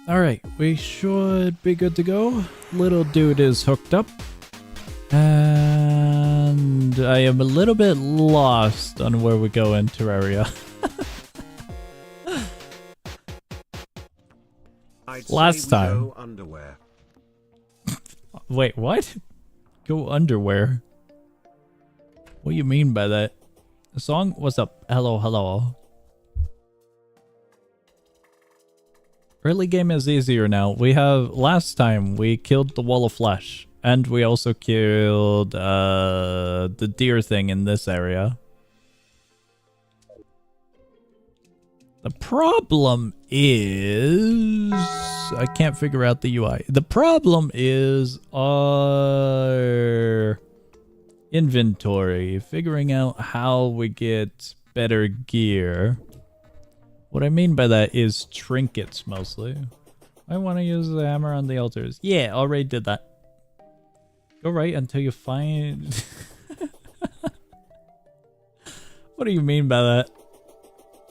Alright, we should be good to go. Little dude is hooked up. And I am a little bit lost on where we go in Terraria. Last time. Go underwear. Wait, what? Go underwear? What do you mean by that? The song? What's up? Hello, hello. Early game is easier now. We have... Last time, we killed the wall of flesh. And we also killed the deer thing in this area. The problem is... I can't figure out the UI. The problem is our inventory. Figuring out how we get better gear. What I mean by that is trinkets mostly. I want to use the hammer on the altars. Yeah, already did that. Go right until you find... What do you mean by that?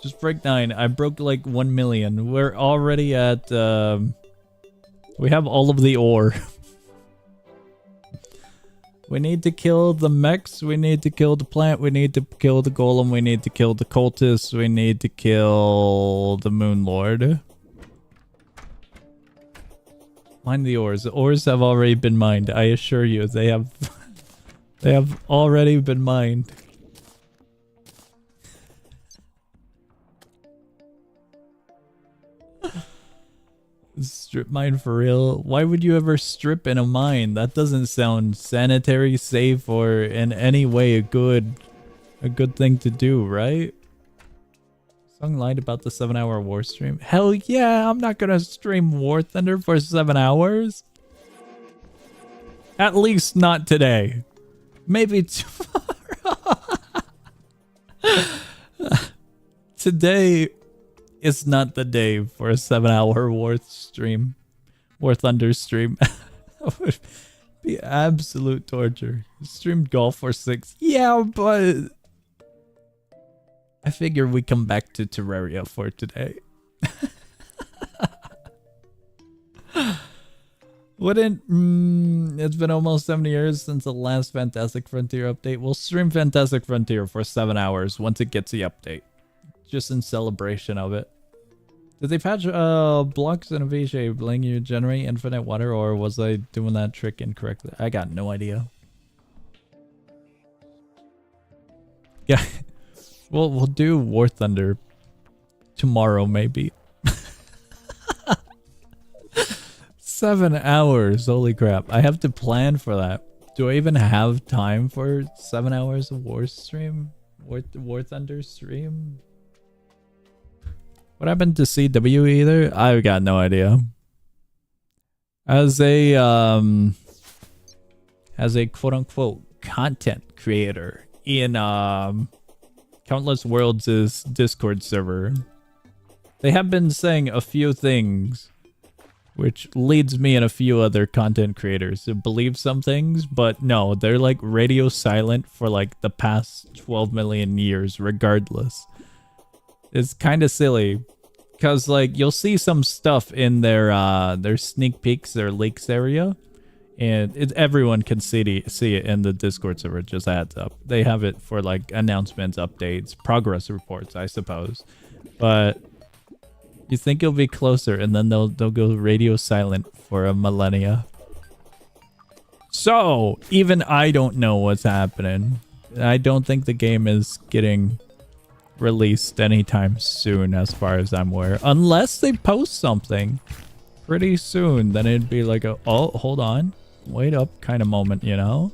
Just break 9. I broke like 1 million. We're already at... we have all of the ore. We need to kill the mechs. We need to kill the plant. We need to kill the golem. We need to kill the cultists. We need to kill the moon lord. Mine the ores. The ores have already been mined. I assure you, they have already been mined. Strip mine for real? Why would you ever strip in a mine? That doesn't sound sanitary, safe, or in any way a good thing to do, right? Song lied about the 7-hour war stream. Hell yeah, I'm not gonna stream War Thunder for 7 hours. At least not today. Maybe tomorrow. Today is not the day for a 7-hour War stream. War Thunder stream. That would be absolute torture. Streamed golf for 6. Yeah, but... I figure we come back to Terraria for today. It's been almost 70 years since the last Fantastic Frontier update. We'll stream Fantastic Frontier for 7 hours once it gets the update. Just in celebration of it. Did they patch blocks in a V shape, letting you generate infinite water, or was I doing that trick incorrectly? I got no idea. Yeah. Well, we'll do War Thunder tomorrow, maybe. 7 hours, holy crap. I have to plan for that. Do I even have time for 7 hours of War stream? War Thunder stream? What happened to CW either? I've got no idea. As a quote-unquote content creator in Countless Worlds' Discord server, they have been saying a few things, which leads me and a few other content creators to believe some things, but no, they're like radio silent for like the past 12 million years regardless. It's kind of silly, because like you'll see some stuff in their sneak peeks, their leaks area, and everyone can see it in the Discord server. It just adds up. They have it for like announcements, updates, progress reports, I suppose. But you think it'll be closer, and then they'll go radio silent for a millennia. So even I don't know what's happening. I don't think the game is getting released anytime soon, as far as I'm aware, unless they post something pretty soon. Then it'd be like a, oh, hold on, wait up kind of moment, you know.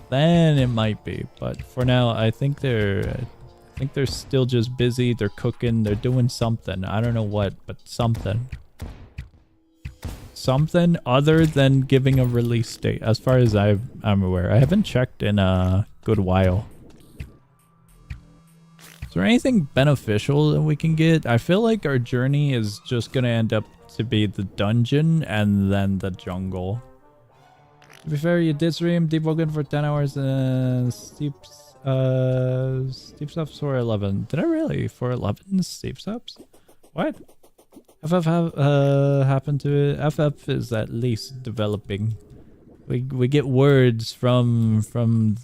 Then it might be, but for now I think they're still just busy. They're cooking, they're doing something. I don't know what, but something other than giving a release date, as far as I'm aware. I haven't checked in a good while. Is there anything beneficial that we can get? I feel like our journey is just gonna end up to be the dungeon and then the jungle. To be fair, you did stream Deep Woken for 10 hours and Steep stops for 11. Did I really? For 11 steep stops? What? FF happened to it. FF is at least developing. We get words from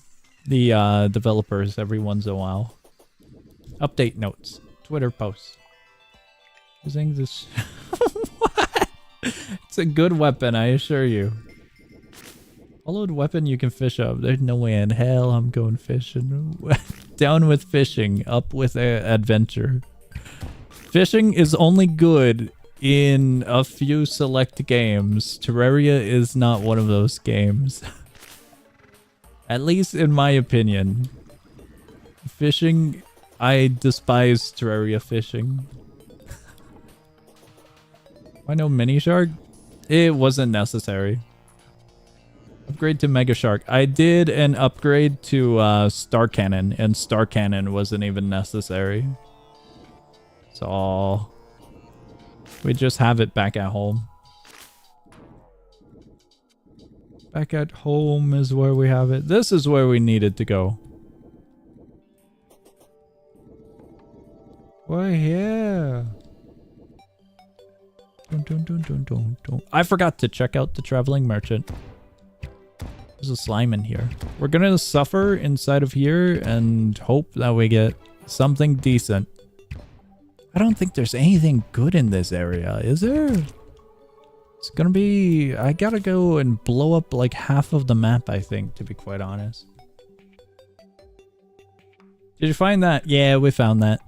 the developers every once in a while. Update notes. Twitter posts. Using this. What? It's a good weapon, I assure you. Followed weapon you can fish up. There's no way in hell I'm going fishing. Down with fishing, up with adventure. Fishing is only good in a few select games. Terraria is not one of those games. At least in my opinion. Fishing, I despise Terraria fishing. Why no mini shark? It wasn't necessary. Upgrade to Mega Shark. I did an upgrade to Star Cannon, and Star Cannon wasn't even necessary. So we just have it back at home. Back at home is where we have it. This is where we needed to go. Why here? I forgot to check out the traveling merchant. There's a slime in here. We're gonna suffer inside of here and hope that we get something decent. I don't think there's anything good in this area, is there? It's gonna be... I gotta go and blow up like half of the map, I think, to be quite honest. Did you find that? Yeah, we found that.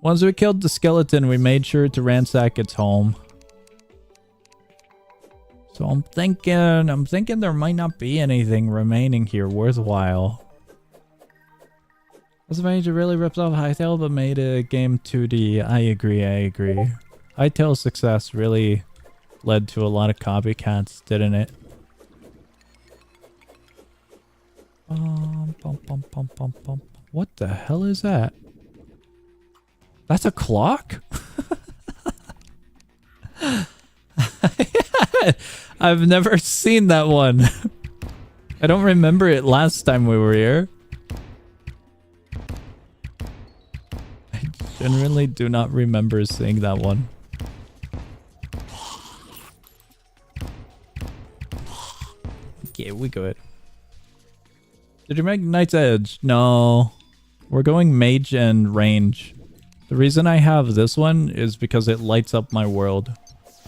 Once we killed the skeleton, we made sure to ransack its home. So I'm thinking there might not be anything remaining here worthwhile. Was made really ripped off Hytale, but made a game 2D. I agree. Hytale's success really led to a lot of copycats, didn't it? What the hell is that? That's a clock? I've never seen that one. I don't remember it last time we were here. I generally do not remember seeing that one. Okay, we good. Did you make Knight's Edge? No. We're going Mage and Range. The reason I have this one is because it lights up my world.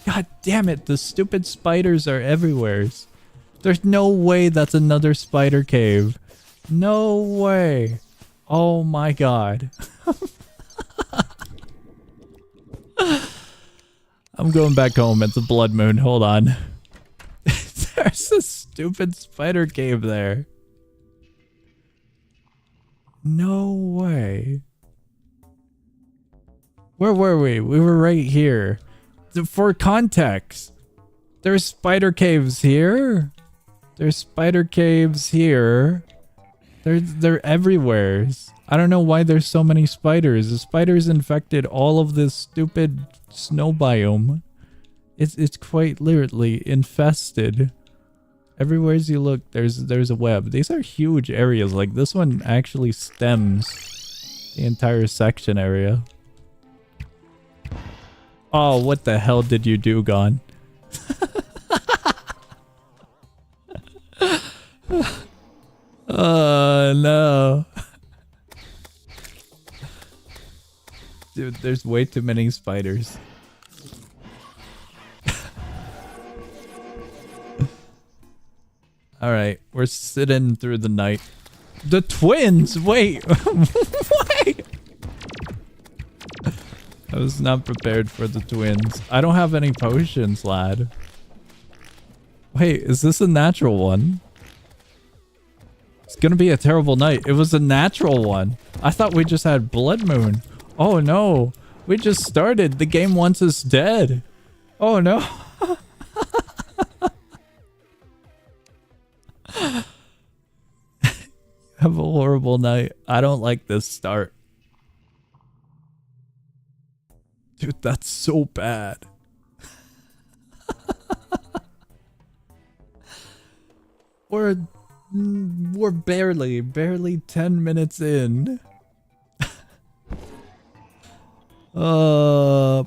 God damn it, the stupid spiders are everywhere. There's no way that's another spider cave. No way. Oh my god. I'm going back home. It's a blood moon. Hold on. There's a stupid spider cave there. No way. Where were we? We were right here. For context, there's spider caves here. There's spider caves here. They're everywhere. I don't know why there's so many spiders. The spiders infected all of this stupid snow biome. It's quite literally infested. Everywhere you look, there's a web. These are huge areas. Like this one actually stems the entire section area. Oh, what the hell did you do, Gon? Oh, no. Dude, there's way too many spiders. Alright, we're sitting through the night. The twins! Wait! Wait! I was not prepared for the twins. I don't have any potions, lad. Wait, is this a natural one? It's gonna be a terrible night. It was a natural one. I thought we just had blood moon. Oh no. We just started. The game wants us dead. Oh no. Have a horrible night. I don't like this start. Dude, that's so bad. We're We're barely 10 minutes in. What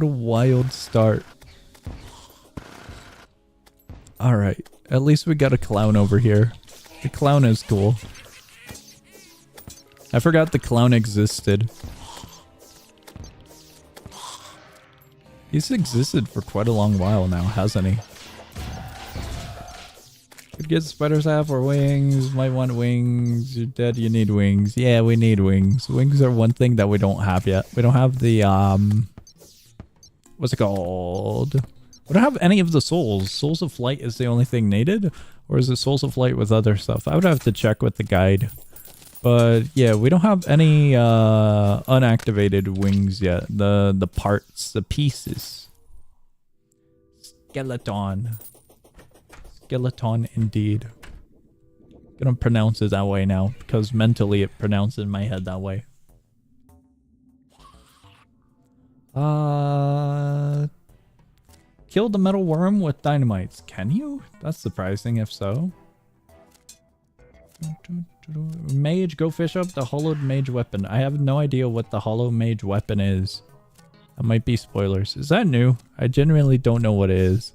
a wild start. Alright, at least we got a clown over here. The clown is cool. I forgot the clown existed. He's existed for quite a long while now, hasn't he? Could get spiders half or wings. Might want wings. You're dead, you need wings. Yeah, we need wings. Wings are one thing that we don't have yet. We don't have the, what's it called? We don't have any of the souls. Souls of Flight is the only thing needed? Or is it Souls of Flight with other stuff? I would have to check with the guide. But yeah, we don't have any unactivated wings yet. The parts, the pieces. Skeleton. Skeleton indeed. Gonna pronounce it that way now because mentally it pronounced in my head that way. Kill the metal worm with dynamites. Can you? That's surprising if so. Mage, go fish up the hollowed mage weapon. I have no idea what the hollow mage weapon is. That might be spoilers. Is that new? I genuinely don't know what it is.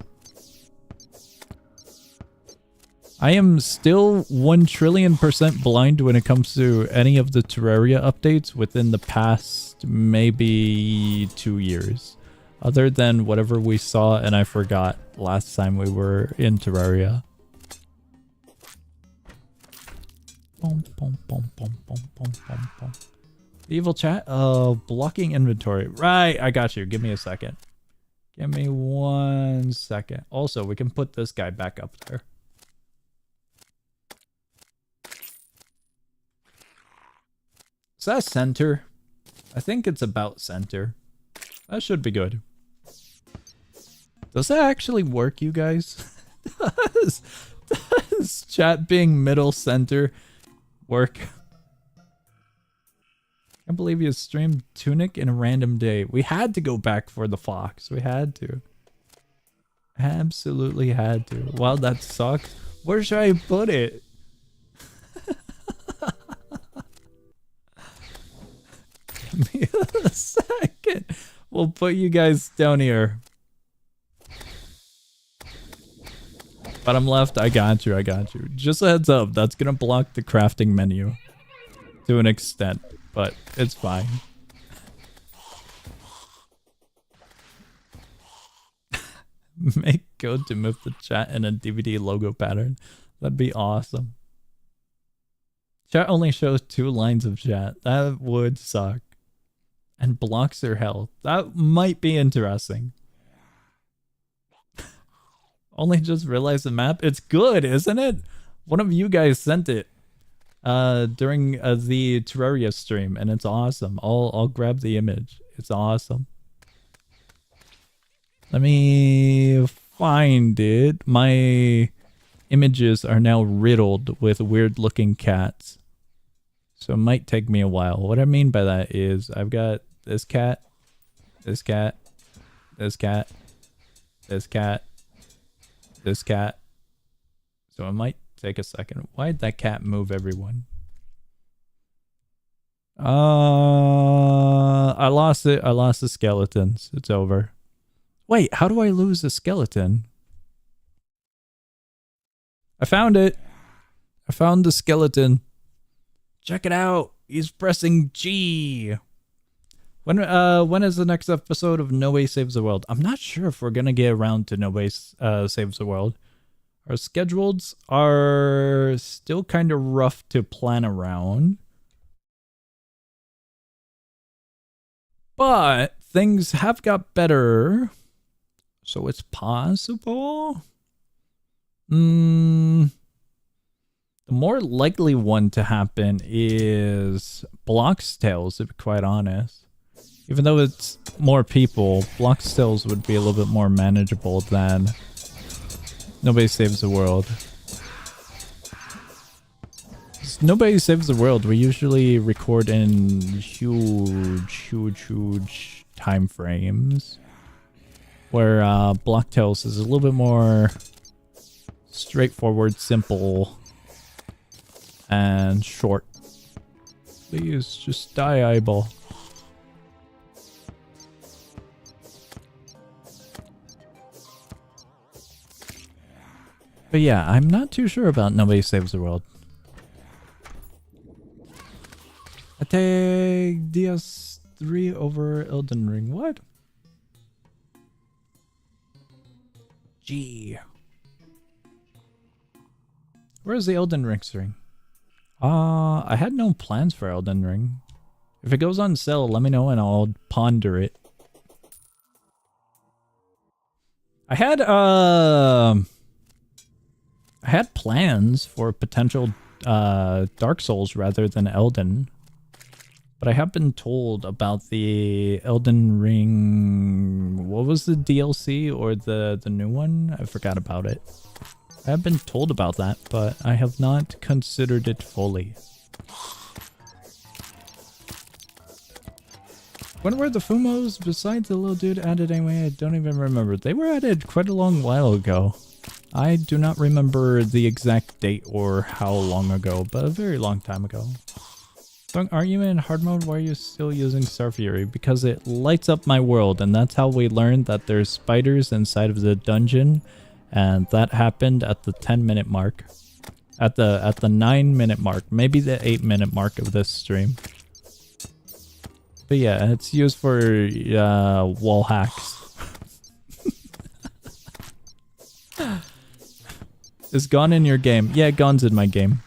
I am still 1,000,000,000% blind when it comes to any of the Terraria updates within the past maybe 2 years. Other than whatever we saw and I forgot last time we were in Terraria. Evil chat? Blocking inventory. Right, I got you. Give me a second. Give me 1 second. Also, we can put this guy back up there. Is that center? I think it's about center. That should be good. Does that actually work, you guys? does chat being middle center work? I can't believe you streamed Tunic in a random day. We had to go back for the fox. We had to. Absolutely had to. Wow, that sucks. Where should I put it? Give me a second. We'll put you guys down here. Bottom left, I got you, I got you. Just a heads up, that's gonna block the crafting menu. To an extent, but it's fine. Make code to move the chat in a DVD logo pattern. That'd be awesome. Chat only shows 2 lines of chat. That would suck. And blocks their health. That might be interesting. Only just realized the map. It's good, isn't it? One of you guys sent it during the Terraria stream, and it's awesome. I'll grab the image. It's awesome. Let me find it. My images are now riddled with weird-looking cats. So it might take me a while. What I mean by that is I've got this cat, this cat, this cat, this cat, this cat. So it might take a second. Why'd that cat move everyone? I lost it. I lost the skeletons. It's over. Wait, how do I lose the skeleton? I found it. I found the skeleton. Check it out. He's pressing G. When is the next episode of No Way Saves the World? I'm not sure if we're gonna get around to No Way Saves the World. Our schedules are still kind of rough to plan around. But things have got better. So it's possible. The more likely one to happen is Blox Tales, to be quite honest. Even though it's more people, Blox Tales would be a little bit more manageable than Nobody Saves the World. Nobody Saves the World, we usually record in huge time frames. where Block Tales is a little bit more straightforward, simple, and short. Please, just die, eyeball. But yeah, I'm not too sure about Nobody Saves the World. I take DS3 over Elden Ring. What? Gee. Where's the Elden Ring string? I had no plans for Elden Ring. If it goes on sale, let me know and I'll ponder it. I had plans for potential Dark Souls rather than Elden. But I have been told about the Elden Ring... What was the DLC or the new one? I forgot about it. I have been told about that, but I have not considered it fully. When were the Fumos besides the little dude added anyway? I don't even remember. They were added quite a long while ago. I do not remember the exact date or how long ago, but a very long time ago. So aren't you in hard mode? Why are you still using Star Fury? Because it lights up my world, and that's how we learned that there's spiders inside of the dungeon. And that happened at the 10-minute mark. At the 9-minute mark. Maybe the 8-minute mark of this stream. But yeah, it's used for wall hacks. Is Gone in your game? Yeah, Gone's in my game.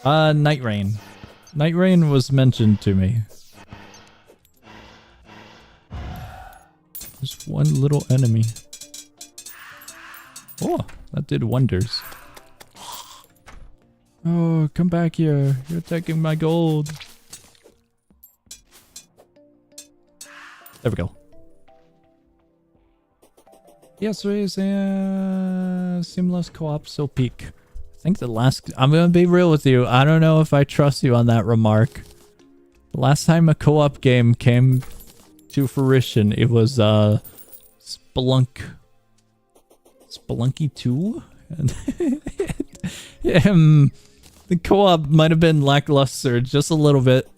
Night Rain. Night Rain was mentioned to me. Just one little enemy. Oh, that did wonders. Oh, come back here. You're taking my gold. There we go. Yes, seamless co-op so peak. I think the last... I'm gonna be real with you. I don't know if I trust you on that remark. The last time a co-op game came to fruition, it was Spelunky 2? The co-op might have been lackluster just a little bit.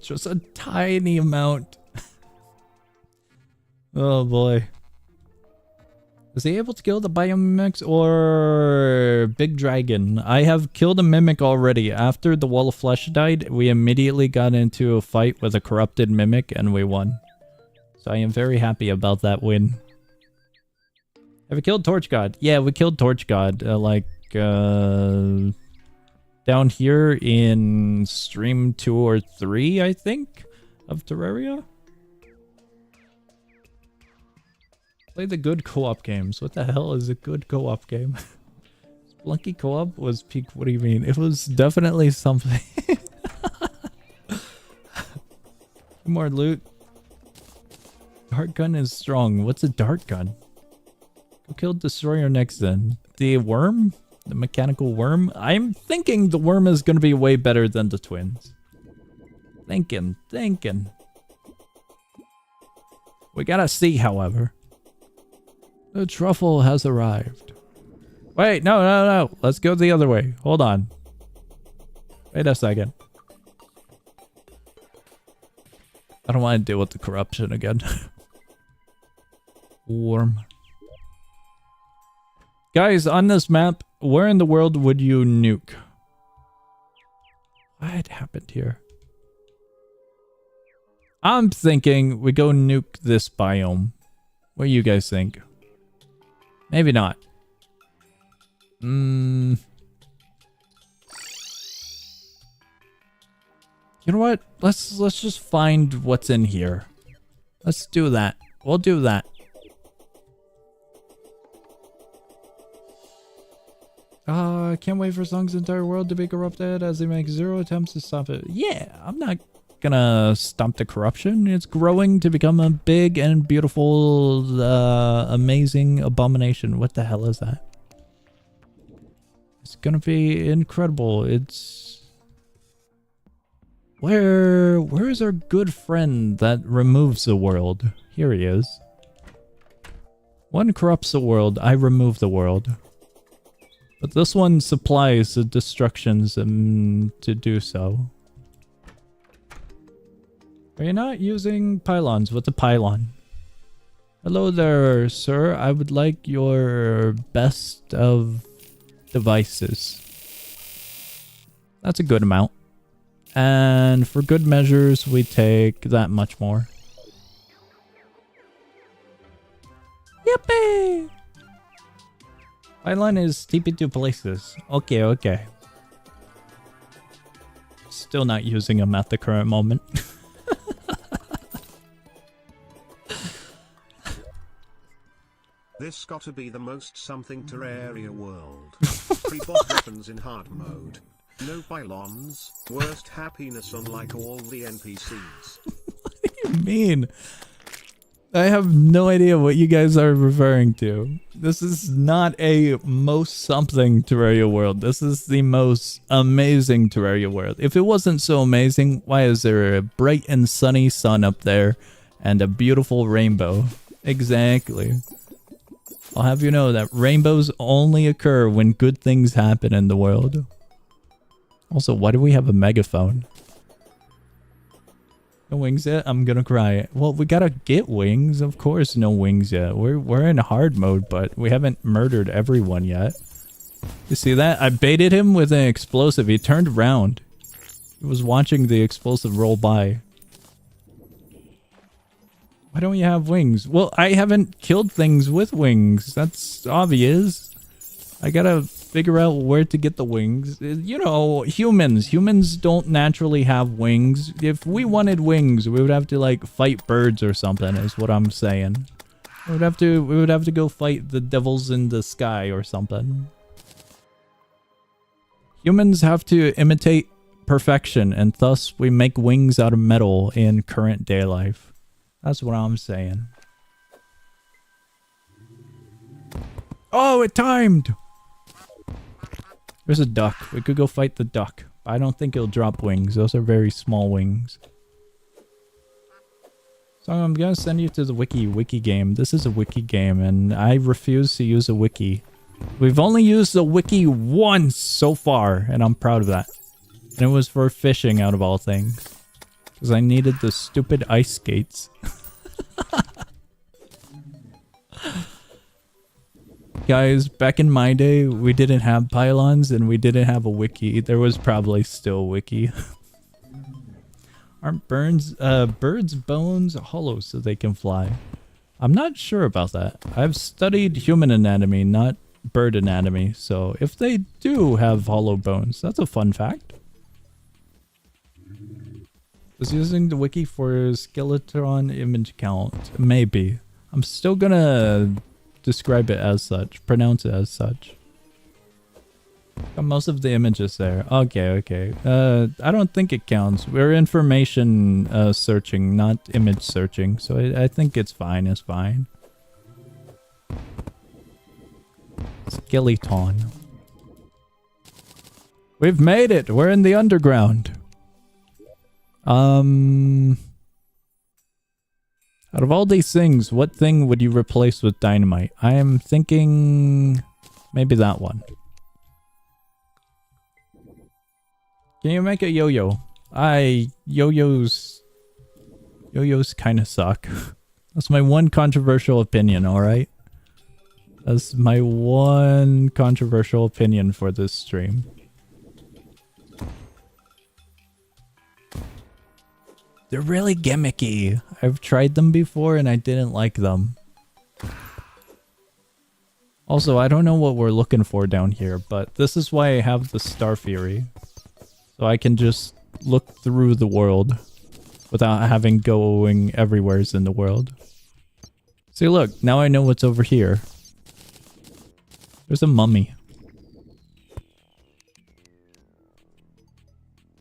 Just a tiny amount. Oh boy. Is he able to kill the biomimics or Big Dragon? I have killed a mimic already. After the Wall of Flesh died, we immediately got into a fight with a corrupted mimic and we won. So I am very happy about that win. Have we killed Torch God? Yeah, we killed Torch God. Down here in stream 2 or 3, I think, of Terraria. Play the good co-op games. What the hell is a good co-op game? Spelunky co-op was peak. What do you mean? It was definitely something. More loot. Dart gun is strong. What's a dart gun? Go kill Destroyer next then. The worm? The mechanical worm? I'm thinking the worm is going to be way better than the twins. Thinking. We gotta see, however. The truffle has arrived. Wait, no. Let's go the other way. Hold on. Wait a second. I don't want to deal with the corruption again. Worm. Guys, on this map, where in the world would you nuke? What happened here? I'm thinking we go nuke this biome. What do you guys think? Maybe not. You know what? Let's just find what's in here. Let's do that. We'll do that. Can't wait for Song's entire world to be corrupted as they make zero attempts to stop it. Yeah, I'm not gonna stop the corruption. It's growing to become a big and beautiful, amazing abomination. What the hell is that? It's gonna be incredible. It's... Where is our good friend that removes the world? Here he is. One corrupts the world, I remove the world. But this one supplies the destructions to do so. Are you not using pylons with the pylon? Hello there, sir. I would like your best of devices. That's a good amount. And for good measures, we take that much more. Yippee! Pylon is TP2 places. Okay, okay. Still not using them at the current moment. This gotta be the most something Terraria world. Pre-bot weapons in hard mode. No pylons. Worst happiness unlike all the NPCs. What do you mean? I have no idea what you guys are referring to. This is not a most something Terraria world. This is the most amazing Terraria world. If it wasn't so amazing, why is there a bright and sunny sun up there and a beautiful rainbow? Exactly. I'll have you know that rainbows only occur when good things happen in the world. Also, why do we have a megaphone? No wings yet? I'm gonna cry. Well, we gotta get wings. Of course, no wings yet. We're in hard mode, but we haven't murdered everyone yet. You see that? I baited him with an explosive. He turned around. He was watching the explosive roll by. Why don't you have wings? Well, I haven't killed things with wings. That's obvious. I gotta figure out where to get the wings. You know, humans. Humans don't naturally have wings. If we wanted wings, we would have to, like, fight birds or something, is what I'm saying. We would have to go fight the devils in the sky or something. Humans have to imitate perfection, and thus we make wings out of metal in current day life. That's what I'm saying. Oh, it timed! There's a duck. We could go fight the duck. I don't think it'll drop wings. Those are very small wings. So I'm gonna send you to the wiki game. This is a wiki game, and I refuse to use a wiki. We've only used the wiki once so far, and I'm proud of that. And it was for fishing, out of all things. Because I needed the stupid ice skates. Guys, back in my day, we didn't have pylons and we didn't have a wiki. There was probably still a wiki. Aren't birds' bones hollow so they can fly? I'm not sure about that. I've studied human anatomy, not bird anatomy. So if they do have hollow bones, that's a fun fact. Was using the wiki for skeleton image count? Maybe. I'm still gonna describe it as such, pronounce it as such. Got most of the images there. Okay, okay. I don't think it counts. We're information searching, not image searching, so I think it's fine. It's fine. Skeleton. We've made it. We're in the underground. Out of all these things, what thing would you replace with dynamite? I am thinking maybe that one. Can you make a yo-yo? Yo-yos kind of suck. That's my one controversial opinion, alright? That's my one controversial opinion for this stream. They're really gimmicky. I've tried them before and I didn't like them. Also, I don't know what we're looking for down here, but this is why I have the Star Fury. So I can just look through the world without having going everywheres in the world. See, look, now I know what's over here. There's a mummy.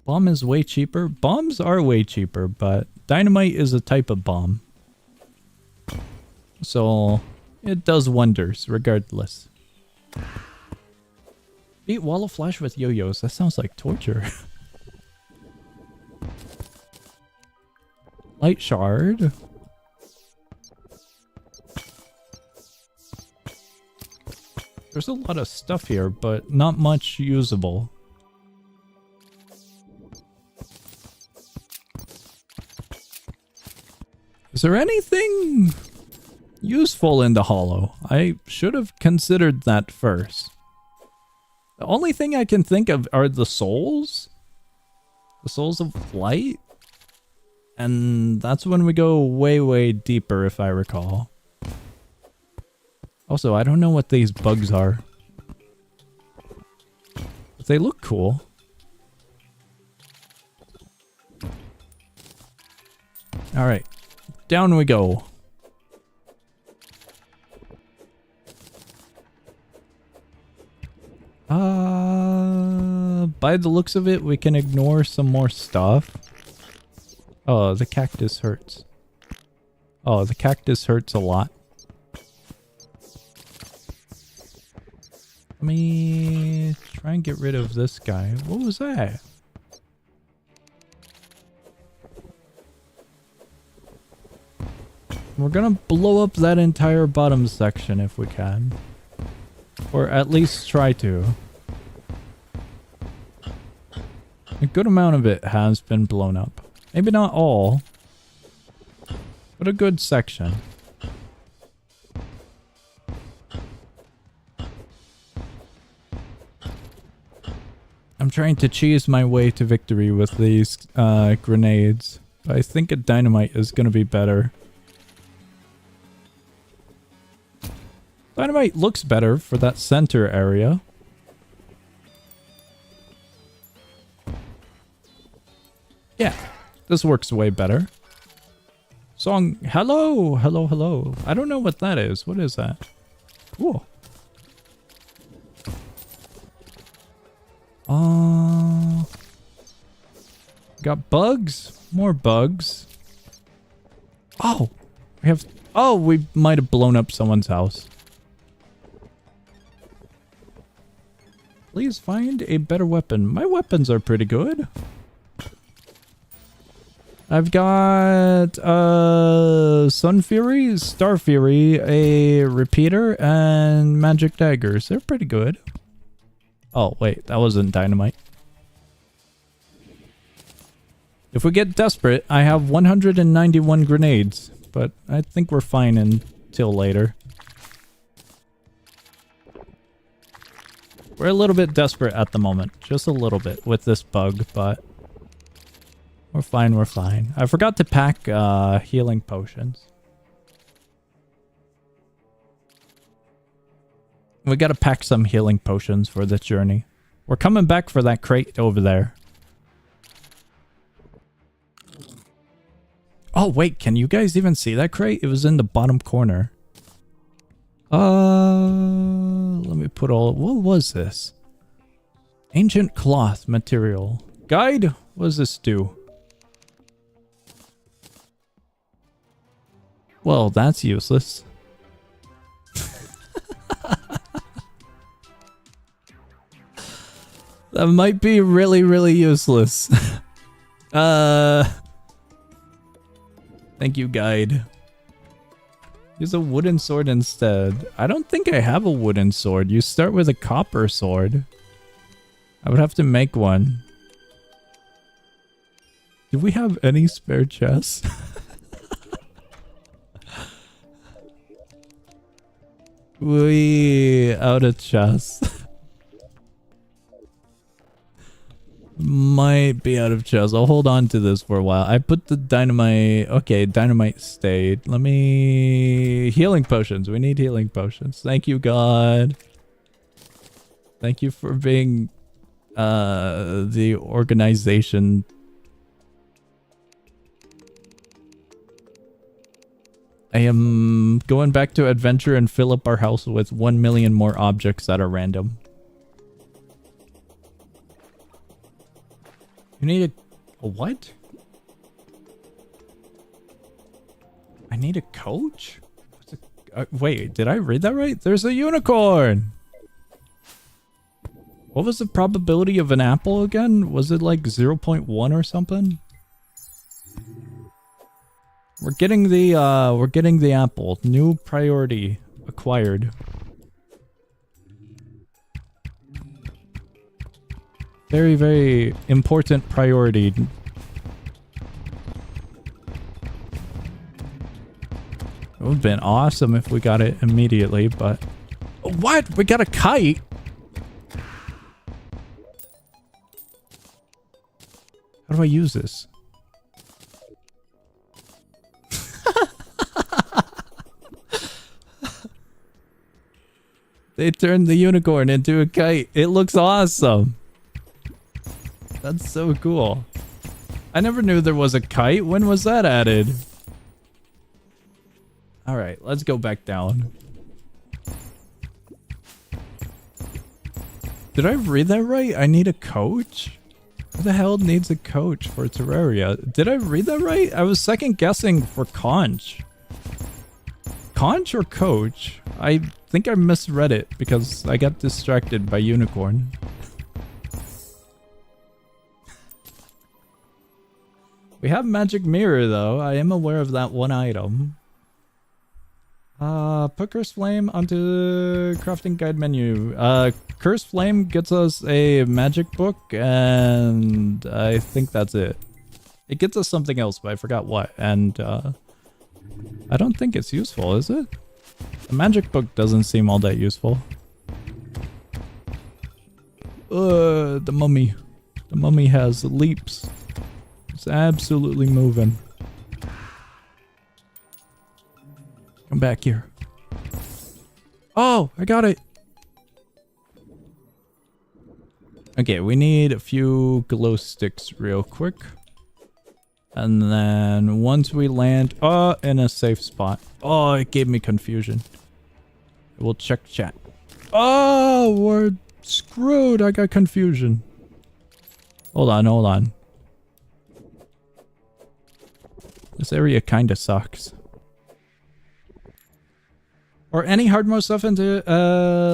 Bomb is way cheaper. Bombs are way cheaper, but dynamite is a type of bomb. So it does wonders regardless. Beat Wall of Flash with yo-yos. That sounds like torture. Light shard. There's a lot of stuff here, but not much usable. Is there anything useful in the hollow? I should have considered that first. The only thing I can think of are the souls. The souls of light. And that's when we go way, way deeper, if I recall. Also, I don't know what these bugs are. But they look cool. Alright. Down we go. By the looks of it, we can ignore some more stuff. Oh, the cactus hurts. Oh, the cactus hurts a lot. Let me try and get rid of this guy. What was that? We're gonna blow up that entire bottom section if we can. Or at least try to. A good amount of it has been blown up. Maybe not all, but a good section. I'm trying to cheese my way to victory with these grenades, but I think a dynamite is going to be better. Dynamite looks better for that center area. Yeah, this works way better. Song, hello, hello, hello. I don't know what that is. What is that? Cool. Got bugs? More bugs. Oh, we have... Oh, we might have blown up someone's house. Please find a better weapon. My weapons are pretty good. I've got Sun Fury, Star Fury, a repeater, and magic daggers. They're pretty good. Oh, wait, that wasn't dynamite. If we get desperate, I have 191 grenades, but I think we're fine until later. We're a little bit desperate at the moment, just a little bit with this bug, but we're fine, we're fine. I forgot to pack healing potions. We gotta pack some healing potions for this journey. We're coming back for that crate over there. Oh, wait, can you guys even see that crate? It was in the bottom corner. Let me put all... What was this? Ancient cloth material. Guide? What does this do? Well, that's useless. That might be really, really useless. Thank you, guide. Use a wooden sword instead. I don't think I have a wooden sword. You start with a copper sword. I would have to make one. Do we have any spare chests? We out of chests. Might be out of chests. I'll hold on to this for a while. I put the dynamite... Okay, dynamite stayed. Let me... Healing potions. We need healing potions. Thank you, God. Thank you for being... the organization. I am going back to adventure and fill up our house with 1 million more objects that are random. You need a what? I need a coach? Wait, did I read that right? There's a unicorn! What was the probability of an apple again? Was it like 0.1 or something? We're getting the apple. New priority acquired. Very, very important priority. It would have been awesome if we got it immediately, but... What? We got a kite? How do I use this? They turned the unicorn into a kite. It looks awesome. That's so cool. I never knew there was a kite. When was that added? Alright, let's go back down. Did I read that right? I need a coach? Who the hell needs a coach for Terraria? Did I read that right? I was second guessing for conch. Conch or coach? I think I misread it because I got distracted by unicorn. We have magic mirror though. I am aware of that one item. Put cursed flame onto crafting guide menu. Cursed flame gets us a magic book and I think that's it. It gets us something else, but I forgot what. And I don't think it's useful, is it? The magic book doesn't seem all that useful. The mummy. The mummy has leaps. It's absolutely moving. Come back here. Oh, I got it. Okay, we need a few glow sticks real quick. And then once we land, in a safe spot. Oh, it gave me confusion. We'll check chat. Oh, we're screwed. I got confusion. Hold on, hold on. This area kinda sucks. Or any hard mode stuff into,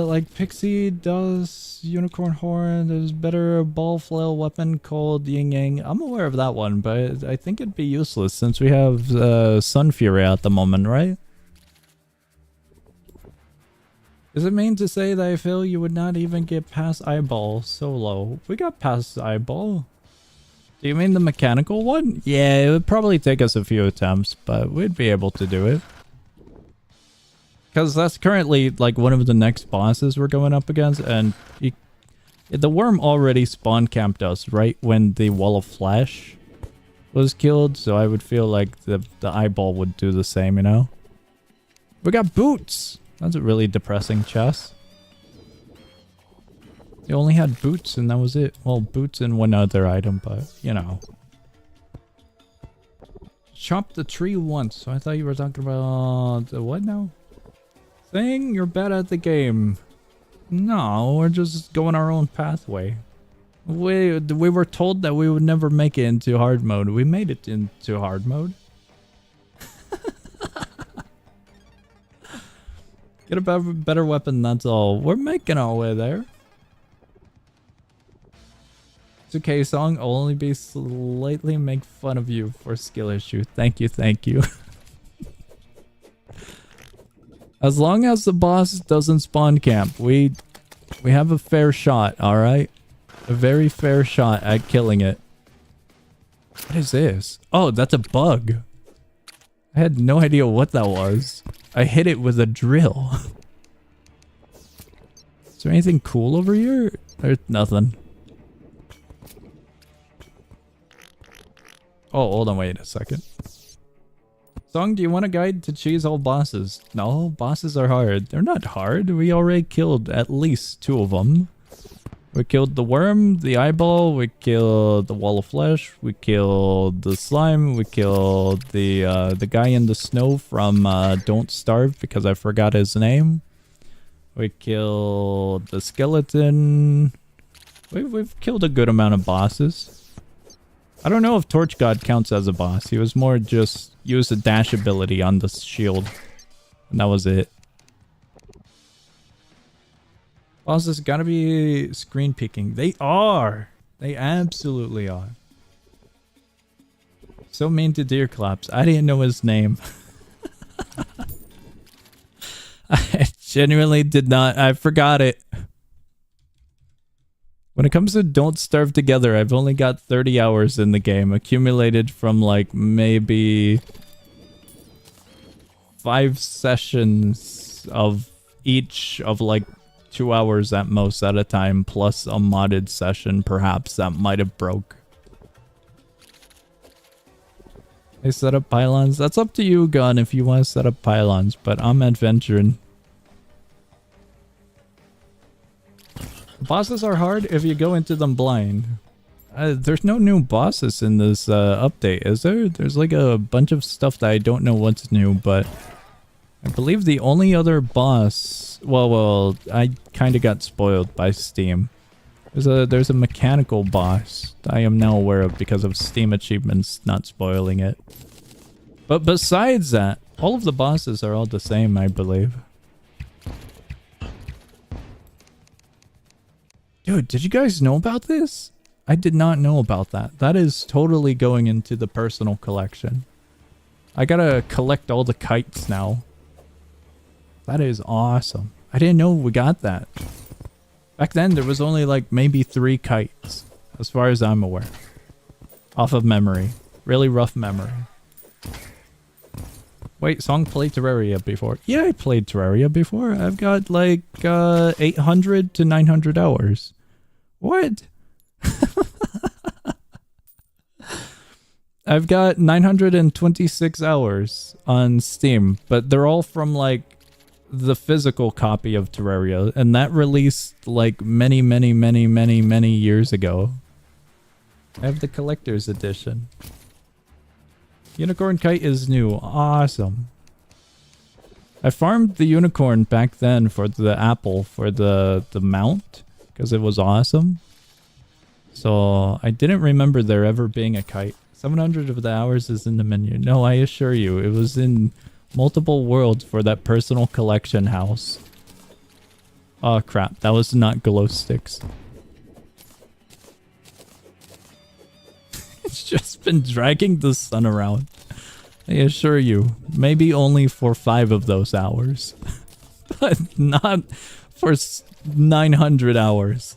like Pixie does, Unicorn Horn, there's better ball flail weapon called Yin Yang. I'm aware of that one, but I think it'd be useless since we have Sun Fury at the moment, right? Does it mean to say that I feel you would not even get past Eyeball solo? We got past Eyeball. Do you mean the mechanical one? Yeah, it would probably take us a few attempts, but we'd be able to do it. Because that's currently, like, one of the next bosses we're going up against, and the worm already spawn camped us right when the wall of flesh was killed, so I would feel like the eyeball would do the same, you know? We got boots! That's a really depressing chest. They only had boots and that was it. Well, boots and one other item, but, you know. Chop the tree once, so I thought you were talking about the what now? Thing? You're bad at the game. No, we're just going our own pathway. We were told that we would never make it into hard mode. We made it into hard mode. Get a better weapon, that's all. We're making our way there. It's okay, song. I'll only be slightly make fun of you for skill issue. Thank you, thank you. As long as the boss doesn't spawn camp, we have a fair shot, alright? A very fair shot at killing it. What is this? Oh, that's a bug. I had no idea what that was. I hit it with a drill. Is there anything cool over here? There's nothing. Oh, hold on, wait a second. Song, do you want a guide to cheese all bosses? No, bosses are hard. They're not hard. We already killed at least 2 of them. We killed the worm, the eyeball, we killed the wall of flesh, we killed the slime, we killed the guy in the snow from Don't Starve because I forgot his name. We killed the skeleton. We've killed a good amount of bosses. I don't know if Torch God counts as a boss. He was more just use a dash ability on the shield. And that was it. Bosses gotta be screen peeking. They are! They absolutely are. So mean to Deer Claps. I didn't know his name. I genuinely did not. I forgot it. When it comes to Don't Starve Together, I've only got 30 hours in the game, accumulated from like maybe 5 sessions of each of like 2 hours at most at a time, plus a modded session perhaps that might have broke. They set up pylons. That's up to you, Gun, if you want to set up pylons, but I'm adventuring. Bosses are hard if you go into them blind. There's no new bosses in this update, is there? There's like a bunch of stuff that I don't know what's new, but I believe the only other boss... Well, I kind of got spoiled by Steam. There's a mechanical boss that I am now aware of because of Steam achievements not spoiling it. But besides that, all of the bosses are all the same, I believe. Dude, did you guys know about this? I did not know about that. That is totally going into the personal collection. I gotta collect all the kites now. That is awesome. I didn't know we got that. Back then, there was only like maybe 3 kites, as far as I'm aware. Off of memory. Really rough memory. Wait, Song played Terraria before? Yeah, I played Terraria before. I've got like 800 to 900 hours. What? I've got 926 hours on Steam, but they're all from like the physical copy of Terraria, and that released like many years ago. I have the collector's edition. Unicorn Kite is new. Awesome. I farmed the unicorn back then for the apple, for the mount, because it was awesome. So I didn't remember there ever being a kite. 700 of the hours is in the menu. No, I assure you, it was in multiple worlds for that personal collection house. Oh crap, that was not glow sticks. It's just been dragging the sun around. I assure you, maybe only for 5 of those hours. But not for 900 hours.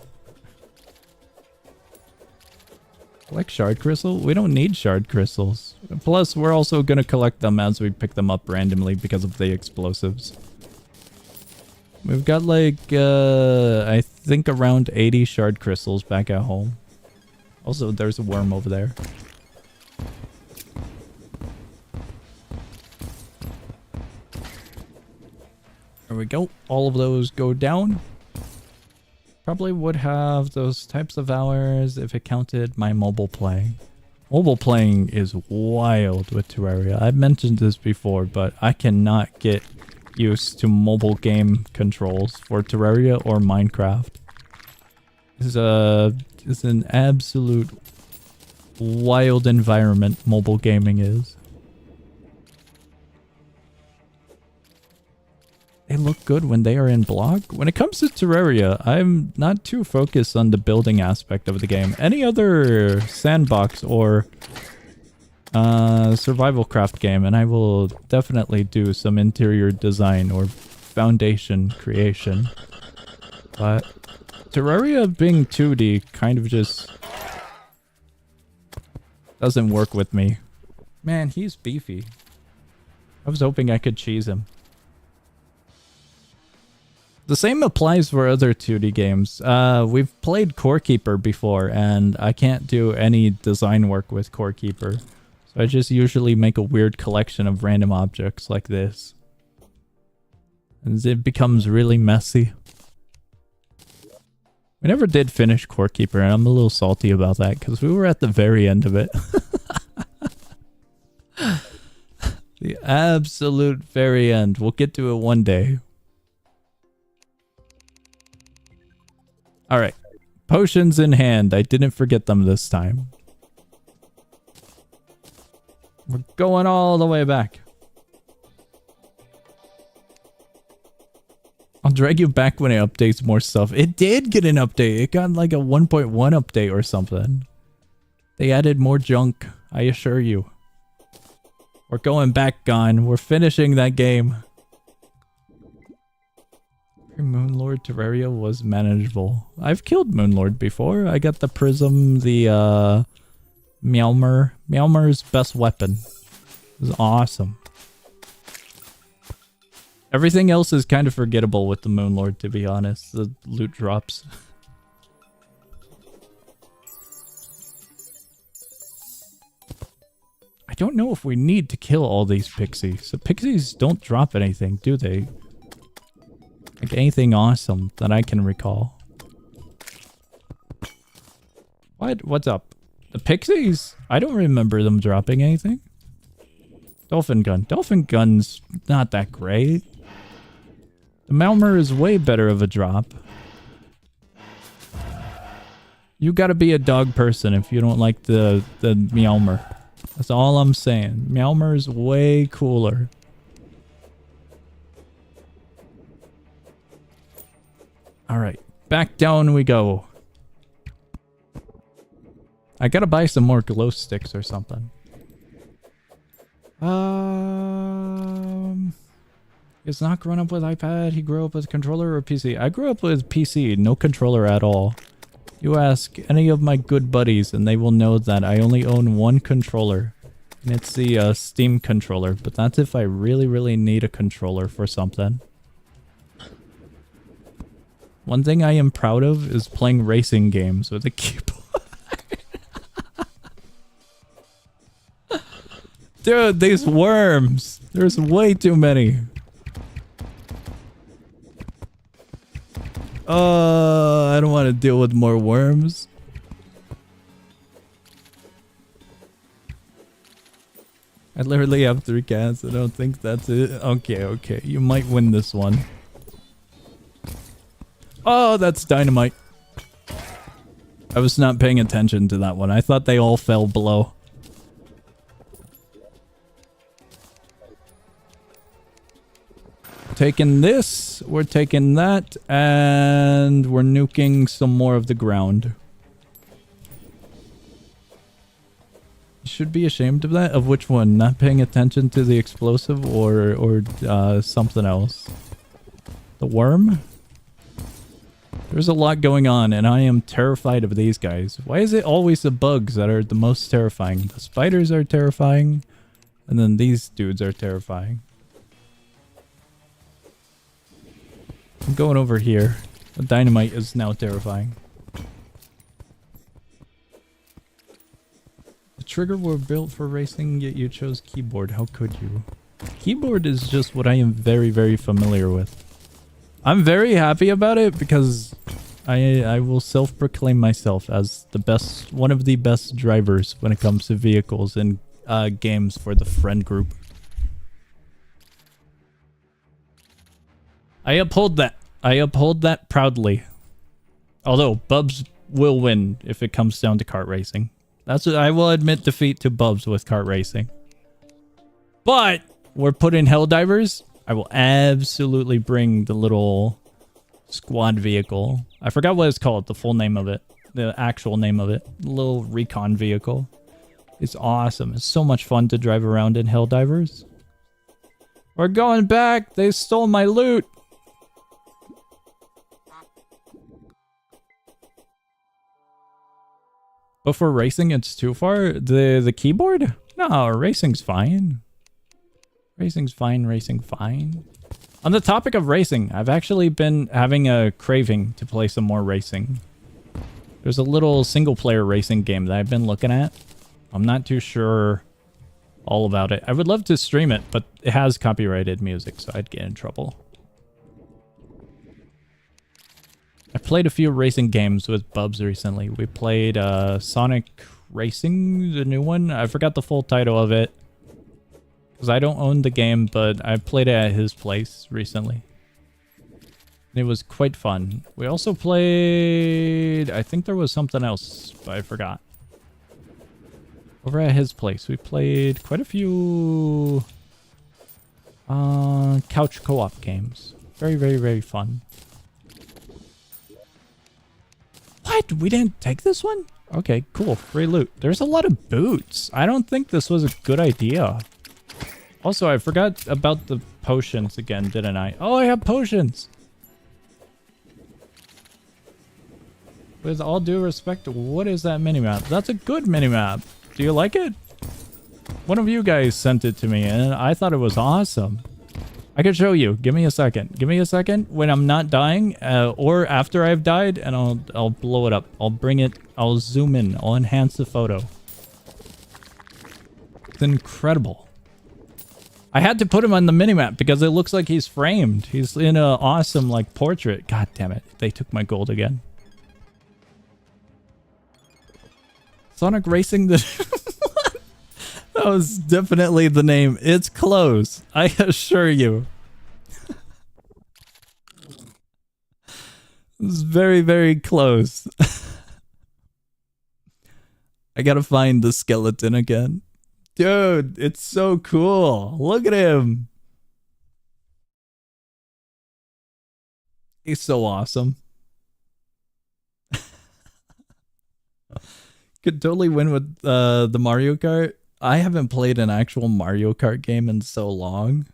Collect shard crystal? We don't need shard crystals. Plus, we're also going to collect them as we pick them up randomly because of the explosives. We've got like, I think around 80 shard crystals back at home. Also, there's a worm over there. There we go. All of those go down. Probably would have those types of hours if it counted my mobile play. Mobile playing is wild with Terraria. I've mentioned this before, but I cannot get used to mobile game controls for Terraria or Minecraft. It's an absolute wild environment mobile gaming is. They look good when they are in block. When it comes to Terraria, I'm not too focused on the building aspect of the game. Any other sandbox or survival craft game, and I will definitely do some interior design or foundation creation. But Terraria being 2D kind of just doesn't work with me. Man, he's beefy. I was hoping I could cheese him. The same applies for other 2D games. We've played Core Keeper before, and I can't do any design work with Core Keeper. So I just usually make a weird collection of random objects like this. And it becomes really messy. We never did finish Core Keeper, and I'm a little salty about that, because we were at the very end of it. The absolute very end. We'll get to it one day. Alright, potions in hand. I didn't forget them this time. We're going all the way back. I'll drag you back when it updates more stuff. It did get an update. It got like a 1.1 update or something. They added more junk, I assure you. We're going back, Gone. We're finishing that game. Moonlord Terraria was manageable. I've killed Moonlord before. I got the Prism, the Meowmer. Meowmer's best weapon. It was awesome. Everything else is kind of forgettable with the Moonlord, to be honest. The loot drops. I don't know if we need to kill all these pixies. The pixies don't drop anything, do they? Like anything awesome that I can recall. What? What's up? The pixies? I don't remember them dropping anything. Dolphin gun. Dolphin gun's not that great. The Malmer is way better of a drop. You gotta be a dog person if you don't like the Meowmer. That's all I'm saying. Meowmer is way cooler. Alright, back down we go. I gotta buy some more glow sticks or something. He's not grown up with iPad. He grew up with controller or PC. I grew up with PC, no controller at all. You ask any of my good buddies and they will know that I only own one controller. And it's the Steam controller, but that's if I really, really need a controller for something. One thing I am proud of is playing racing games with a keyboard. Dude, these worms! There's way too many. I don't want to deal with more worms. I literally have 3 cats. I don't think that's it. Okay, okay. You might win this one. Oh, that's dynamite. I was not paying attention to that one. I thought they all fell below. Taking this, we're taking that, and we're nuking some more of the ground. You should be ashamed of that? Of which one? Not paying attention to the explosive or something else? The worm? There's a lot going on, and I am terrified of these guys. Why is it always the bugs that are the most terrifying? The spiders are terrifying, and then these dudes are terrifying. I'm going over here. The dynamite is now terrifying. The trigger were built for racing, yet you chose keyboard. How could you? Keyboard is just what I am very, very familiar with. I'm very happy about it because I will self-proclaim myself as the best, one of the best drivers when it comes to vehicles and games for the friend group. I uphold that. I uphold that proudly. Although Bubs will win if it comes down to kart racing. That's what I will admit defeat to Bubs with kart racing. But we're putting Helldivers. I will absolutely bring the little squad vehicle. I forgot what it's called, the full name of it. The actual name of it. The little recon vehicle. It's awesome. It's so much fun to drive around in Helldivers. We're going back. They stole my loot. But for racing, it's too far. The keyboard? No, racing's fine. Racing's fine, racing fine. On the topic of racing, I've actually been having a craving to play some more racing. There's a little single-player racing game that I've been looking at. I'm not too sure all about it. I would love to stream it, but it has copyrighted music, so I'd get in trouble. I played a few racing games with Bubs recently. We played Sonic Racing, the new one. I forgot the full title of it. Because I don't own the game, but I played it at his place recently. And it was quite fun. We also played... I think there was something else, but I forgot. Over at his place, we played quite a few... couch co-op games. Very, very, very fun. What? We didn't take this one? Okay, cool. Free loot. There's a lot of boots. I don't think this was a good idea. Also, I forgot about the potions again, didn't I? Oh, I have potions! With all due respect, what is that minimap? That's a good minimap. Do you like it? One of you guys sent it to me, and I thought it was awesome. I can show you. Give me a second. Give me a second when I'm not dying, or after I've died, and I'll blow it up. I'll bring it. I'll zoom in. I'll enhance the photo. It's incredible. I had to put him on the minimap because it looks like he's framed. He's in an awesome like portrait. God damn it! They took my gold again. Sonic Racing the... That was definitely the name. It's close. I assure you. It's very, very close. I gotta find the skeleton again. Dude, it's so cool. Look at him. He's so awesome. Could totally win with the Mario Kart. I haven't played an actual Mario Kart game in so long.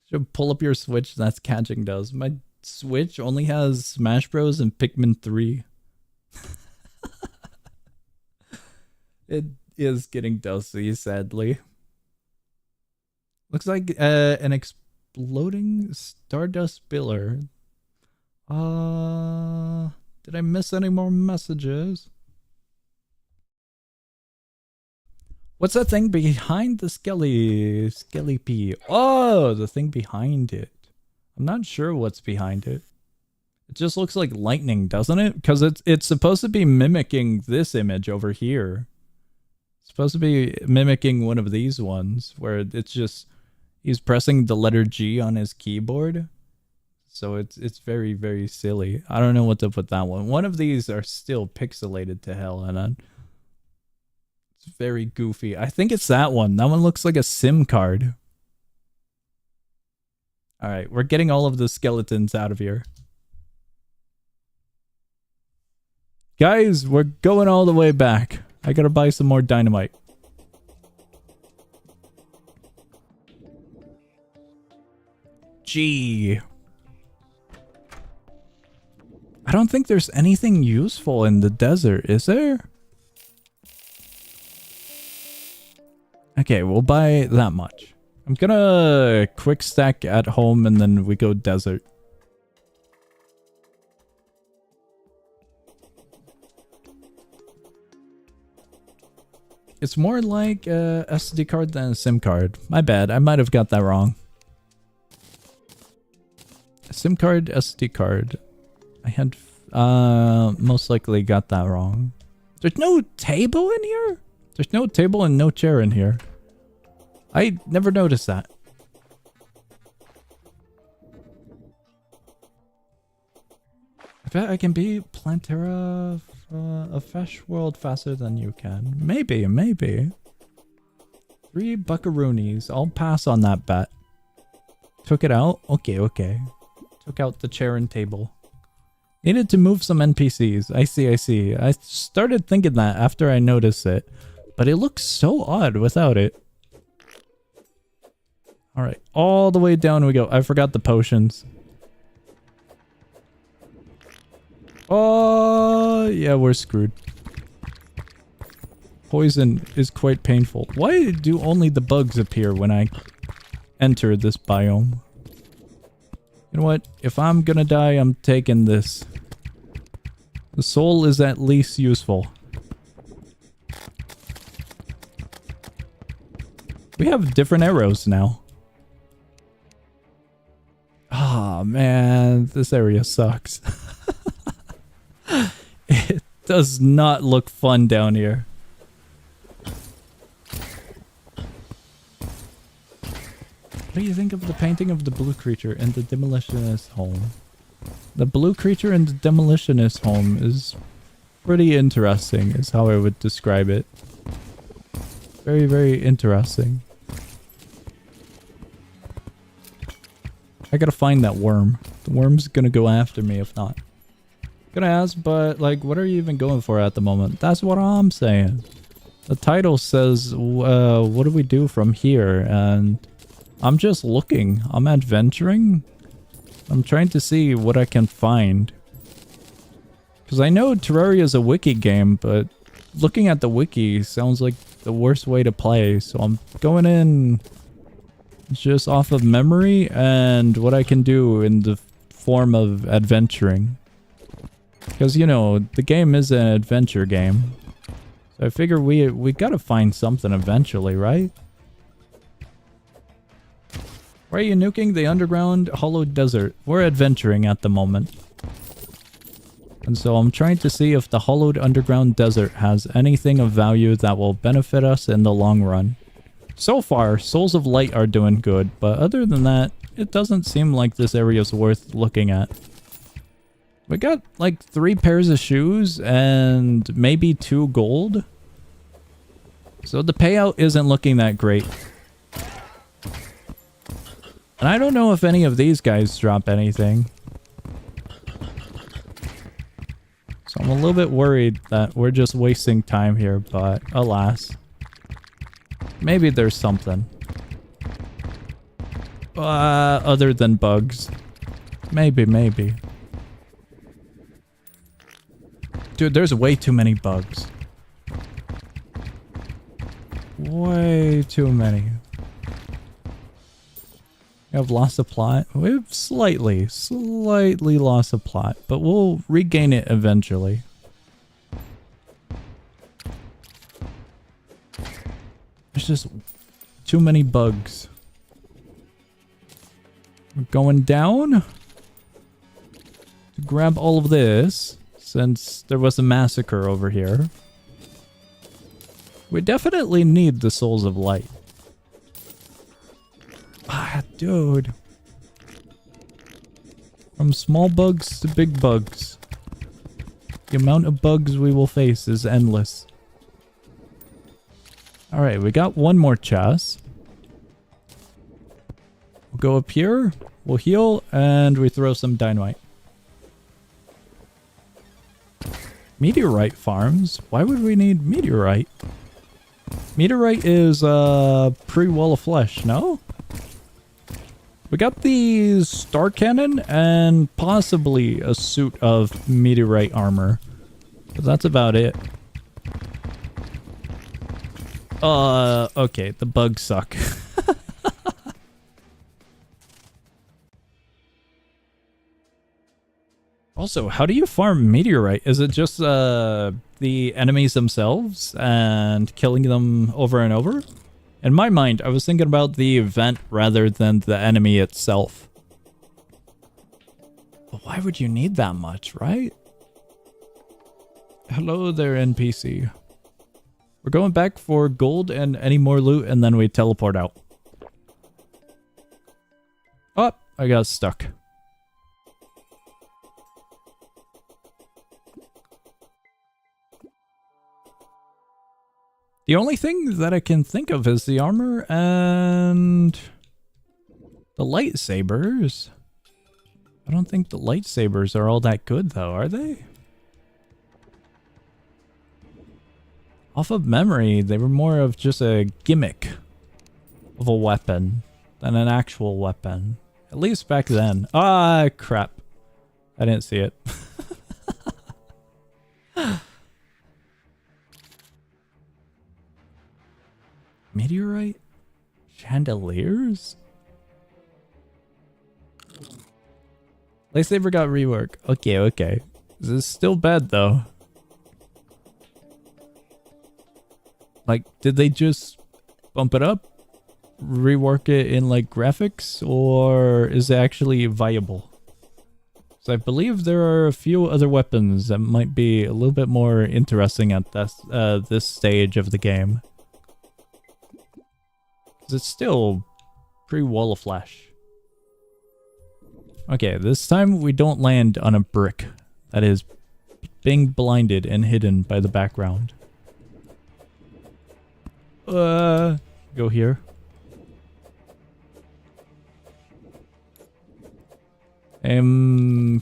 Should pull up your Switch. That's catching does. My Switch only has Smash Bros. And Pikmin 3. It is getting dusty, sadly. Looks like an exploding stardust pillar. Did I miss any more messages? What's that thing behind the Skelly P? Oh, the thing behind it. I'm not sure what's behind it. It just looks like lightning, doesn't it? Because it's supposed to be mimicking this image over here. It's supposed to be mimicking one of these ones where it's just he's pressing the letter G on his keyboard. So it's very, very silly. I don't know what to put that one. One of these are still pixelated to hell, and it's very goofy. I think it's that one. That one looks like a SIM card. Alright, we're getting all of the skeletons out of here. Guys, we're going all the way back. I gotta buy some more dynamite. Gee. I don't think there's anything useful in the desert, is there? Okay, we'll buy that much. I'm gonna quick stack at home and then we go desert. It's more like a SD card than a SIM card. My bad, I might have got that wrong. A SIM card, SD card. I had most likely got that wrong. There's no table in here? There's no table and no chair in here. I never noticed that. I bet I can beat Plantera a Fesh world faster than you can. Maybe, maybe. 3 buckaroonies. I'll pass on that bet. Took it out? Okay, okay. Took out the chair and table. Needed to move some NPCs. I see, I see. I started thinking that after I noticed it. But it looks so odd without it. Alright, all the way down we go. I forgot the potions. Oh, yeah, we're screwed. Poison is quite painful. Why do only the bugs appear when I enter this biome? You know what? If I'm gonna die, I'm taking this. The soul is at least useful. We have different arrows now. Ah, man, this area sucks. It does not look fun down here. What do you think of the painting of the blue creature in the demolitionist home? The blue creature in the demolitionist home is pretty interesting, is how I would describe it. Very, very interesting. I gotta find that worm. The worm's gonna go after me if not. Gonna ask, but like, what are you even going for at the moment? That's what I'm saying. The title says, what do we do from here? And I'm just looking. I'm adventuring. I'm trying to see what I can find. Because I know Terraria is a wiki game, but looking at the wiki sounds like the worst way to play. So I'm going in just off of memory and what I can do in the form of adventuring. Because, you know, the game is an adventure game. So I figure we gotta find something eventually, right? Why are you nuking the underground hollow desert? We're adventuring at the moment. And so I'm trying to see if the hollowed underground desert has anything of value that will benefit us in the long run. So far, Souls of Light are doing good, but other than that, it doesn't seem like this area is worth looking at. We got like 3 pairs of shoes and maybe 2 gold. So the payout isn't looking that great. And I don't know if any of these guys drop anything. So I'm a little bit worried that we're just wasting time here, but alas. Maybe there's something. Other than bugs. Maybe. Dude, there's way too many bugs. Way too many. We have lost a plot. We've slightly lost a plot, but we'll regain it eventually. There's just too many bugs. We're going down to grab all of this, since there was a massacre over here. We definitely need the Souls of Light. Ah, dude. From small bugs to big bugs. The amount of bugs we will face is endless. Alright, we got one more chest. We'll go up here, we'll heal, and we throw some dynamite. Meteorite farms? Why would we need meteorite? Meteorite is pre-wall of flesh, no? We got the star cannon and possibly a suit of meteorite armor. But that's about it. Okay, the bugs suck. Also, how do you farm meteorite? Is it just the enemies themselves and killing them over and over? In my mind, I was thinking about the event rather than the enemy itself. But why would you need that much, right? Hello there, NPC. We're going back for gold and any more loot, and then we teleport out. Oh, I got stuck. The only thing that I can think of is the armor and the lightsabers. I don't think the lightsabers are all that good though, are they? Off of memory, they were more of just a gimmick of a weapon than an actual weapon. At least back then. Ah, crap. I didn't see it. Meteorite? Chandeliers? Lightsaber got rework. Okay. This is still bad though. Like, did they just bump it up? Rework it in like graphics? Or is it actually viable? So I believe there are a few other weapons that might be a little bit more interesting at this stage of the game. It's still pre-wall of flesh. Okay, this time we don't land on a brick that is being blinded and hidden by the background. Go here. I'm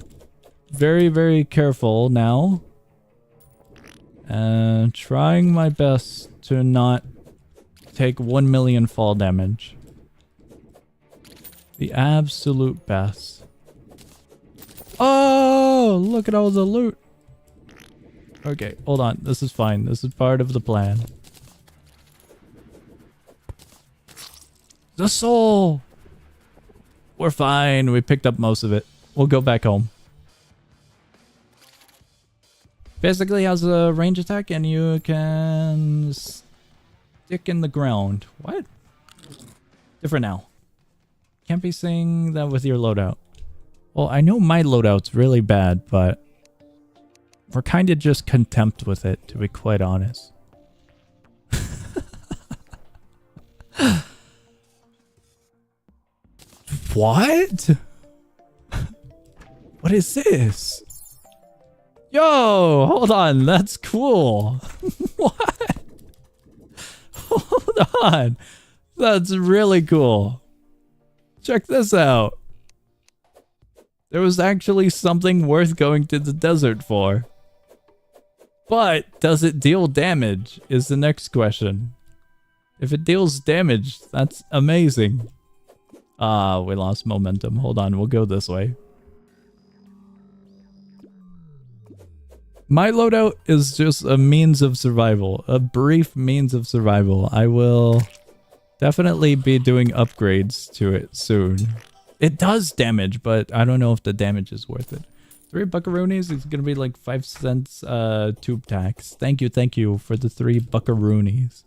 very, very careful now. And trying my best to not take 1 million fall damage. The absolute best. Oh, look at all the loot. Okay, hold on. This is fine. This is part of the plan. The soul! We're fine. We picked up most of it. We'll go back home. Basically has a range attack and you can stick in the ground. What? Different now. Can't be saying that with your loadout. Well, I know my loadout's really bad, but we're kind of just contempt with it, to be quite honest. What? What is this? Yo, hold on. That's cool. What? Hold on. That's really cool. Check this out. There was actually something worth going to the desert for. But does it deal damage is the next question. If it deals damage, that's amazing. Ah, we lost momentum. Hold on, we'll go this way. My loadout is just a means of survival. A brief means of survival. I will definitely be doing upgrades to it soon. It does damage, but I don't know if the damage is worth it. 3 buckaroonies is going to be like 5 cents tube tax. Thank you for the 3 buckaroonies.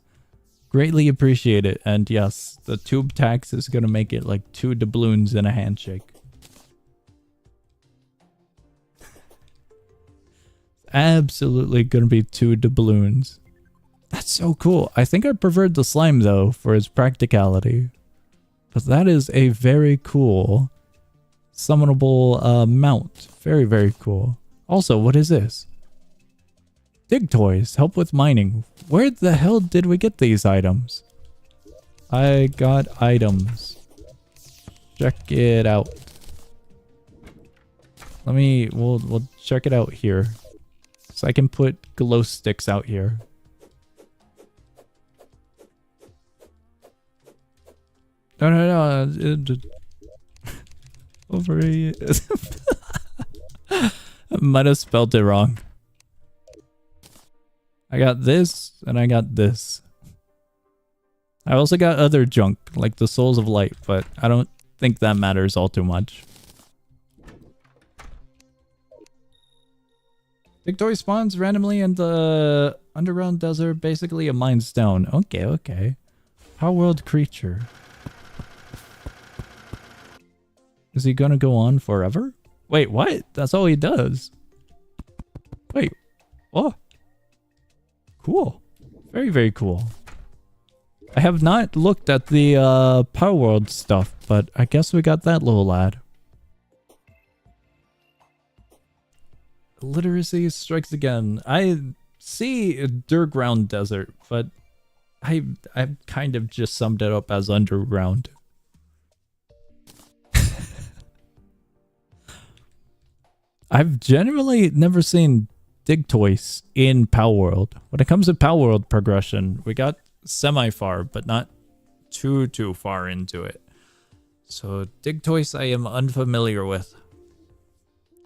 Greatly appreciate it. And yes, the tube tax is going to make it like 2 doubloons and a handshake. Absolutely going to be 2 doubloons. That's so cool. I think I preferred the slime though for its practicality. But that is a very cool summonable mount. Very, very cool. Also, what is this? Dig toys. Help with mining. Where the hell did we get these items? I got items. Check it out. We'll check it out here. So I can put glow sticks out here. No. Over here. I might have spelled it wrong. I got this, and I got this. I also got other junk, like the Souls of Light, but I don't think that matters all too much. Victory spawns randomly in the underground desert, basically a mine stone. Okay. Power world creature. Is he gonna go on forever? Wait, what? That's all he does. Wait. Oh. Cool. Very, very cool. I have not looked at the Power World stuff, but I guess we got that little lad. Literacy strikes again. I see a Durground desert, but I've kind of just summed it up as underground. I've generally never seen dig toys in Power World. When it comes to Power World progression, we got semi-far, but not too far into it. So dig toys I am unfamiliar with.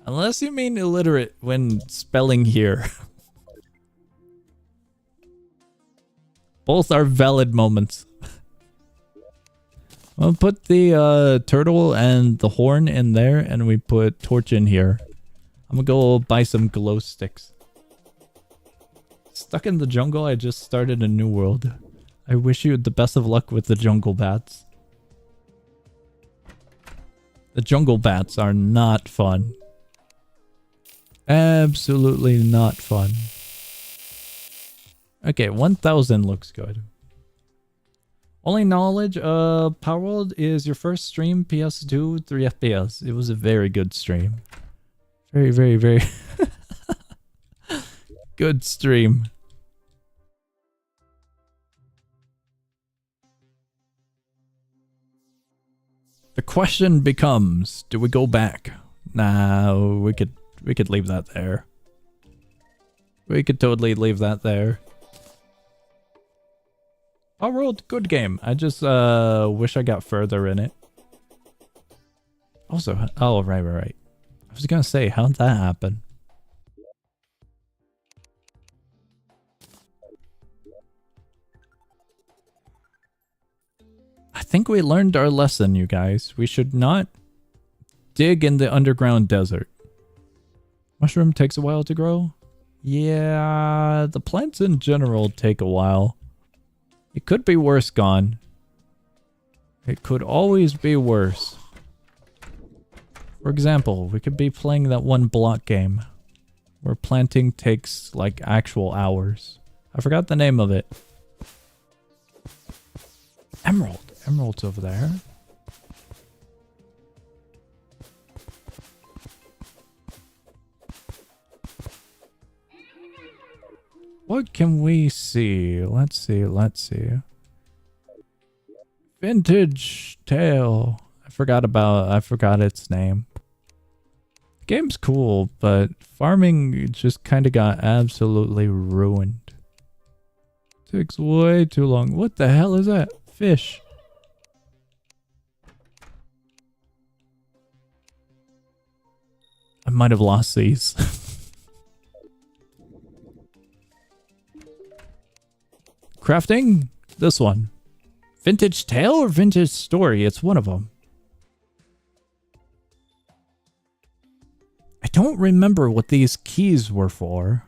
Unless you mean illiterate when spelling here. Both are valid moments. I'll put the turtle and the horn in there, and we put torch in here. I'm gonna go buy some glow sticks. Stuck in the jungle, I just started a new world. I wish you the best of luck with the jungle bats. The jungle bats are not fun. Absolutely not fun. Okay, 1000 looks good. Only knowledge of Power World is your first stream, PS2, 3 FPS. It was a very good stream. Very, very, very good stream. The question becomes, do we go back? Nah, we could leave that there. We could totally leave that there. World, good game. I just wish I got further in it. Also, oh right. I was gonna say, how'd that happen? I think we learned our lesson, you guys. We should not dig in the underground desert. Mushroom takes a while to grow. Yeah, the plants in general take a while. It could be worse gone. It could always be worse. For example, we could be playing that one block game where planting takes like actual hours. I forgot the name of it. Emerald. Emerald's over there. What can we see? Let's see. Vintage Tale. I forgot its name. The game's cool, but farming just kind of got absolutely ruined. Takes way too long. What the hell is that? Fish. I might have lost these. Crafting? This one. Vintage Tale or Vintage Story? It's one of them. I don't remember what these keys were for.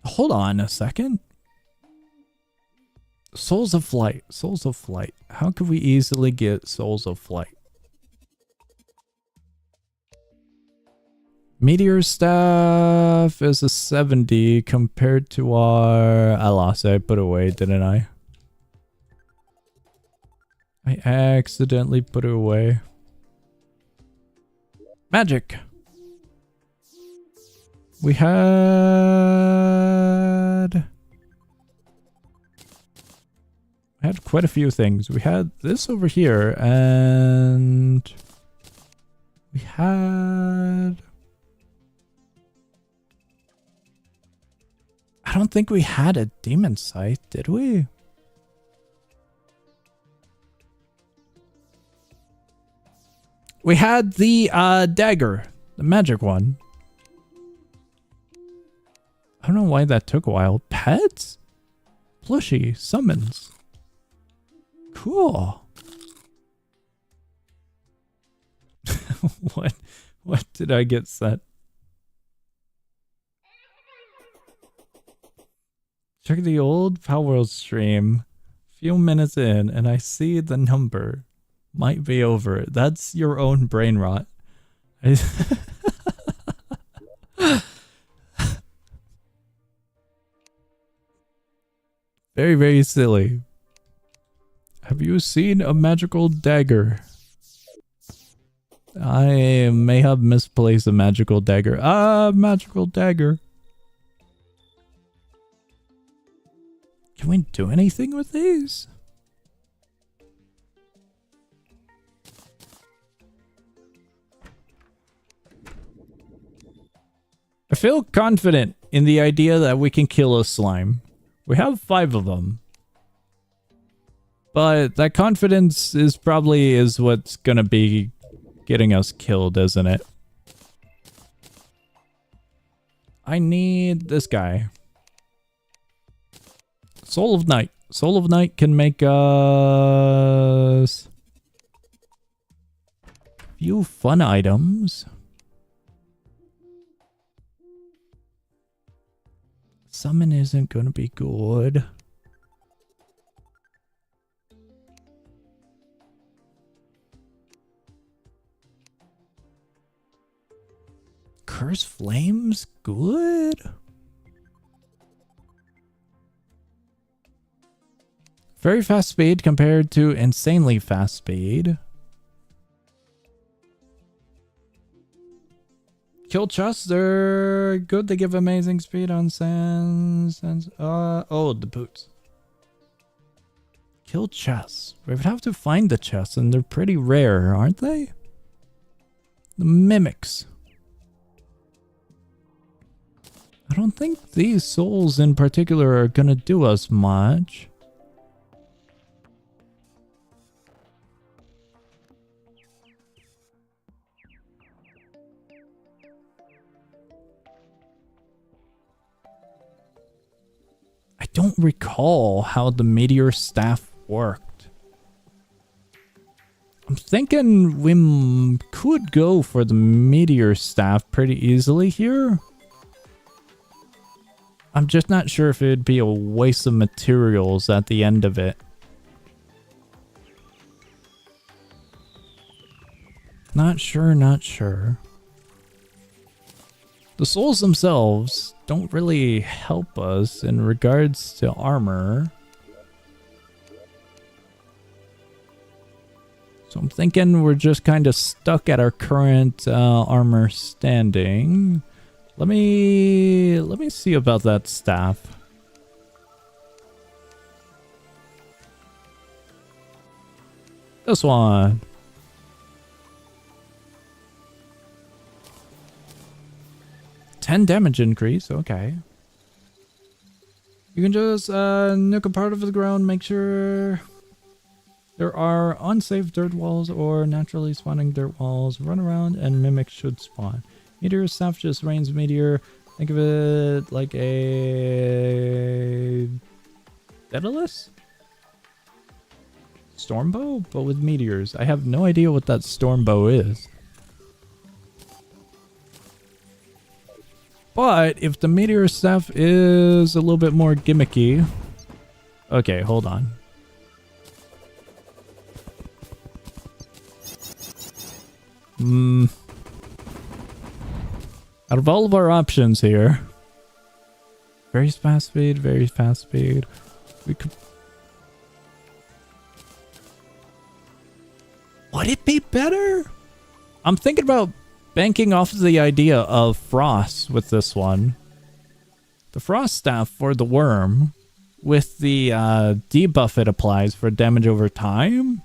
Hold on a second. Souls of Flight. Souls of Flight. How could we easily get Souls of Flight? Meteor Staff is a 70 compared to our... I lost it. I put it away, didn't I? I accidentally put it away. Magic. We had quite a few things. We had this over here, and we had... I don't think we had a demon scythe, did we? We had the dagger, the magic one. I don't know why that took a while. Pets? Plushy summons. Cool. What did I get set? Check the old Power World stream. Few minutes in, and I see the number might be over. That's your own brain rot. Very, very silly. Have you seen a magical dagger? I may have misplaced a magical dagger. Magical dagger. Can we do anything with these? I feel confident in the idea that we can kill a slime. We have 5 of them. But that confidence is probably what's gonna be getting us killed, isn't it? I need this guy. Soul of Night. Soul of Night can make us few fun items. Summon isn't gonna be good. Curse Flames? Good. Very fast speed compared to insanely fast speed. Kill Chester. Good, they give amazing speed on sands. Oh, the boots. Kill chests. We would have to find the chests, and they're pretty rare, aren't they? The mimics. I don't think these souls in particular are gonna do us much. I don't recall how the meteor staff worked. I'm thinking we could go for the meteor staff pretty easily here. I'm just not sure if it'd be a waste of materials at the end of it. Not sure, not sure. The souls themselves don't really help us in regards to armor. So I'm thinking we're just kind of stuck at our current armor standing. Let me see about that staff. This one. $10 damage increase, okay. You can just nuke a part of the ground, make sure there are unsafe dirt walls or naturally spawning dirt walls. Run around and mimics should spawn. Meteor staff just rains meteor. Think of it like a Daedalus? Stormbow, but with meteors. I have no idea what that stormbow is. But if the meteor staff is a little bit more gimmicky... Okay, hold on. Out of all of our options here... Very fast speed, very fast speed. We could... Would it be better? I'm thinking about banking off of the idea of frost with this one. The frost staff for the worm with the debuff it applies for damage over time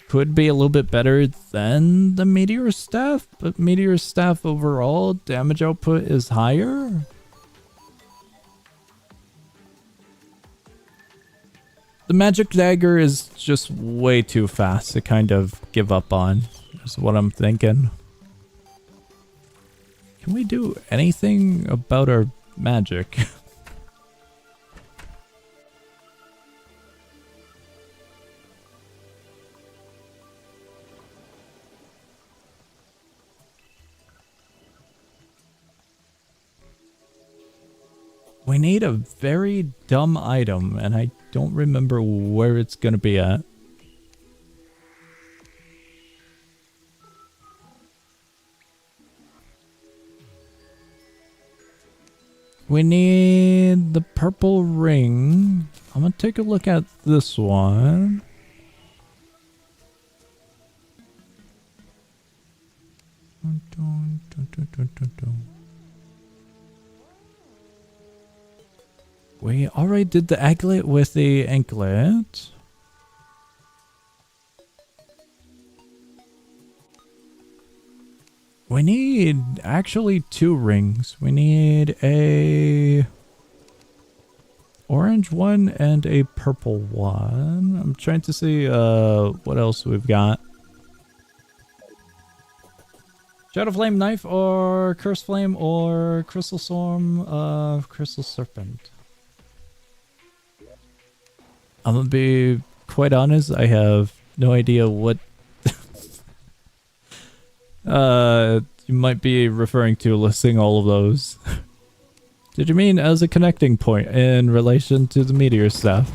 could be a little bit better than the meteor staff, but meteor staff overall damage output is higher. The magic dagger is just way too fast to kind of give up on. Is what I'm thinking. Can we do anything about our magic? We need a very dumb item, and I don't remember where it's gonna be at. We need the purple ring. I'm gonna take a look at this one. We already did the aglet with the anklet. We need actually 2 rings. We need a orange one and a purple one. I'm trying to see what else we've got. Shadow Flame Knife or Curse Flame or Crystal Storm of Crystal Serpent. I'm gonna be quite honest, I have no idea what you might be referring to listing all of those. Did you mean as a connecting point in relation to the meteor staff?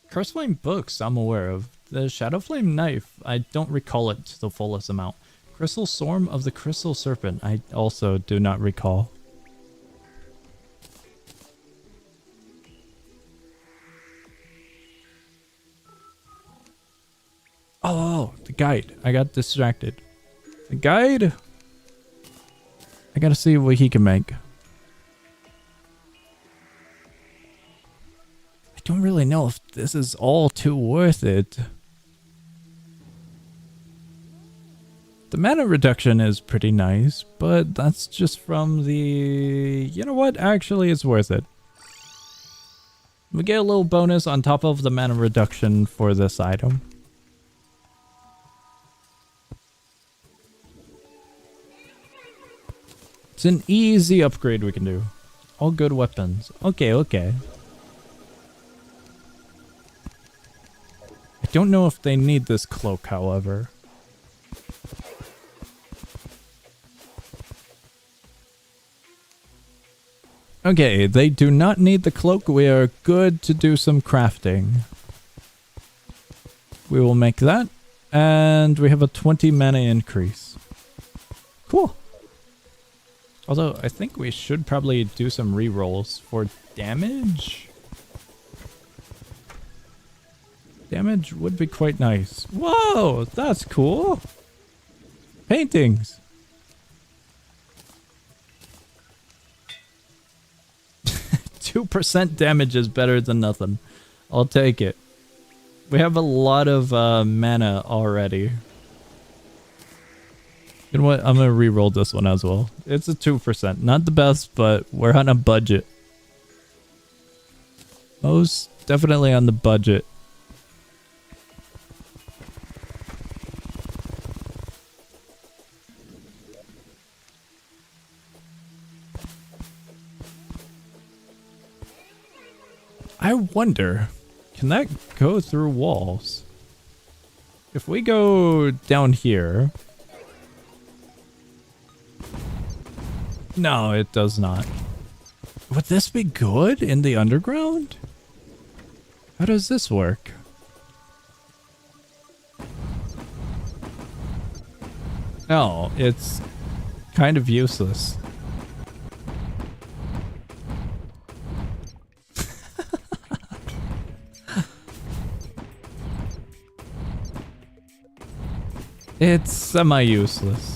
Curse Flame books I'm aware of. The Shadow Flame knife, I don't recall it to the fullest amount. Crystal Storm of the Crystal Serpent, I also do not recall. Oh, the guide. I got distracted. The guide? I gotta see what he can make. I don't really know if this is all too worth it. The mana reduction is pretty nice, but that's just from the... You know what? Actually, it's worth it. We get a little bonus on top of the mana reduction for this item. It's an easy upgrade we can do. All good weapons. Okay, okay. I don't know if they need this cloak, however. Okay, they do not need the cloak. We are good to do some crafting. We will make that. And we have a 20 mana increase. Cool. Although, I think we should probably do some rerolls for damage. Damage would be quite nice. Whoa, that's cool. Paintings. 2% damage is better than nothing. I'll take it. We have a lot of mana already. You know what? I'm going to re-roll this one as well. It's a 2%. Not the best, but we're on a budget. Most definitely on the budget. I wonder, can that go through walls? If we go down here... No, it does not. Would this be good in the underground? How does this work? No, it's kind of useless. It's semi-useless.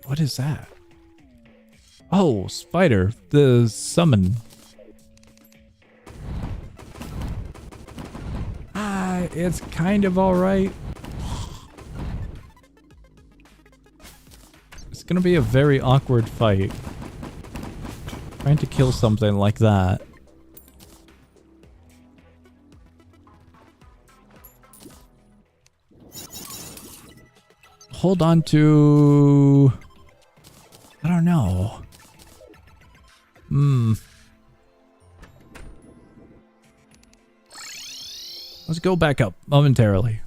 What is that? Oh, spider. The summon. It's kind of alright. It's gonna be a very awkward fight. Trying to kill something like that. Hold on to... I don't know. Let's go back up momentarily.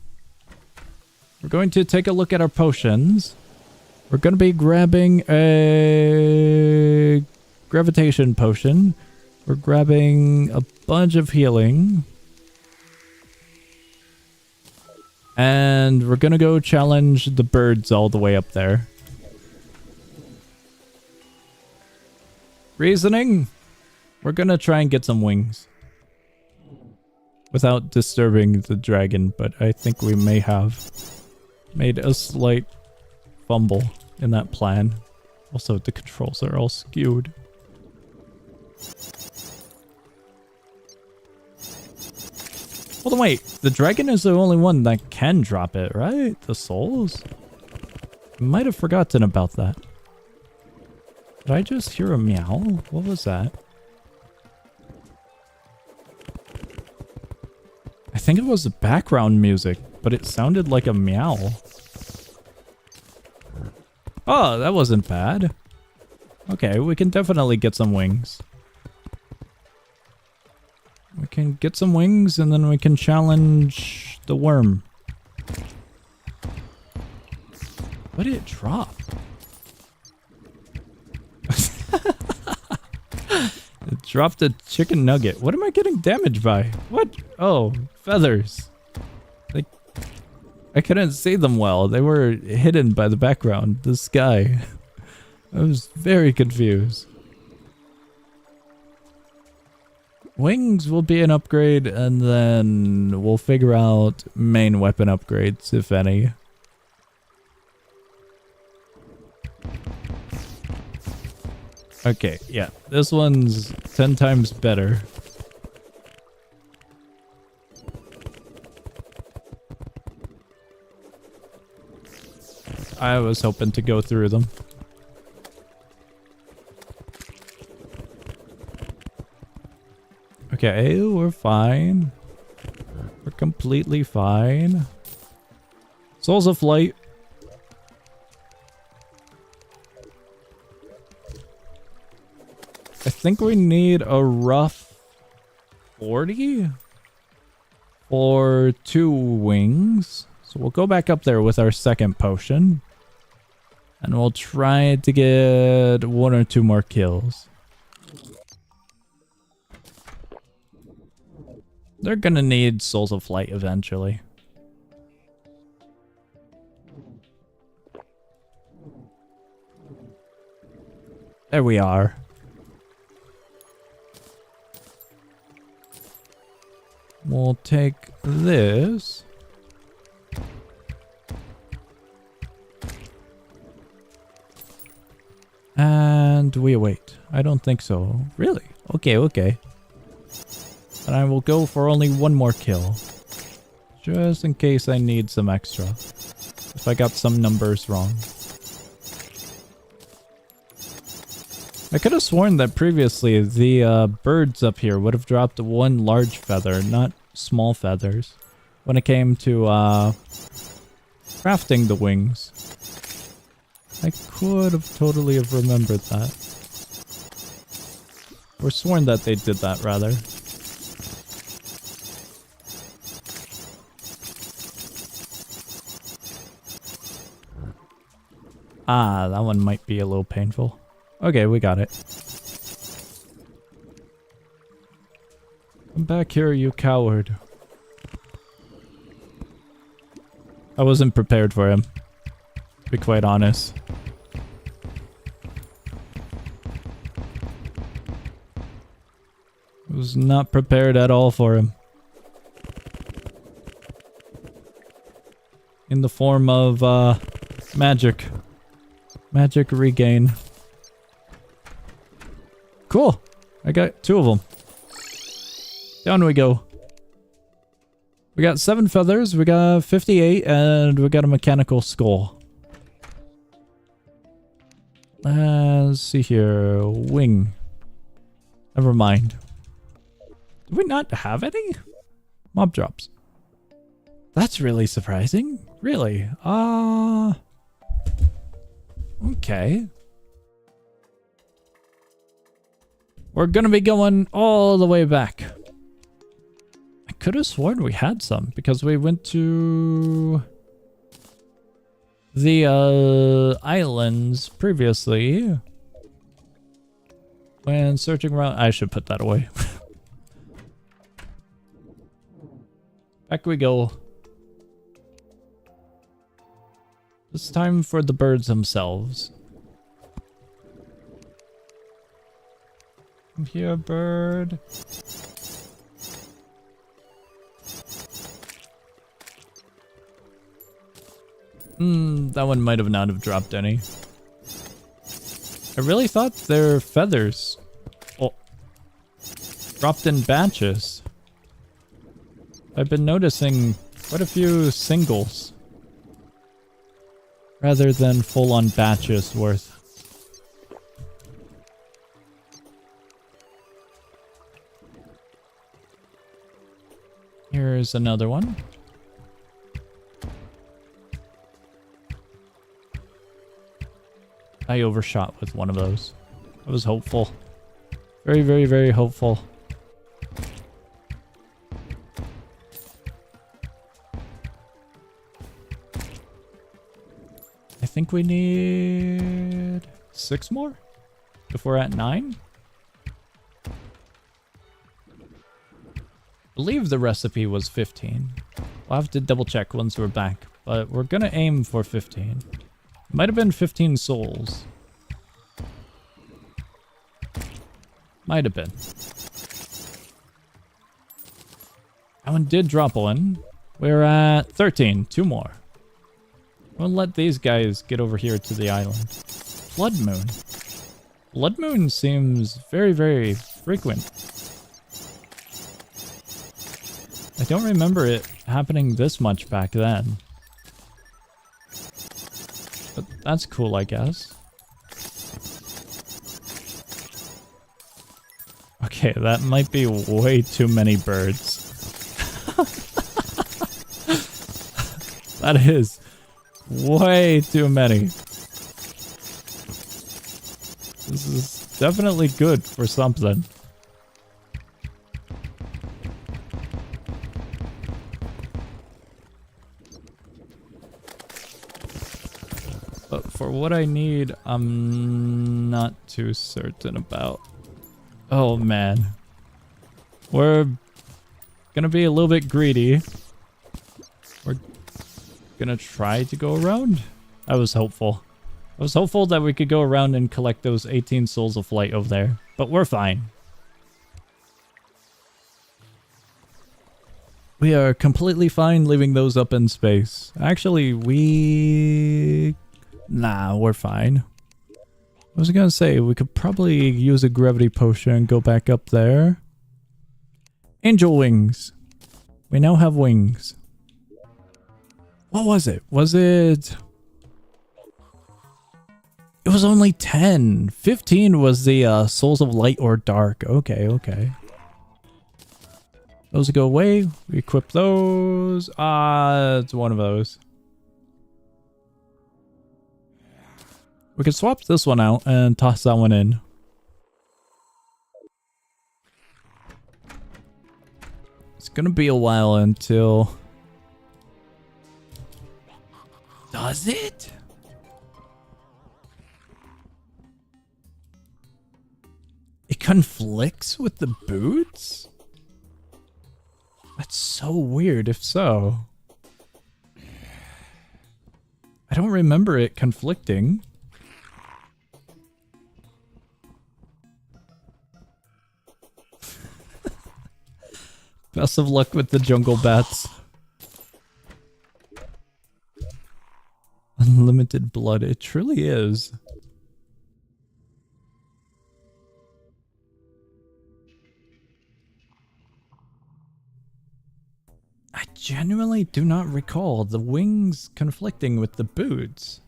We're going to take a look at our potions. We're going to be grabbing a gravitation potion. We're grabbing a bunch of healing. And we're going to go challenge the birds all the way up there. Reasoning. We're going to try and get some wings. Without disturbing the dragon, but I think we may have made a slight fumble in that plan. Also, the controls are all skewed. Hold on, wait. The dragon is the only one that can drop it, right? The souls? I might have forgotten about that. Did I just hear a meow? What was that? I think it was the background music, but it sounded like a meow. Oh, that wasn't bad. Okay, we can definitely get some wings. We can get some wings and then we can challenge the worm. What did it drop? It dropped a chicken nugget. What am I getting damaged by? What? Oh, feathers. Like, I couldn't see them well. They were hidden by the background, the sky. I was very confused. Wings will be an upgrade, and then we'll figure out main weapon upgrades, if any. Okay, yeah, this one's 10 times better. I was hoping to go through them. Okay, we're fine. We're completely fine. Souls of Light. I think we need a rough 40 for 2 wings. So we'll go back up there with our second potion. And we'll try to get 1 or 2 more kills. They're gonna need Souls of Light eventually. There we are. We'll take this. And we await. I don't think so. Really? Okay, okay. And I will go for only 1 more kill. Just in case I need some extra. If I got some numbers wrong. I could have sworn that previously the birds up here would have dropped 1 large feather, not small feathers, when it came to crafting the wings. I could have totally have remembered that. Or sworn that they did that, rather. Ah, that one might be a little painful. Okay, we got it. Come back here, you coward. I wasn't prepared for him, to be quite honest. I was not prepared at all for him. In the form of, magic. Magic regain. Cool. I got 2 of them. Down we go. We got 7 feathers, we got 58, and we got a mechanical skull. Let's see here. Wing. Never mind. Do we not have any? Mob drops. That's really surprising. Really? Okay. We're gonna be going all the way back. I could have sworn we had some because we went to the islands previously when searching around. I should put that away. Back we go. It's time for the birds themselves. Come here, bird. That one might have not have dropped any. I really thought their feathers dropped in batches. I've been noticing quite a few singles rather than full-on batches worth. Here's another one. I overshot with one of those. I was hopeful. Very, very, very hopeful. I think we need 6 more if we're at 9. I believe the recipe was 15. We'll have to double check once we're back, but we're gonna aim for 15. Might have been 15 souls. Might have been. one did drop one. We're at 13. 2 more. We'll let these guys get over here to the island. Blood moon. Blood moon seems very, very frequent. I don't remember it happening this much back then. But that's cool, I guess. Okay, that might be way too many birds. That is way too many. This is definitely good for something. But for what I need, I'm not too certain about. Oh man. We're gonna be a little bit greedy. We're gonna try to go around. I was hopeful. I was hopeful that we could go around and collect those 18 souls of light over there. But we're fine. We are completely fine leaving those up in space. Actually, nah, we're fine. I was gonna say, we could probably use a gravity potion and go back up there. Angel wings. We now have wings. What was it? Was it... It was only 10. 15 was the souls of light or dark. Okay, okay. Those go away. We equip those. It's one of those. We could swap this one out and toss that one in. It's gonna be a while until... Does it? It conflicts with the boots? That's so weird if so. I don't remember it conflicting. Best of luck with the jungle bats. Unlimited blood. It truly is. I genuinely do not recall the wings conflicting with the boots.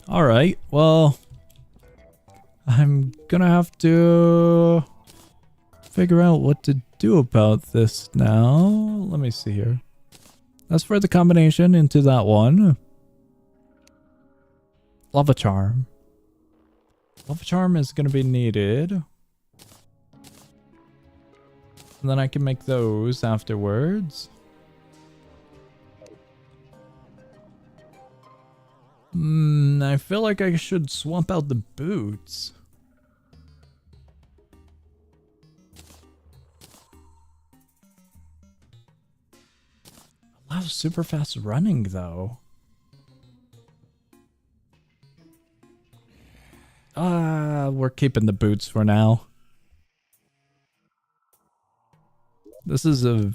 Alright, well... I'm gonna have to figure out what to do about this now. Let me see here. That's for the combination into that one. Lava charm. Lava charm is gonna be needed. And then I can make those afterwards. I feel like I should swap out the boots. Allows super fast running though. We're keeping the boots for now. This is a...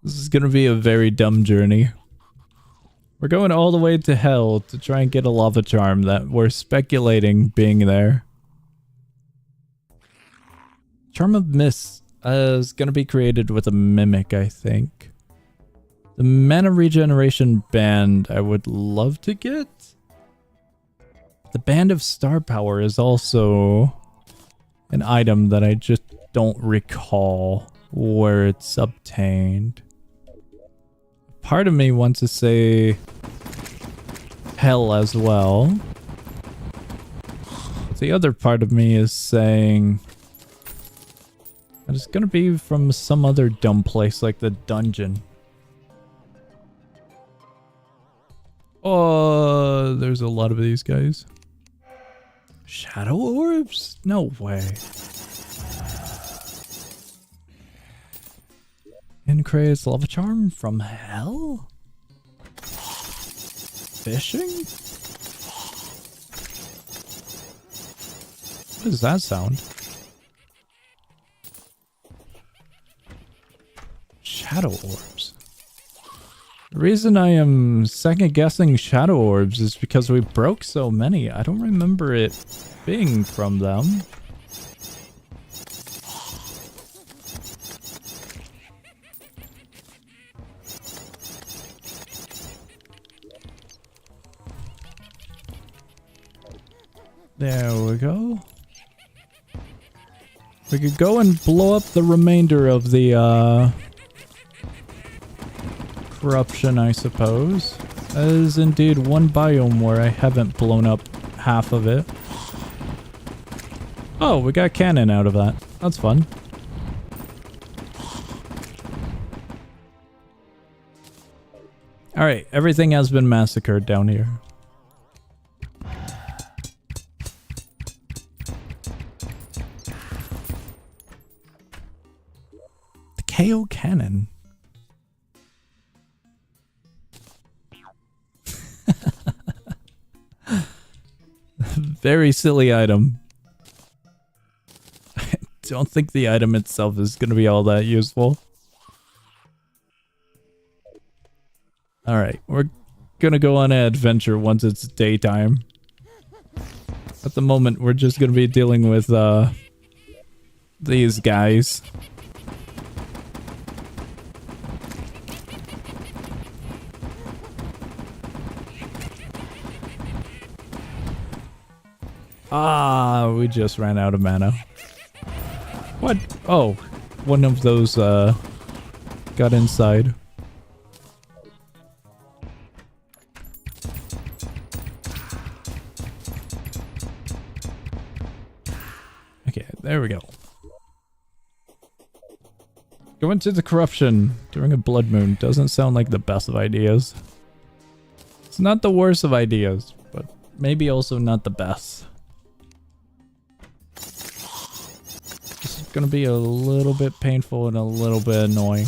This is gonna be a very dumb journey. We're going all the way to hell to try and get a lava charm that we're speculating being there. Charm of Mist is gonna be created with a mimic, I think. The mana regeneration band I would love to get. The band of star power is also an item that I just don't recall where it's obtained. Part of me wants to say hell as well. The other part of me is saying that it's gonna be from some other dumb place like the dungeon. Oh, there's a lot of these guys. Shadow orbs? No way. Increase lava charm from hell? Fishing? What is that sound? Shadow orbs. The reason I am second guessing shadow orbs is because we broke so many. I don't remember it being from them. There we go. We could go and blow up the remainder of the corruption, I suppose. That is indeed one biome where I haven't blown up half of it. Oh, we got cannon out of that. That's fun. Alright, everything has been massacred down here. The KO cannon. Very silly item. I don't think the item itself is going to be all that useful. Alright, we're going to go on an adventure once it's daytime. At the moment, we're just going to be dealing with these guys. Ah, we just ran out of mana. What? Oh, one of those got inside. Okay, there we go. Go into the corruption during a blood moon doesn't sound like the best of ideas. It's not the worst of ideas, but maybe also not the best. Gonna be a little bit painful and a little bit annoying.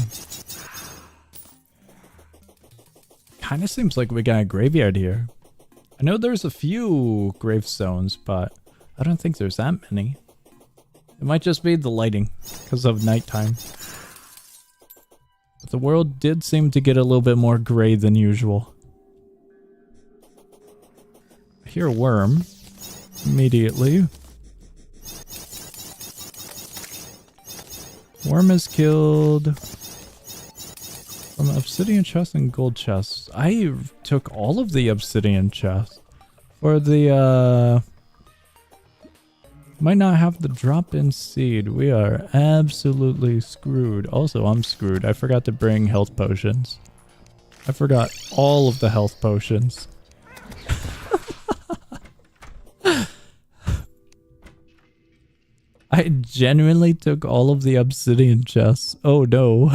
Kinda seems like we got a graveyard here. I know there's a few gravestones, but I don't think there's that many. It might just be the lighting because of nighttime. But the world did seem to get a little bit more gray than usual. I hear a worm immediately. Worm is killed from obsidian chest and gold chests. I took all of the obsidian chests. For the, might not have the drop-in seed. We are absolutely screwed. Also, I'm screwed. I forgot to bring health potions. I forgot all of the health potions. I genuinely took all of the obsidian chests. Oh no.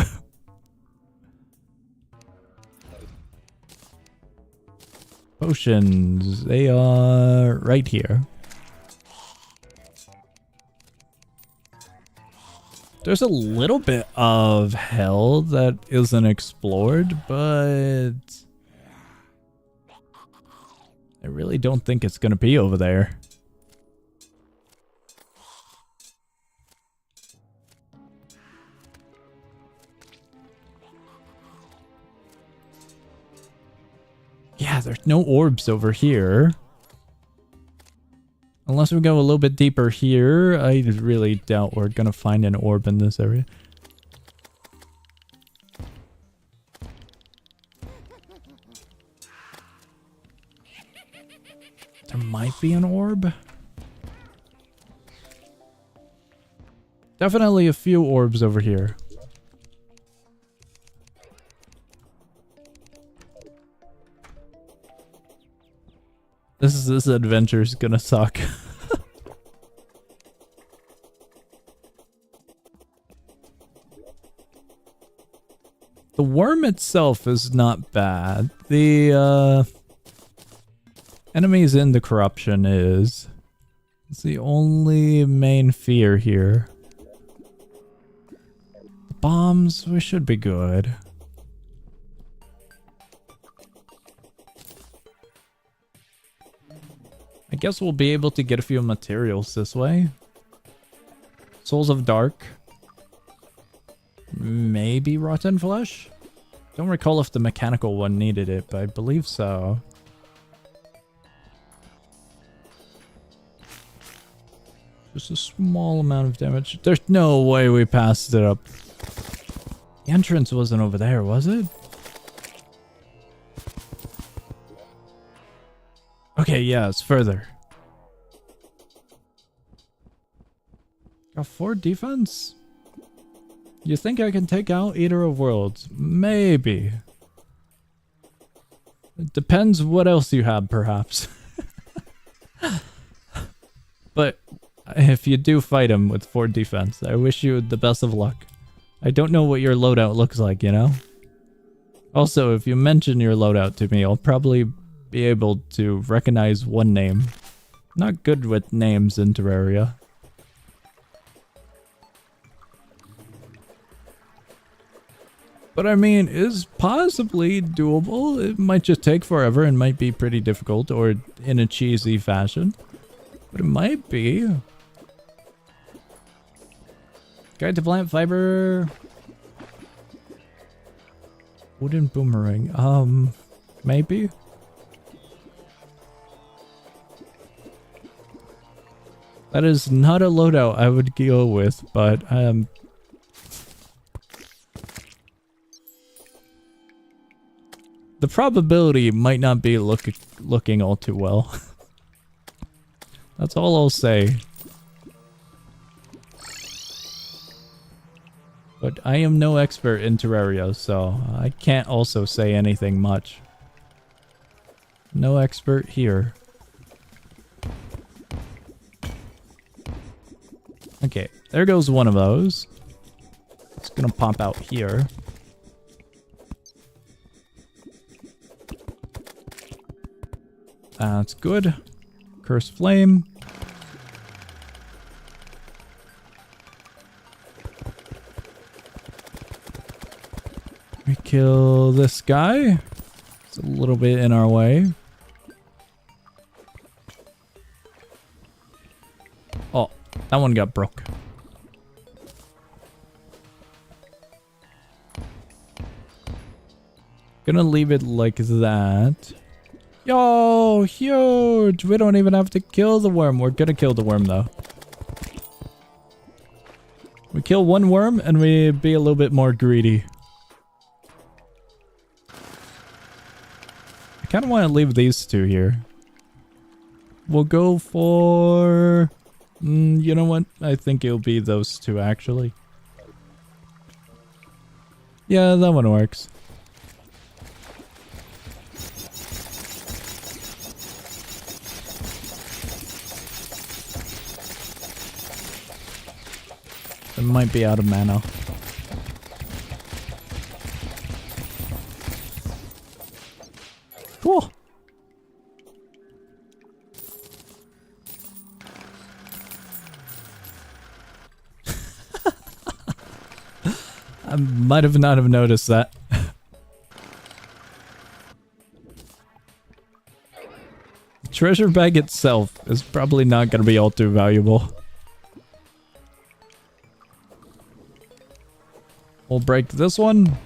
Potions. They are right here. There's a little bit of hell that isn't explored, but I really don't think it's gonna be over there. Yeah, there's no orbs over here. Unless we go a little bit deeper here, I really doubt we're gonna find an orb in this area. There might be an orb. Definitely a few orbs over here. This adventure's gonna suck. The worm itself is not bad. The enemies in the corruption is. It's the only main fear here. The bombs, we should be good. I guess we'll be able to get a few materials this way. Souls of Dark. Maybe Rotten Flesh? Don't recall if the mechanical one needed it, but I believe so. Just a small amount of damage. There's no way we passed it up. The entrance wasn't over there, was it? Okay, yeah, it's further. Got 4 defense? You think I can take out Eater of Worlds? Maybe. It depends what else you have, perhaps. But if you do fight him with 4 defense, I wish you the best of luck. I don't know what your loadout looks like, you know? Also, if you mention your loadout to me, I'll probably be able to recognize one name. Not good with names in Terraria. But I mean, is possibly doable. It might just take forever and might be pretty difficult or in a cheesy fashion. But it might be. Guide to plant fiber. Wooden boomerang. Maybe? That is not a loadout I would go with, but the probability might not be looking all too well. That's all I'll say. But I am no expert in Terraria, so I can't also say anything much. No expert here. Okay, there goes one of those. It's gonna pop out here. That's good. Cursed Flame. We kill this guy. It's a little bit in our way. Oh, that one got broke. Gonna leave it like that. Yo, huge! We don't even have to kill the worm. We're gonna kill the worm though. We kill one worm and we be a little bit more greedy. I kind of want to leave these two here. We'll go for... you know what? I think it'll be those two actually. Yeah, that one works. It might be out of mana. Cool. I might have not have noticed that. The treasure bag itself is probably not going to be all too valuable. We'll break this one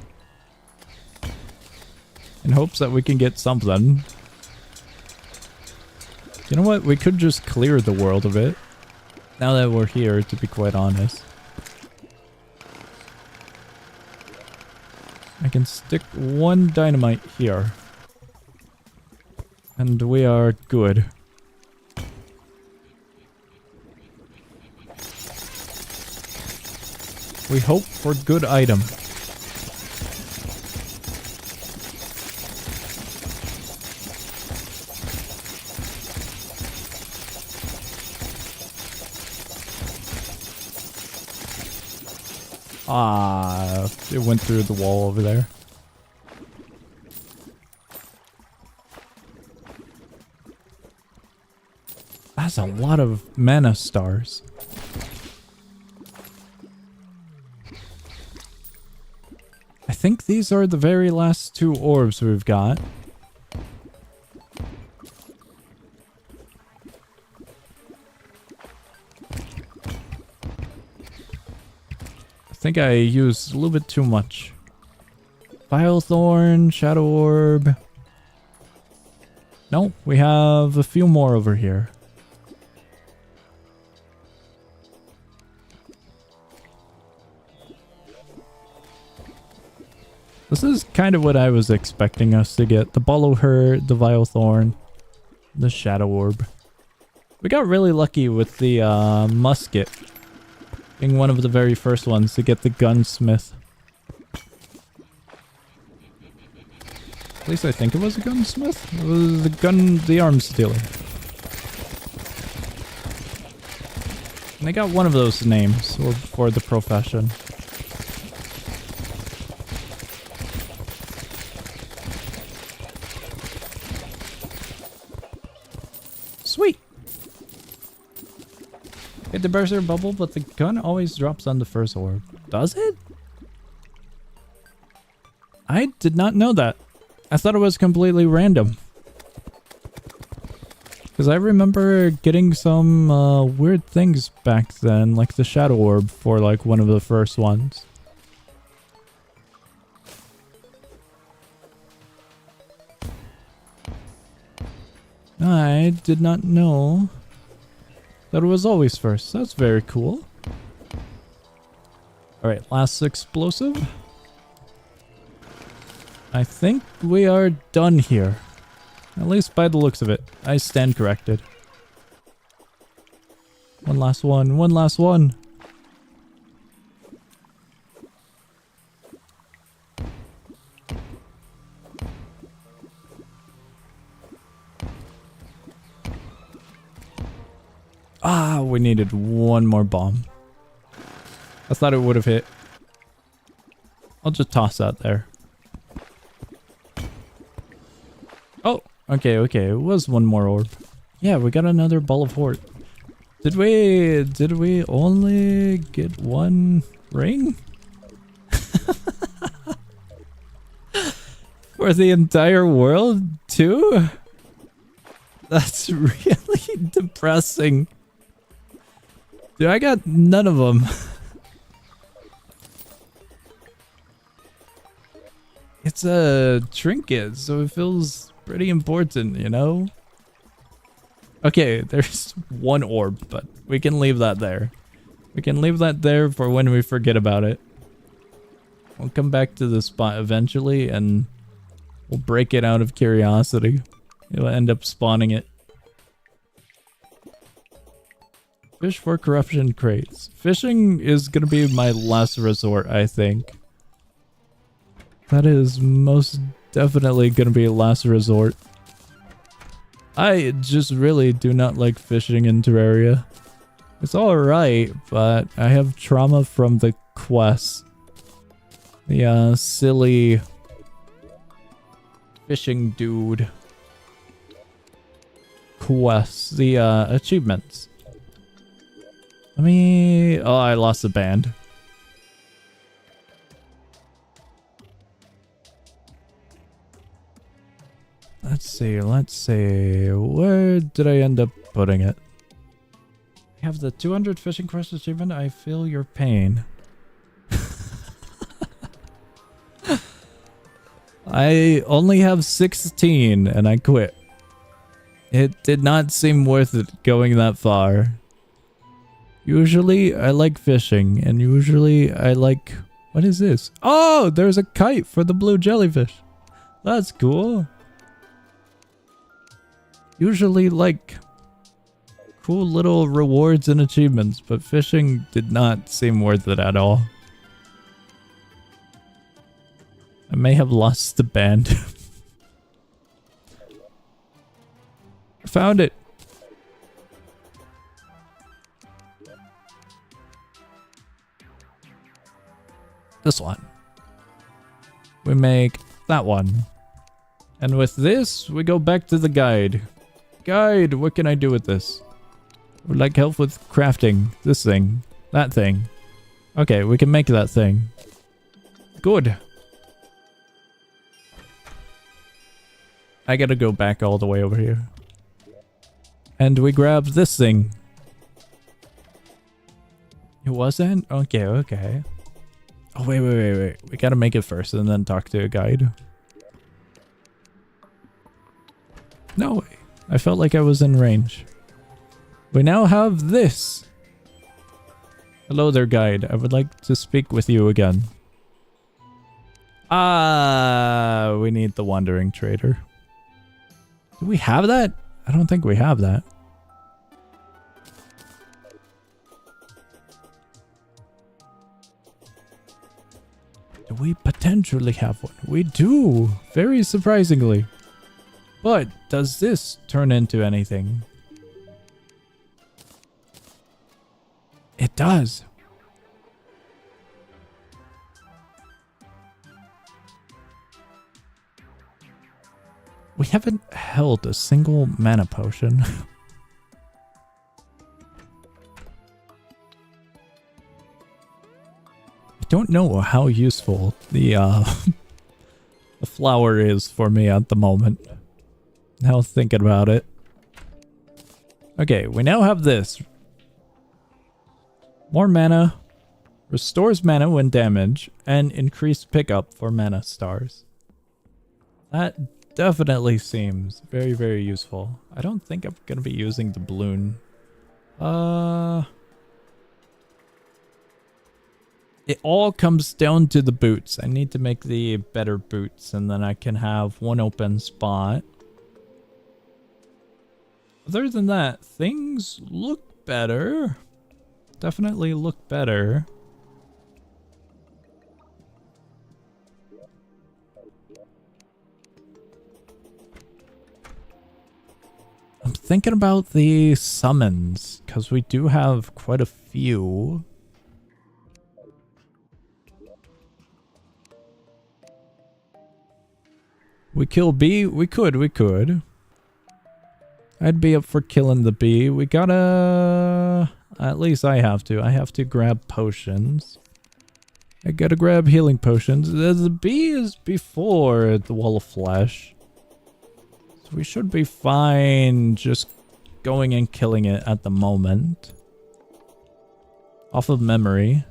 in hopes that we can get something. You know what? We could just clear the world of it. Now that we're here, to be quite honest. I can stick one dynamite here. And we are good. We hope for good item. Ah, it went through the wall over there. That's a lot of mana stars. I think these are the very last 2 orbs we've got. think I used a little bit too much. Vile Thorn, Shadow Orb. Nope, we have a few more over here. This is kind of what I was expecting us to get. The Ball of Hurt, the Vile Thorn, the Shadow Orb. We got really lucky with the musket. Being one of the very first ones to get the gunsmith. At least I think it was a gunsmith. It was the arms dealer. And they got one of those names for the profession. Sweet. Hit the burster bubble, but the gun always drops on the first orb. Does it? I did not know that. I thought it was completely random. Because I remember getting some weird things back then, like the Shadow Orb for like one of the first ones. I did not know that it was always first. That's very cool. Alright, last explosive. I think we are done here. At least by the looks of it. I stand corrected. One last one. One last one. Ah, we needed one more bomb. I thought it would have hit. I'll just toss that there. Oh, okay. It was one more orb. Yeah, we got another Ball of Hort. Did we only get one ring? For the entire world, too? That's really depressing. Dude, I got none of them. It's a trinket, so it feels pretty important, you know? Okay, there's one orb, but we can leave that there. We can leave that there for when we forget about it. We'll come back to the spot eventually, and we'll break it out of curiosity. It'll end up spawning it. Fish for corruption crates. Fishing is gonna be my last resort, I think. That is most definitely gonna be last resort. I just really do not like fishing in Terraria. It's alright, but I have trauma from the quests. The silly fishing dude quests. The achievements. Let me... Oh, I lost the band. Let's see. Where did I end up putting it? I have the 200 fishing quest achievement. I feel your pain. I only have 16 and I quit. It did not seem worth it going that far. Usually I like fishing, and usually I like... What is this? Oh, there's a kite for the blue jellyfish. That's cool. Usually like cool little rewards and achievements, but fishing did not seem worth it at all. I may have lost the band. I found it. This one. We make that one. And with this, we go back to the guide. Guide, what can I do with this? I would like help with crafting this thing, that thing. Okay, we can make that thing. Good. I gotta go back all the way over here. And we grabbed this thing. It wasn't? Okay. Oh, wait. We gotta make it first and then talk to a guide. No way. I felt like I was in range. We now have this. Hello there, guide. I would like to speak with you again. We need the wandering trader. Do we have that? I don't think we have that. Do we potentially have one? We do, very surprisingly. But does this turn into anything? It does. We haven't held a single mana potion. I don't know how useful the the flower is for me at the moment. Now thinking about it. Okay, we now have this. More mana, restores mana when damaged, and increased pickup for mana stars. That definitely seems very, very useful. I don't think I'm gonna be using the balloon. It all comes down to the boots. I need to make the better boots, and then I can have one open spot. Other than that, things look better. Definitely look better. I'm thinking about the summons, because we do have quite a few. We kill bee? We could. I'd be up for killing the bee. We gotta... At least I have to. I have to grab potions. I gotta grab healing potions. The bee is before the wall of flesh. So we should be fine just going and killing it at the moment. Off of memory.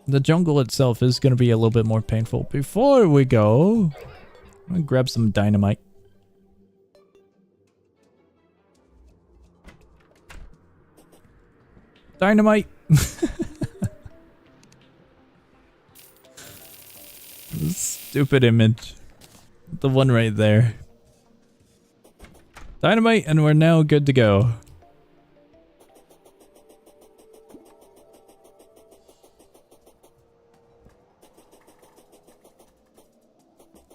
The jungle itself is going to be a little bit more painful. Before we go, I'm going to grab some dynamite. Dynamite! Stupid image. The one right there. Dynamite, and we're now good to go.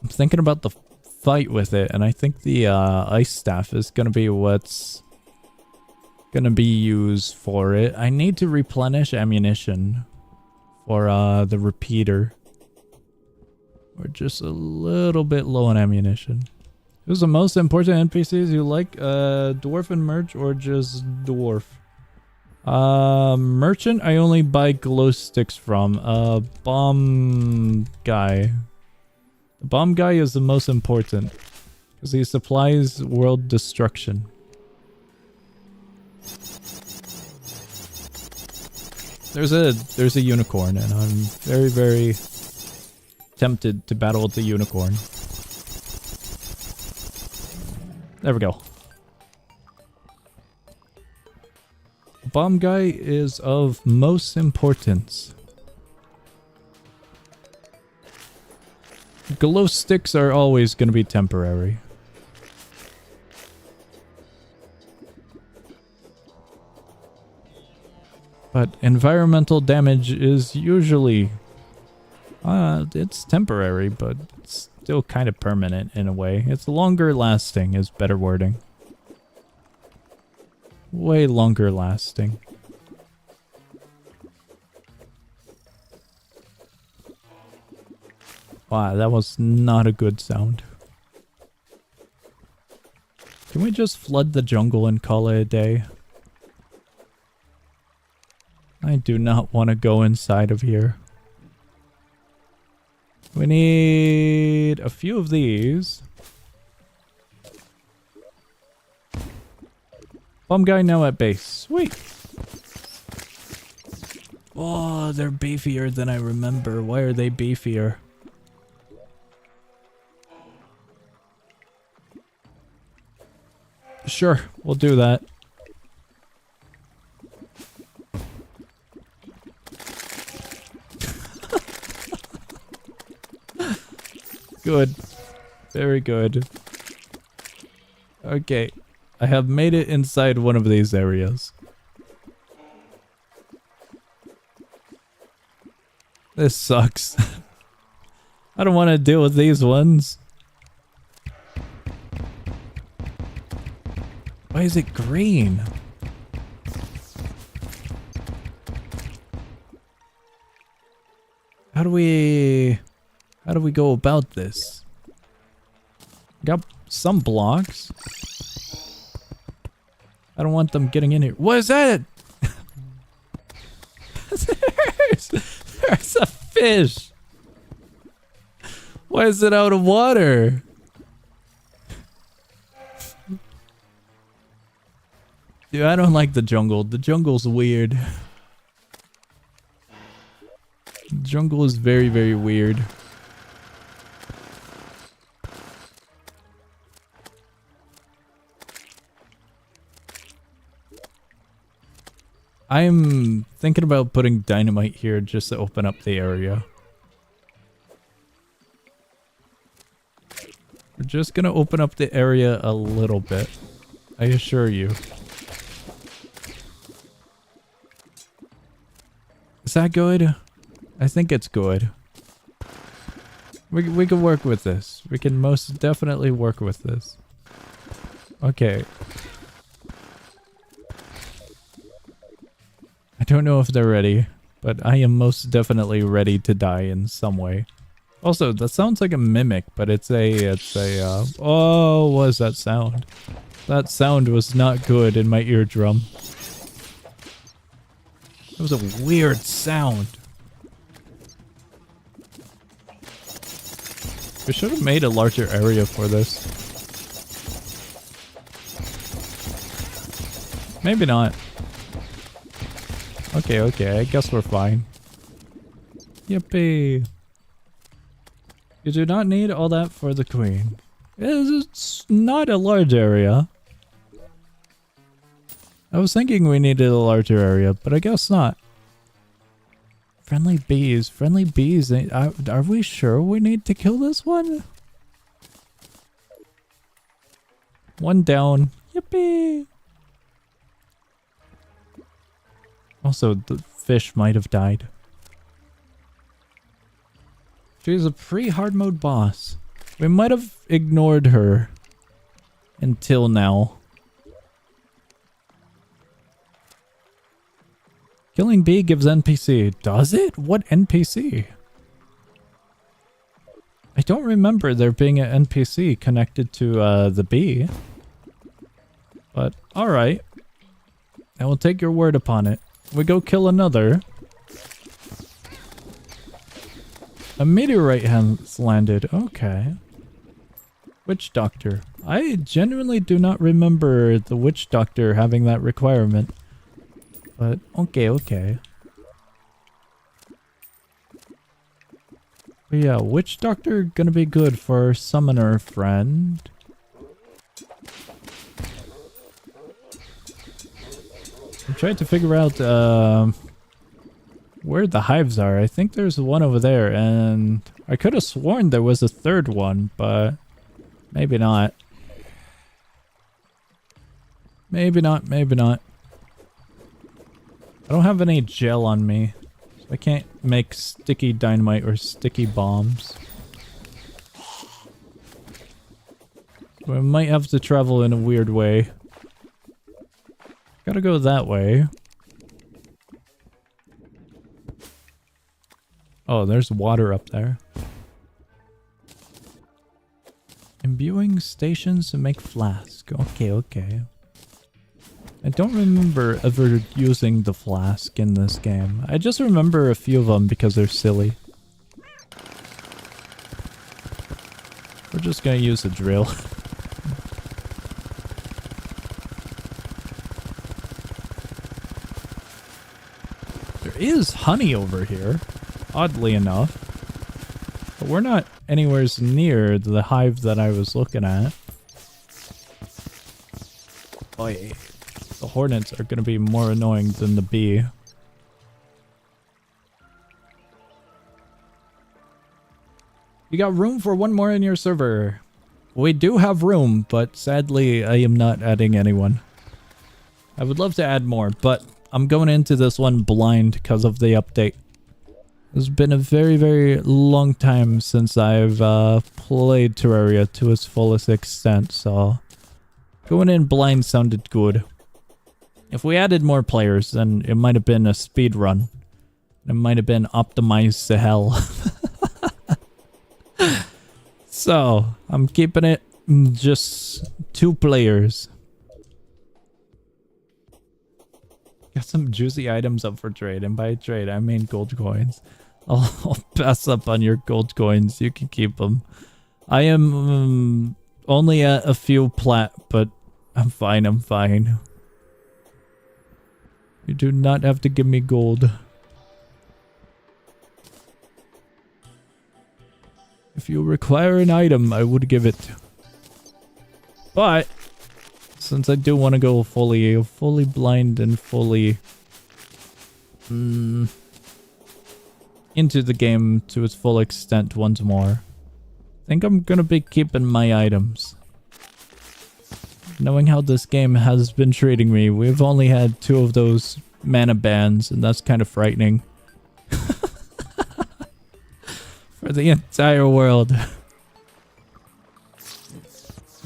I'm thinking about the fight with it, and I think the ice staff is going to be what's going to be used for it. I need to replenish ammunition for the repeater. We're just a little bit low on ammunition. Who's the most important NPCs you like? Dwarf and Merch, or just Dwarf? Merchant, I only buy glow sticks from. Bomb guy. The bomb guy is the most important, because he supplies world destruction. There's a unicorn, and I'm very, very tempted to battle with the unicorn. There we go. Bomb guy is of most importance. Glow sticks are always going to be temporary. But environmental damage is usually... it's temporary, but it's still kind of permanent in a way. It's longer lasting is better wording. Way longer lasting. Wow, that was not a good sound. Can we just flood the jungle and call it a day? I do not want to go inside of here. We need a few of these. Bomb guy now at base. Sweet. Oh, they're beefier than I remember. Why are they beefier? Sure, we'll do that. Good. Very good. Okay. I have made it inside one of these areas. This sucks. I don't want to deal with these ones. Why is it green? How do we go about this? Got some blocks. I don't want them getting in here. What is that? There's a fish. Why is it out of water? Dude, I don't like the jungle. The jungle's weird. The jungle is very, very weird. I'm thinking about putting dynamite here just to open up the area. We're just gonna open up the area a little bit. I assure you. Is that good? I think it's good. We can work with this. We can most definitely work with this. Okay. I don't know if they're ready, but I am most definitely ready to die in some way. Also, that sounds like a mimic, but it's a, oh, what is that sound? That sound was not good in my eardrum. That was a weird sound. We should have made a larger area for this. Maybe not. Okay, I guess we're fine. Yippee. You do not need all that for the queen. It's not a large area. I was thinking we needed a larger area, but I guess not. Friendly bees. Friendly bees. Are we sure we need to kill this one? One down. Yippee. Also, the fish might have died. She's a pre-hard mode boss. We might have ignored her until now. Killing bee gives NPC. Does it? What NPC? I don't remember there being an NPC connected to the bee. But alright. I will take your word upon it. We go kill another. A meteorite has landed. Okay. Witch Doctor. I genuinely do not remember the Witch Doctor having that requirement. But okay. But yeah, Witch Doctor gonna be good for our summoner friend. I'm trying to figure out where the hives are. I think there's one over there, and I could have sworn there was a third one, but maybe not. Maybe not. I don't have any gel on me, so I can't make sticky dynamite or sticky bombs. We might have to travel in a weird way. Gotta go that way. Oh, there's water up there. Imbuing stations to make flask. Okay. I don't remember ever using the flask in this game. I just remember a few of them because they're silly. We're just gonna use a drill. There is honey over here, oddly enough. But we're not anywhere near the hive that I was looking at. Boy, the hornets are going to be more annoying than the bee. You got room for one more in your server. We do have room, but sadly I am not adding anyone. I would love to add more, but I'm going into this one blind because of the update. It's been a very, very long time since I've played Terraria to its fullest extent, so going in blind sounded good. If we added more players, then it might have been a speed run. It might have been optimized to hell. So, I'm keeping it just 2 players. Got some juicy items up for trade, and by trade I mean gold coins. I'll pass up on your gold coins, you can keep them. I am only at a few plat, but I'm fine, I'm fine. You do not have to give me gold. If you require an item, I would give it. But since I do want to go fully blind and fully into the game to its full extent once more, I think I'm gonna be keeping my items. Knowing how this game has been treating me, we've only had 2 of those mana bans, and that's kind of frightening. For the entire world.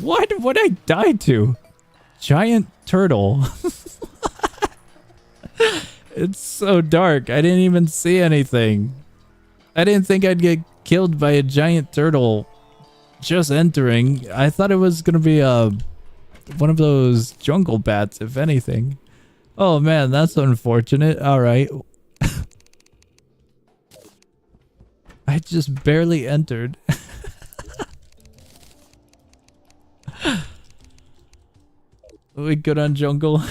What would I die to? Giant turtle. It's so dark. I didn't even see anything. I didn't think I'd get killed by a giant turtle just entering. I thought it was gonna be one of those jungle bats, if anything. Oh man, that's unfortunate. Alright. I just barely entered. We good on jungle?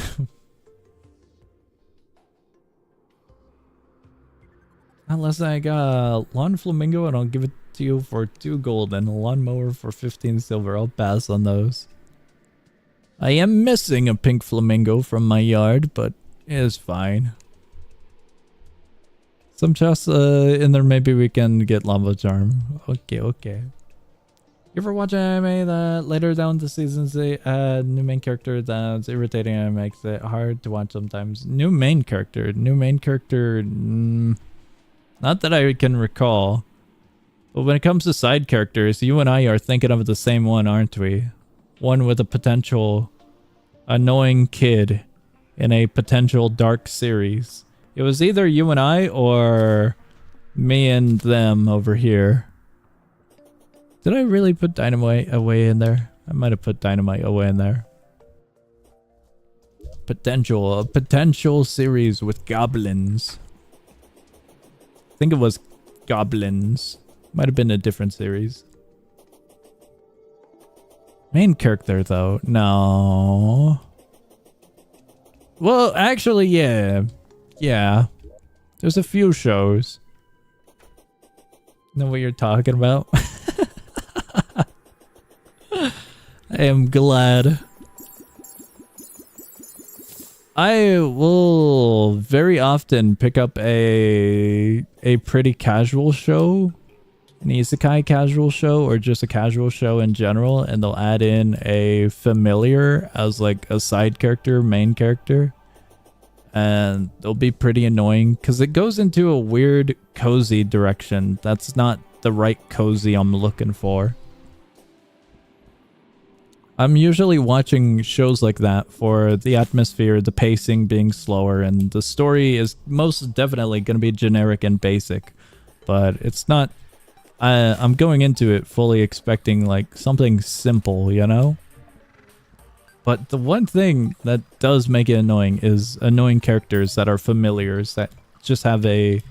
Unless I got a lawn flamingo and I'll give it to you for 2 gold and a lawnmower for 15 silver. I'll pass on those. I am missing a pink flamingo from my yard, but it's fine. Some chests in there, maybe we can get lava charm. Okay, okay. You ever watch anime that later down the seasons they add new main character that's irritating and makes it hard to watch sometimes? New main character. Not that I can recall. But when it comes to side characters, you and I are thinking of the same one, aren't we? One with a potential annoying kid in a potential dark series. It was either you and I or me and them over here. Did I really put dynamite away in there? I might have put dynamite away in there. A potential series with goblins. I think it was goblins. Might have been a different series. Main character though, no. Well, actually, yeah. Yeah. There's a few shows. Know what you're talking about? I am glad. I will very often pick up a pretty casual show, an isekai casual show, or just a casual show in general, and they'll add in a familiar as like a side character, main character. And they'll be pretty annoying because it goes into a weird cozy direction. That's not the right cozy I'm looking for. I'm usually watching shows like that for the atmosphere, the pacing being slower, and the story is most definitely going to be generic and basic. But it's not... I'm going into it fully expecting like something simple, you know? But the one thing that does make it annoying is annoying characters that are familiars that just have a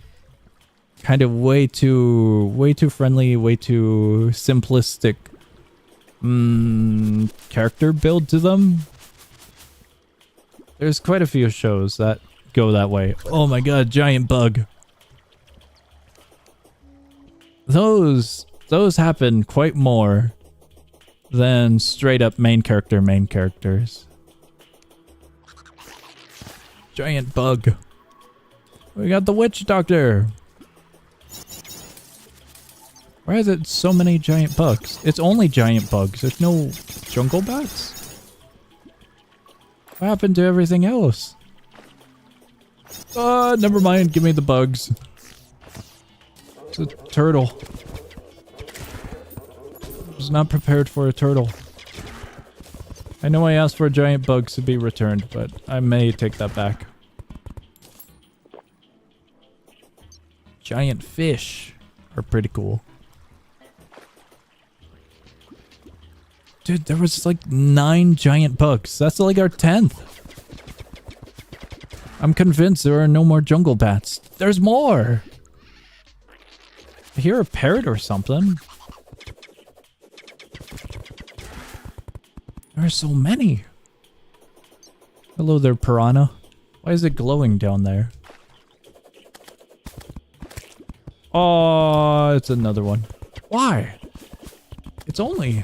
kind of way too friendly, way too simplistic character build to them. There's quite a few shows that go that way. Oh my god, giant bug. Those happen quite more than straight up main characters. Giant bug. We got the witch doctor. Why is it so many giant bugs? It's only giant bugs. There's no jungle bats? What happened to everything else? Never mind. Give me the bugs. It's a turtle. I was not prepared for a turtle. I know I asked for giant bugs to be returned, but I may take that back. Giant fish are pretty cool. Dude, there was like 9 giant bugs. That's like our 10th. I'm convinced there are no more jungle bats. There's more! I hear a parrot or something. There are so many. Hello there, piranha. Why is it glowing down there? Oh, it's another one. Why? It's only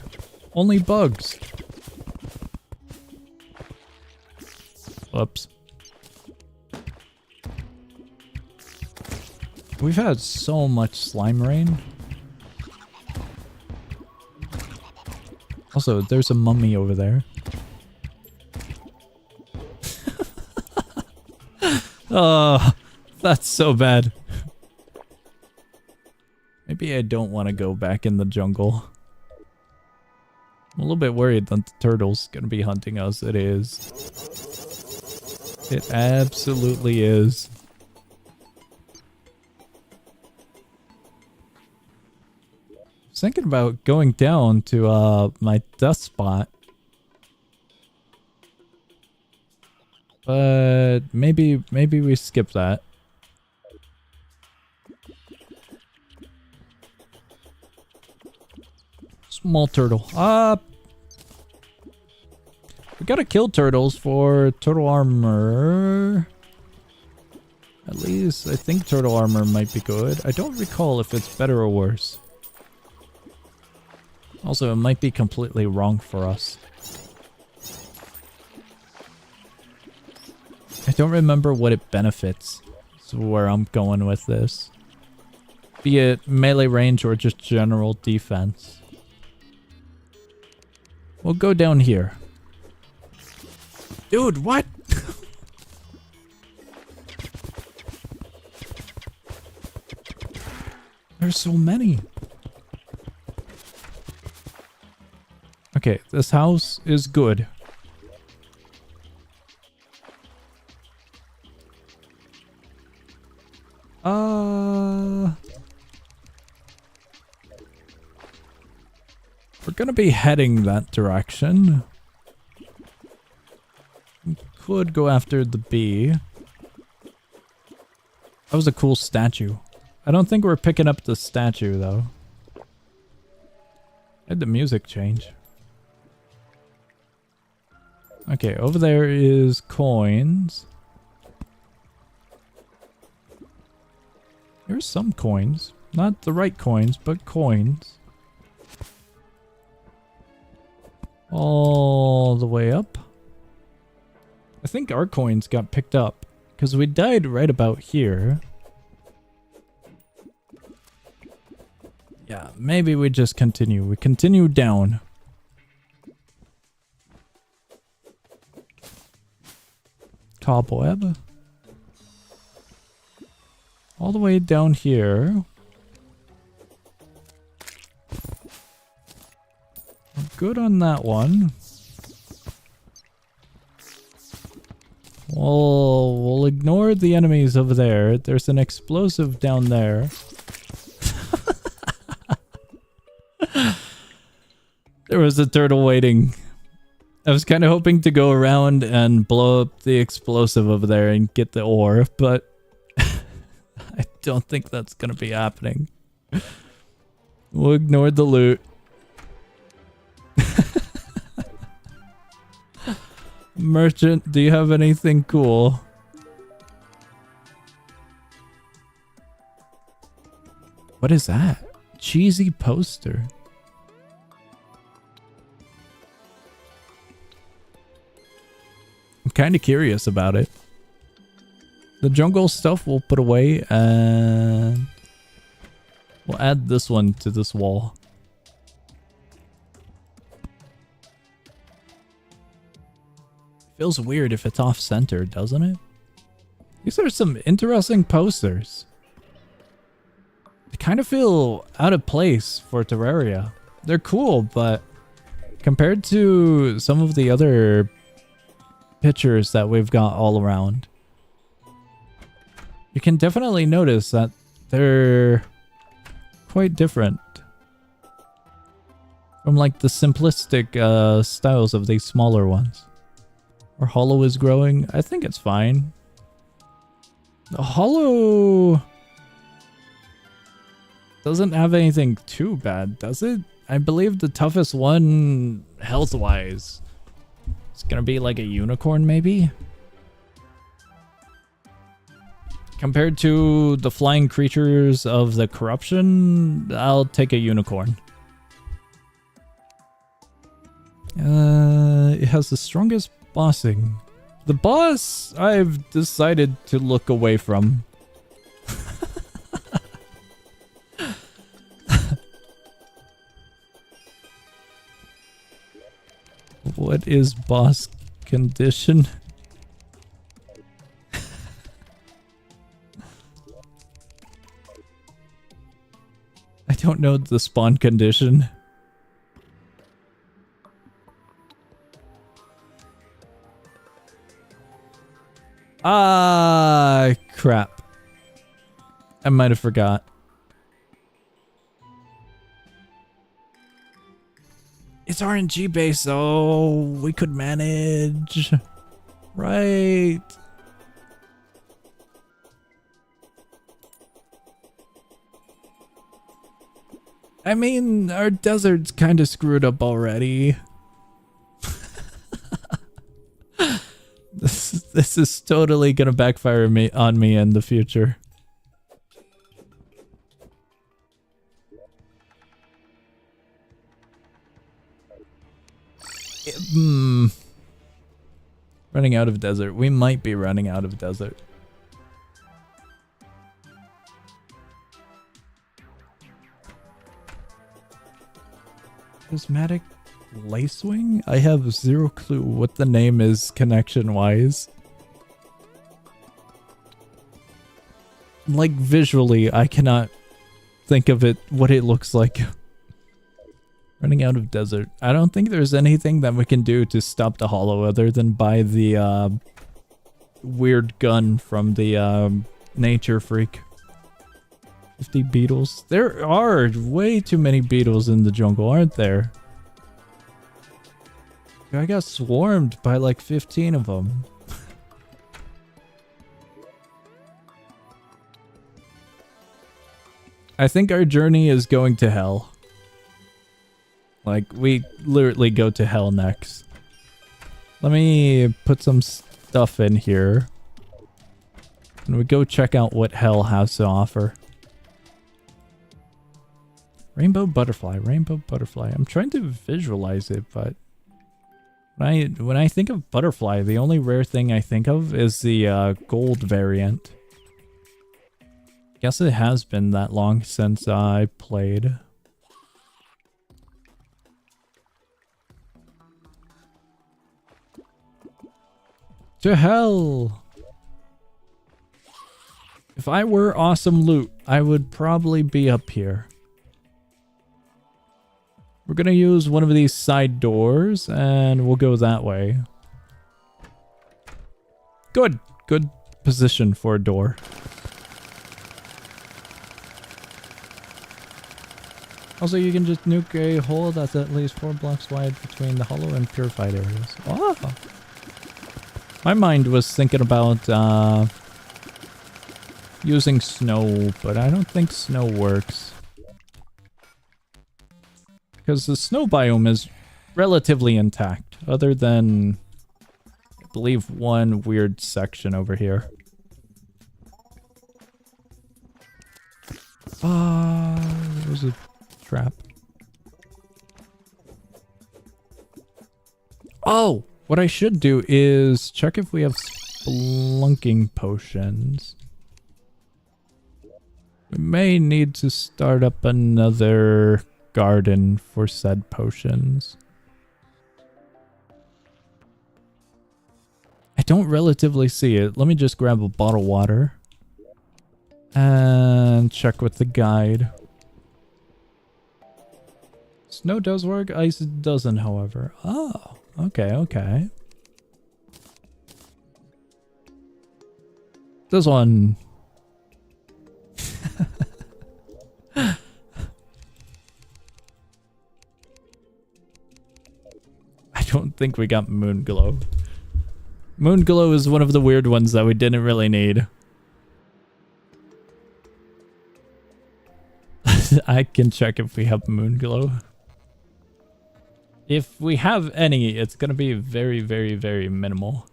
bugs. Whoops. We've had so much slime rain. Also, there's a mummy over there. Oh, that's so bad. Maybe I don't want to go back in the jungle. I'm a little bit worried that the turtle's gonna be hunting us. It is. It absolutely is. I was thinking about going down to my death spot. But maybe we skip that. Small turtle. We gotta kill turtles for turtle armor. At least I think turtle armor might be good. I don't recall if it's better or worse. Also, it might be completely wrong for us. I don't remember what it benefits. That's where I'm going with this. Be it melee range or just general defense. We'll go down here. Dude, what? There's so many. Okay, this house is good. We're gonna be heading that direction. We could go after the bee. That was a cool statue. I don't think we're picking up the statue though. Had the music change. Okay, over there is coins. Here's some coins. Not the right coins, but coins. All the way up. I think our coins got picked up because we died right about here. Yeah, maybe we just continue. We continue down. Cobweb. All the way down here. We're good on that one. We'll ignore the enemies over there. There's an explosive down there. There was a turtle waiting. I was kind of hoping to go around and blow up the explosive over there and get the ore, but I don't think that's gonna be happening. We'll ignore the loot. Merchant, do you have anything cool? What is that? Cheesy poster. I'm kind of curious about it. The jungle stuff we'll put away and we'll add this one to this wall. Feels weird if it's off-center, doesn't it? These are some interesting posters. They kind of feel out of place for Terraria. They're cool, but compared to some of the other pictures that we've got all around, you can definitely notice that they're quite different from like the simplistic styles of these smaller ones. Our hollow is growing. I think it's fine. The hollow doesn't have anything too bad, does it? I believe the toughest one health-wise is gonna be like a unicorn, maybe? Compared to the flying creatures of the corruption, I'll take a unicorn. It has the strongest bossing. The boss, I've decided to look away from. What is boss condition? I don't know the spawn condition. Ah, crap. I might have forgot. It's RNG based, so we could manage. Right. I mean, our desert's kind of screwed up already. This is totally gonna backfire on me in the future. Running out of desert. We might be running out of desert. Prismatic Lacewing? I have zero clue what the name is connection-wise. Like, visually, I cannot think of it, what it looks like. Running out of desert. I don't think there's anything that we can do to stop the hollow other than buy the weird gun from the nature freak. 50 beetles. There are way too many beetles in the jungle, aren't there? I got swarmed by like 15 of them. I think our journey is going to hell. Like, we literally go to hell next. Let me put some stuff in here. And we go check out what hell has to offer. Rainbow butterfly, rainbow butterfly. I'm trying to visualize it, but when I think of butterfly, the only rare thing I think of is the gold variant. Guess it has been that long since I played. To hell! If I were awesome loot, I would probably be up here. We're gonna use one of these side doors and we'll go that way. Good. Good position for a door. Also, you can just nuke a hole that's at least 4 blocks wide between the hollow and purified areas. Oh! My mind was thinking about using snow, but I don't think snow works. Because the snow biome is relatively intact, other than, I believe, one weird section over here. There's a trap. Oh, what I should do is check if we have spelunking potions. We may need to start up another garden for said potions. I don't relatively see it. Let me just grab a bottle of water and check with the guide. Snow does work, ice doesn't, however. Oh, okay, okay. This one. I don't think we got moon glow. Moon glow is one of the weird ones that we didn't really need. I can check if we have moon glow. If we have any, it's gonna be very, very, very minimal.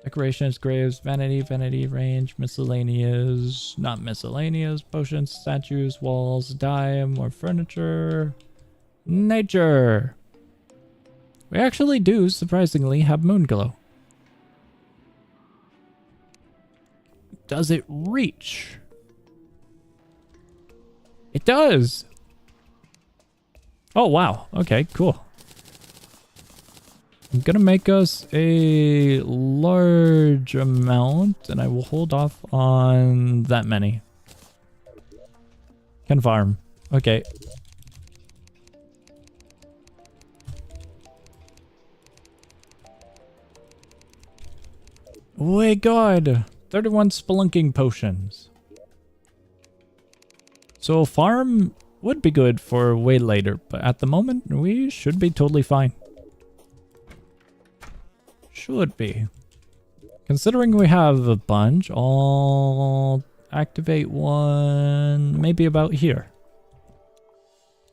Decorations, graves, vanity, vanity, range, miscellaneous, not miscellaneous, potions, statues, walls, dye, more furniture, nature. We actually do, surprisingly, have moon glow. Does it reach? It does! Oh, wow. Okay, cool. I'm gonna make us a large amount, and I will hold off on that many. Can farm. Okay. Oh my god! 31 spelunking potions. So farm would be good for way later, but at the moment we should be totally fine. Should be. Considering we have a bunch, I'll activate one maybe about here.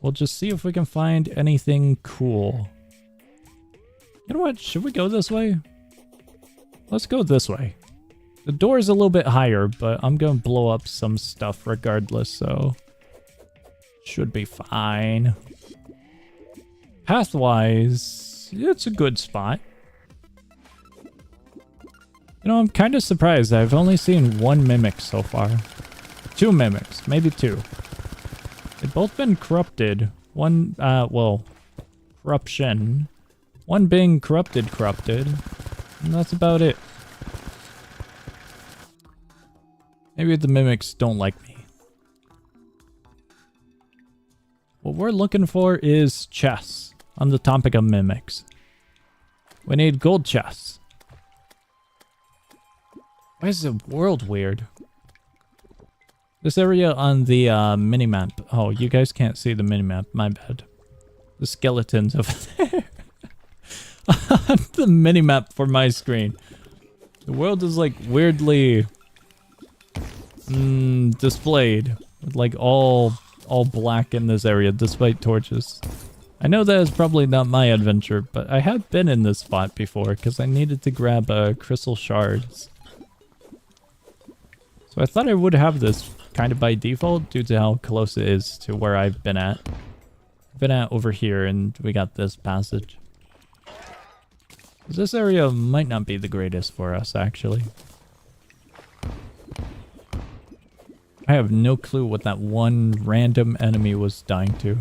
We'll just see if we can find anything cool. You know what? Should we go this way? Let's go this way. The door is a little bit higher, but I'm going to blow up some stuff regardless, so should be fine. Pathwise, it's a good spot. You know, I'm kind of surprised. I've only seen one mimic so far. 2 mimics, maybe 2. They've both been corrupted. One, well, corruption. One being corrupted, and that's about it. Maybe the mimics don't like me. What we're looking for is chests on the topic of mimics. We need gold chests. Why is the world weird? This area on the minimap. Oh, you guys can't see the minimap. My bad. The skeletons over there. On the minimap for my screen. The world is like weirdly displayed. With like all black in this area despite torches. I know that is probably not my adventure, but I have been in this spot before because I needed to grab crystal shards. So I thought I would have this kind of by default due to how close it is to where I've been at. I've been at over here and we got this passage. This area might not be the greatest for us actually. I have no clue what that one random enemy was dying to.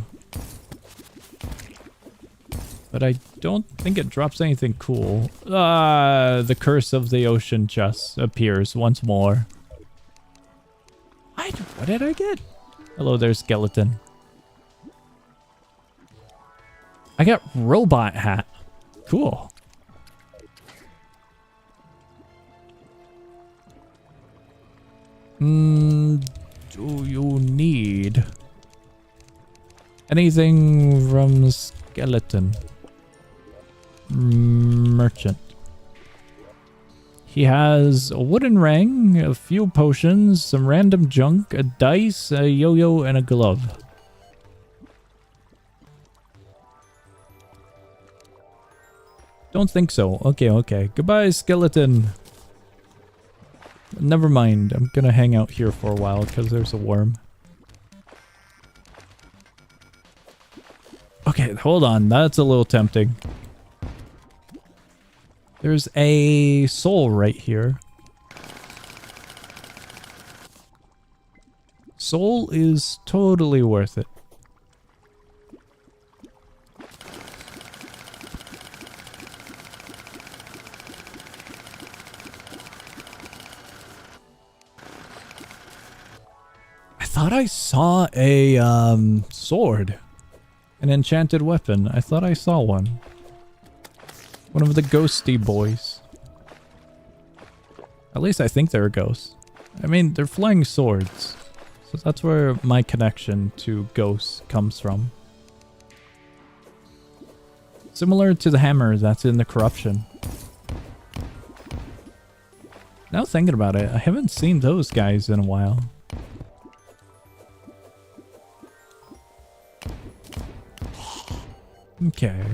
But I don't think it drops anything cool. The curse of the ocean chest appears once more. What did I get? Hello there, skeleton. I got robot hat. Cool. Do you need anything from skeleton? Merchant. He has a wooden ring, a few potions, some random junk, a dice, a yo-yo, and a glove. Don't think so. Okay, okay. Goodbye, skeleton. Never mind, I'm gonna hang out here for a while because there's a worm. Okay, hold on, that's a little tempting. There's a soul right here. Soul is totally worth it. I thought I saw a sword. An enchanted weapon. I thought I saw one. One of the ghosty boys. At least I think they're a ghost. I mean, they're flying swords. So that's where my connection to ghosts comes from. Similar to the hammer that's in the corruption. Now thinking about it, I haven't seen those guys in a while. Okay.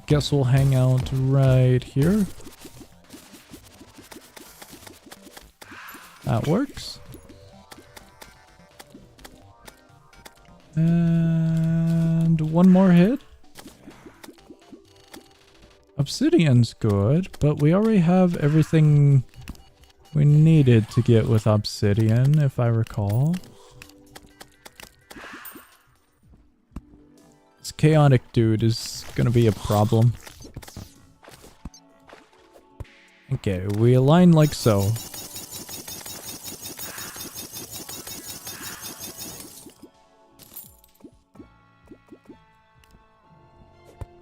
Guess we'll hang out right here. That works. And one more hit. Obsidian's good, but we already have everything we needed to get with obsidian, if I recall. This chaotic dude is gonna be a problem. Okay, we align like so.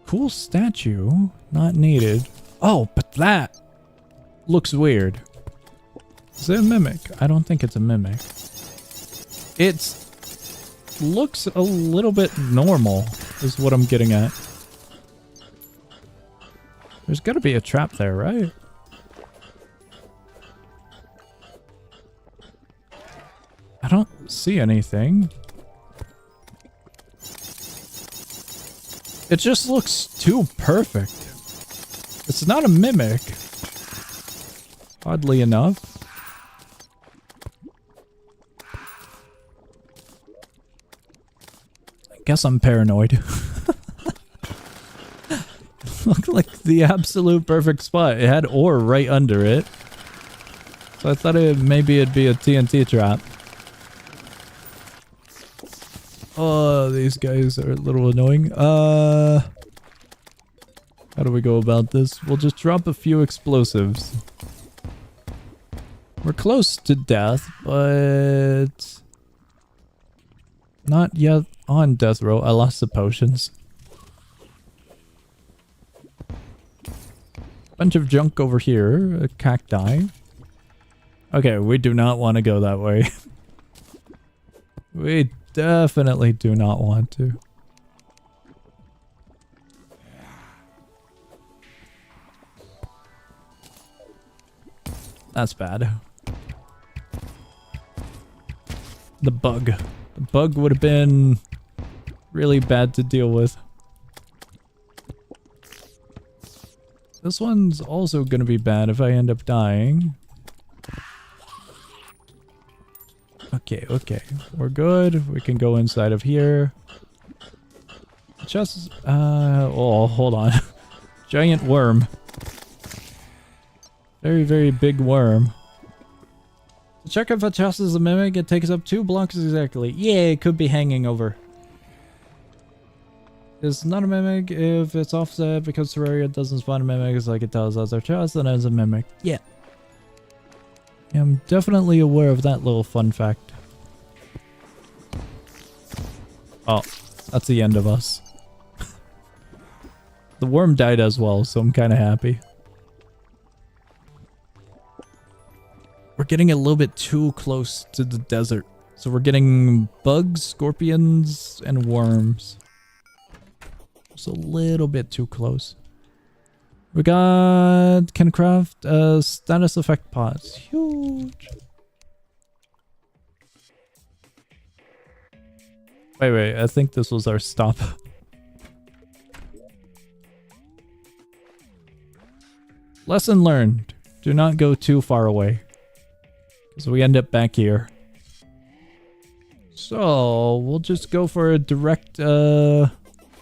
Cool statue, not needed. Oh, but that looks weird. Is it a mimic? I don't think it's a mimic. It looks a little bit normal, is what I'm getting at. There's gotta be a trap there, right? I don't see anything. It just looks too perfect. It's not a mimic. Oddly enough. I guess I'm paranoid. Looked like the absolute perfect spot. It had ore right under it. So I thought maybe it'd be a TNT trap. Oh, these guys are a little annoying. How do we go about this? We'll just drop a few explosives. We're close to death, but not yet on death row. I lost the potions. Bunch of junk over here. A cacti. Okay, we do not want to go that way. We definitely do not want to. That's bad. The bug. The bug would have been really bad to deal with. This one's also going to be bad if I end up dying. Okay, okay. We're good. We can go inside of here. Chest... oh, hold on. Giant worm. Very, very big worm. To check if a chest is a mimic, it takes up 2 blocks exactly. Yeah, it could be hanging over. It's not a mimic if it's offset because Terraria doesn't spawn mimics like it does other chests, then it's a mimic. Yeah. I'm definitely aware of that little fun fact. Oh, that's the end of us. The worm died as well, so I'm kind of happy. We're getting a little bit too close to the desert. So we're getting bugs, scorpions, and worms. Just a little bit too close. We got... can craft status effect pots. Huge. Wait, I think this was our stop. Lesson learned. Do not go too far away. Because we end up back here. So, we'll just go for a direct,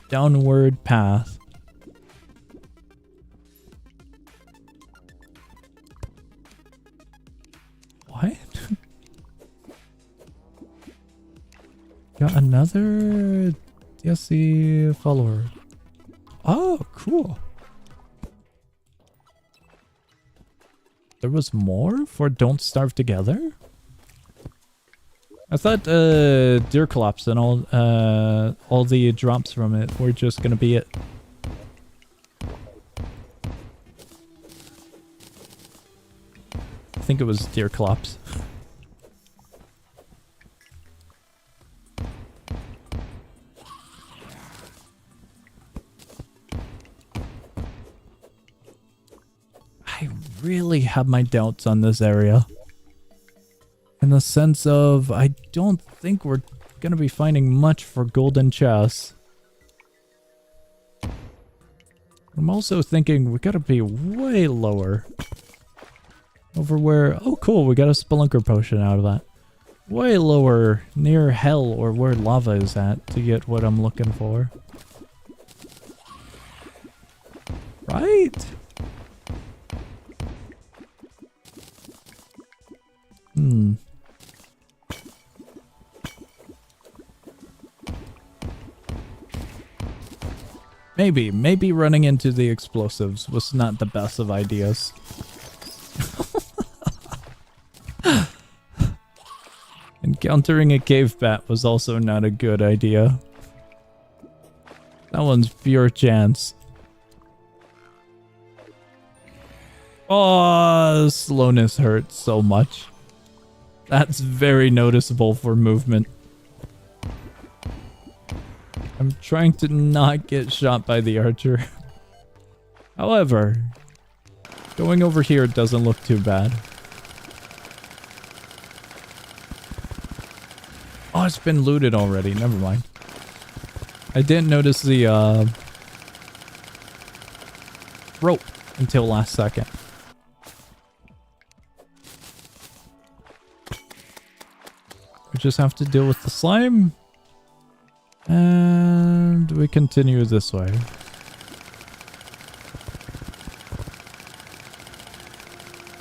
downward path. What? Got another TSC follower. Oh, cool. There was more for Don't Starve Together? I thought Deer Collapse and all the drops from it were just gonna be it. I think it was Deer Collapse. I really have my doubts on this area. In the sense of, I don't think we're gonna be finding much for golden chests. I'm also thinking we gotta be way lower. Over where, oh cool, we got a spelunker potion out of that. Way lower, near hell or where lava is at to get what I'm looking for. Right? Maybe running into the explosives was not the best of ideas. Encountering a cave bat was also not a good idea. That one's pure chance. Oh, slowness hurts so much. That's very noticeable for movement. I'm trying to not get shot by the archer. However, going over here doesn't look too bad. Oh, it's been looted already. Never mind. I didn't notice the rope until last second. We just have to deal with the slime. And we continue this way.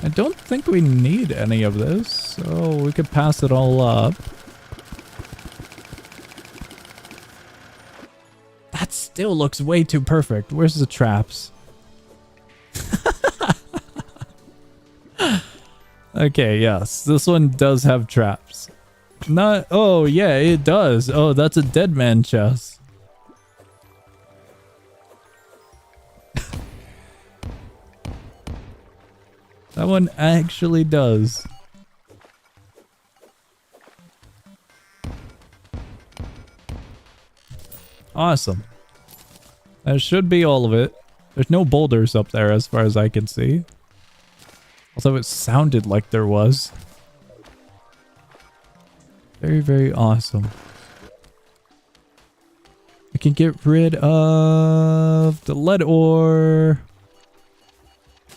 I don't think we need any of this, so we could pass it all up. That still looks way too perfect. Where's the traps? Okay, yes, this one does have traps. Not, oh yeah, it does. Oh, that's a dead man chest. That one actually does. Awesome. That should be all of it. There's no boulders up there as far as I can see. Although it sounded like there was. Very, very awesome. I can get rid of the lead ore.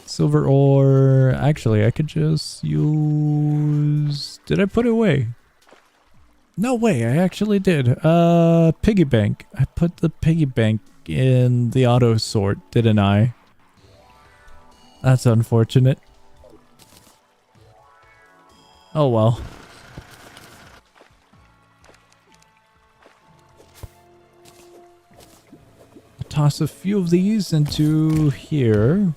Silver ore. Actually, I could just use... Did I put it away? No way, I actually did. Piggy bank. I put the piggy bank in the auto sort, didn't I? That's unfortunate. Oh well. I'll toss a few of these into here.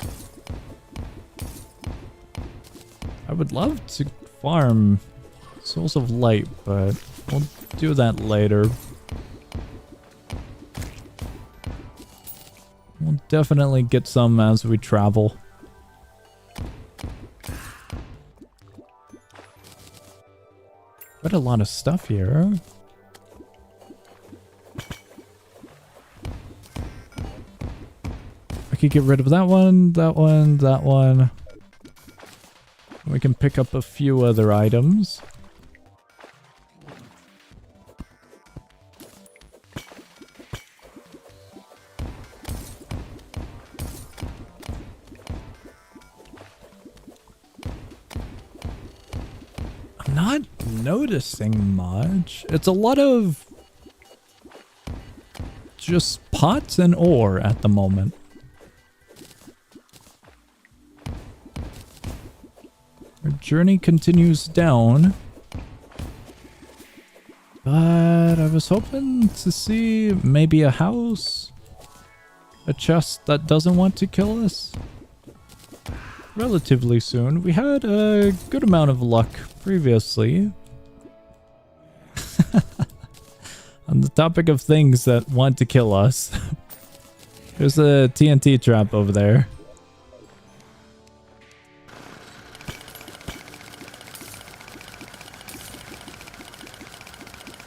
I would love to farm Souls of Light, but we'll do that later. We'll definitely get some as we travel. Quite a lot of stuff here. I could get rid of that one, that one, that one. We can pick up a few other items. noticing much. It's a lot of just pots and ore at the moment. Our journey continues down. But I was hoping to see maybe a house. A chest that doesn't want to kill us. Relatively soon. We had a good amount of luck previously. On the topic of things that want to kill us. There's a TNT trap over there.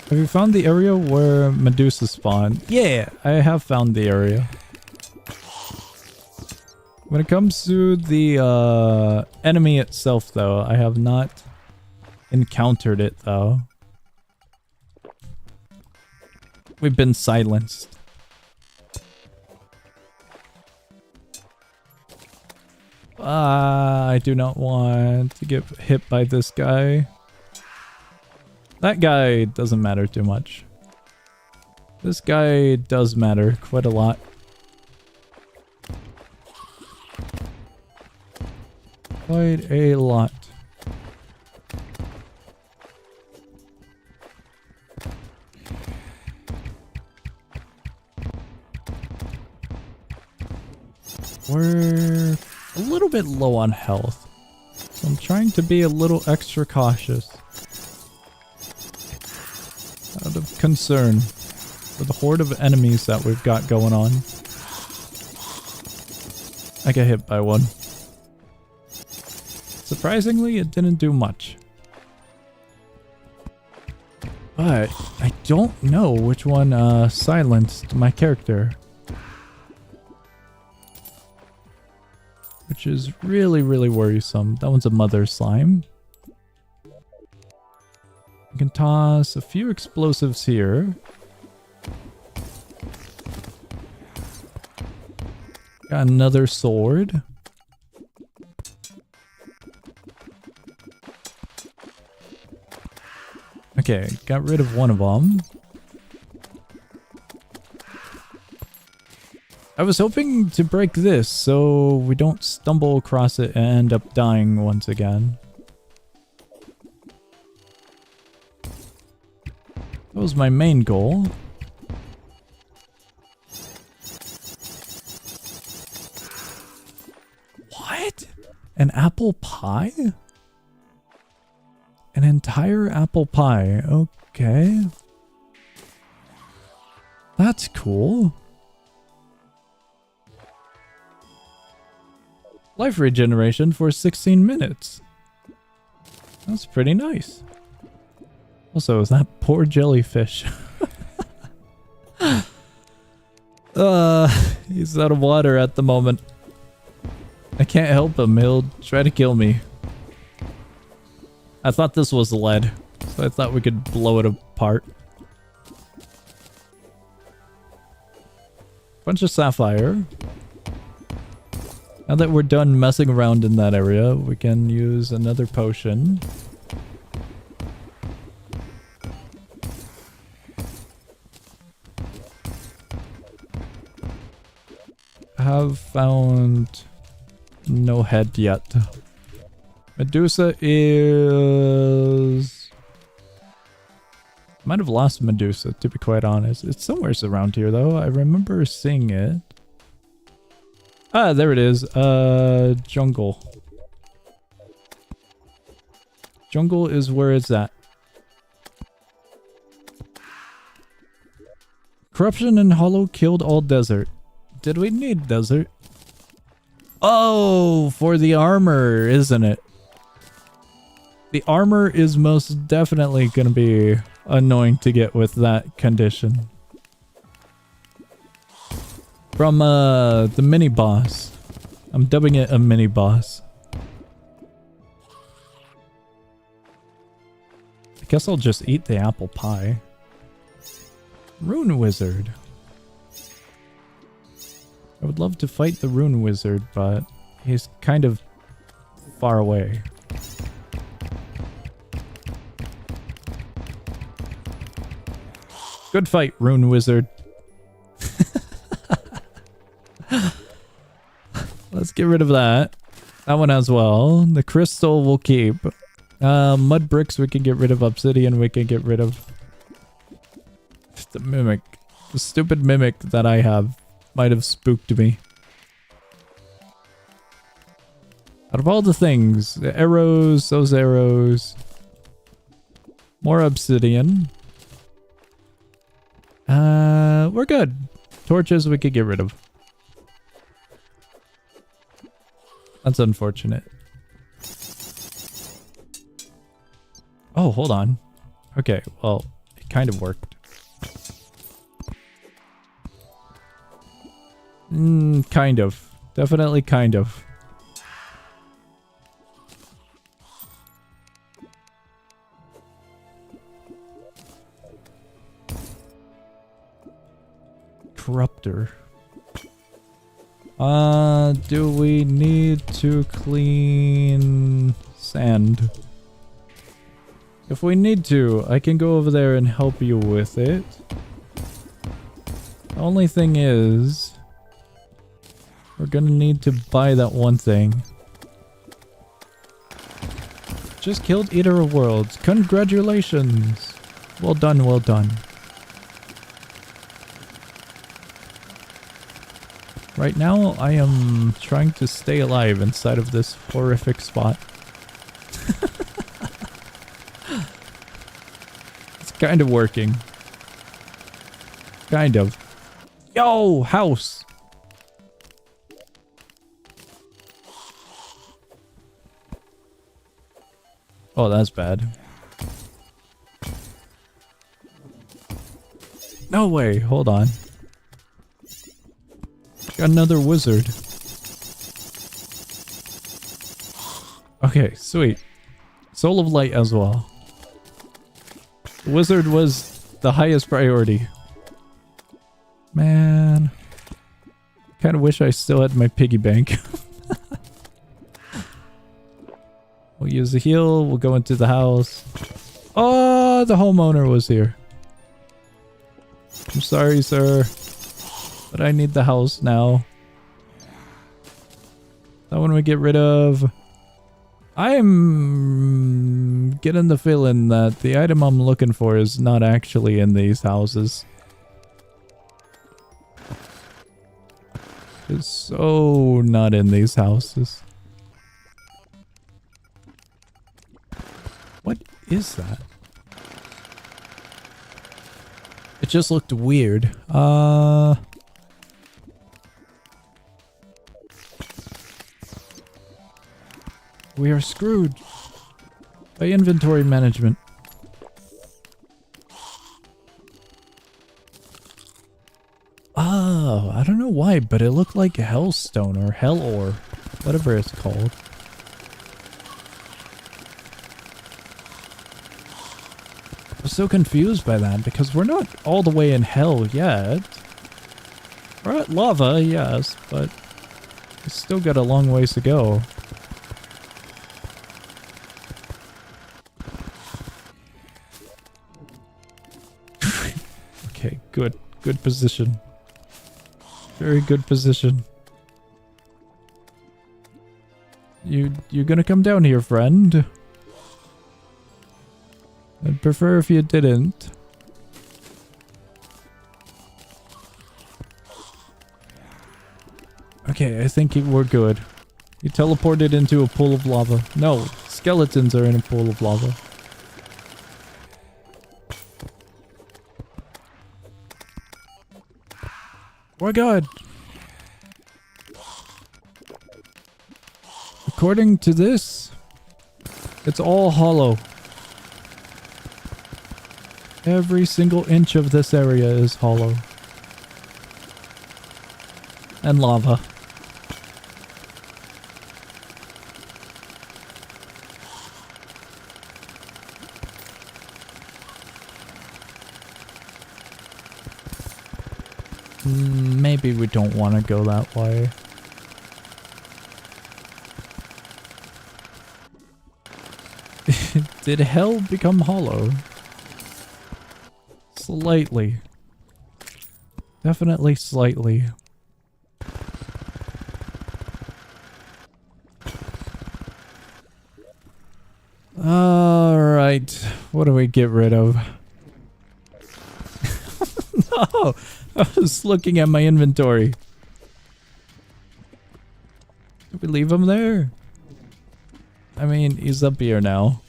Have you found the area where Medusa spawned? Yeah, I have found the area. When it comes to the enemy itself, though, I have not encountered it, though. We've been silenced. I do not want to get hit by this guy. That guy doesn't matter too much. This guy does matter quite a lot. Quite a lot. We're a little bit low on health, so I'm trying to be a little extra cautious. Out of concern for the horde of enemies that we've got going on. I got hit by one. Surprisingly, it didn't do much. But I don't know which one silenced my character. Which is really, really worrisome. That one's a mother slime. You can toss a few explosives here. Got another sword. Okay, got rid of one of them. I was hoping to break this so we don't stumble across it and end up dying once again. That was my main goal. What? An apple pie? An entire apple pie. Okay. That's cool. Life regeneration for 16 minutes. That's pretty nice. Also, that poor jellyfish. He's out of water at the moment. I can't help him. He'll try to kill me. I thought this was lead, so I thought we could blow it apart. Bunch of sapphire. Now that we're done messing around in that area, we can use another potion. I have found no head yet. Medusa is... Might have lost Medusa, to be quite honest. It's somewhere around here, though. I remember seeing it. Ah, there it is. Jungle. Jungle is where it's at. Corruption and Hollow killed all desert. Did we need desert? Oh, for the armor, isn't it? The armor is most definitely going to be annoying to get with that condition. From the mini boss. I'm dubbing it a mini boss. I guess I'll just eat the apple pie. Rune Wizard. I would love to fight the Rune Wizard, but he's kind of far away. Good fight, Rune Wizard. Let's get rid of that. That one as well. The crystal we'll keep. Mud bricks we can get rid of. Obsidian we can get rid of. The mimic. The stupid mimic that I have might have spooked me. Out of all the things, the arrows, those arrows. More obsidian. We're good. Torches we could get rid of. That's unfortunate. Oh, hold on. Okay, well, it kind of worked. Kind of. Definitely kind of. Corruptor. Do we need to clean sand? If we need to, I can go over there and help you with it. The only thing is, we're gonna need to buy that one thing. Just killed Eater of Worlds. Congratulations! Well done, well done. Right now, I am trying to stay alive inside of this horrific spot. It's kind of working. Kind of. Yo, house! Oh, that's bad. No way, hold on. Got another wizard. Okay, sweet. Soul of Light as well. The wizard was the highest priority. Man. Kind of wish I still had my piggy bank. We'll use the heal. We'll go into the house. Oh, the homeowner was here. I'm sorry, sir. But I need the house now. That one we get rid of. I'm getting the feeling that the item I'm looking for is not actually in these houses. It's so not in these houses. What is that? It just looked weird. We are screwed by inventory management. Oh, I don't know why, but it looked like hellstone or hell ore, whatever it's called. I was so confused by that because we're not all the way in hell yet. We're at lava, yes, but we still got a long ways to go. Okay, good. Good position. Very good position. You're gonna come down here, friend. I'd prefer if you didn't. Okay, I think we're good. You teleported into a pool of lava. No, skeletons are in a pool of lava. We're good. According to this, it's all hollow. Every single inch of this area is hollow. And lava. Maybe we don't want to go that way. Did hell become hollow? Slightly. Definitely slightly. Alright. What do we get rid of? No! I was looking at my inventory. Did we leave him there? I mean, he's up here now.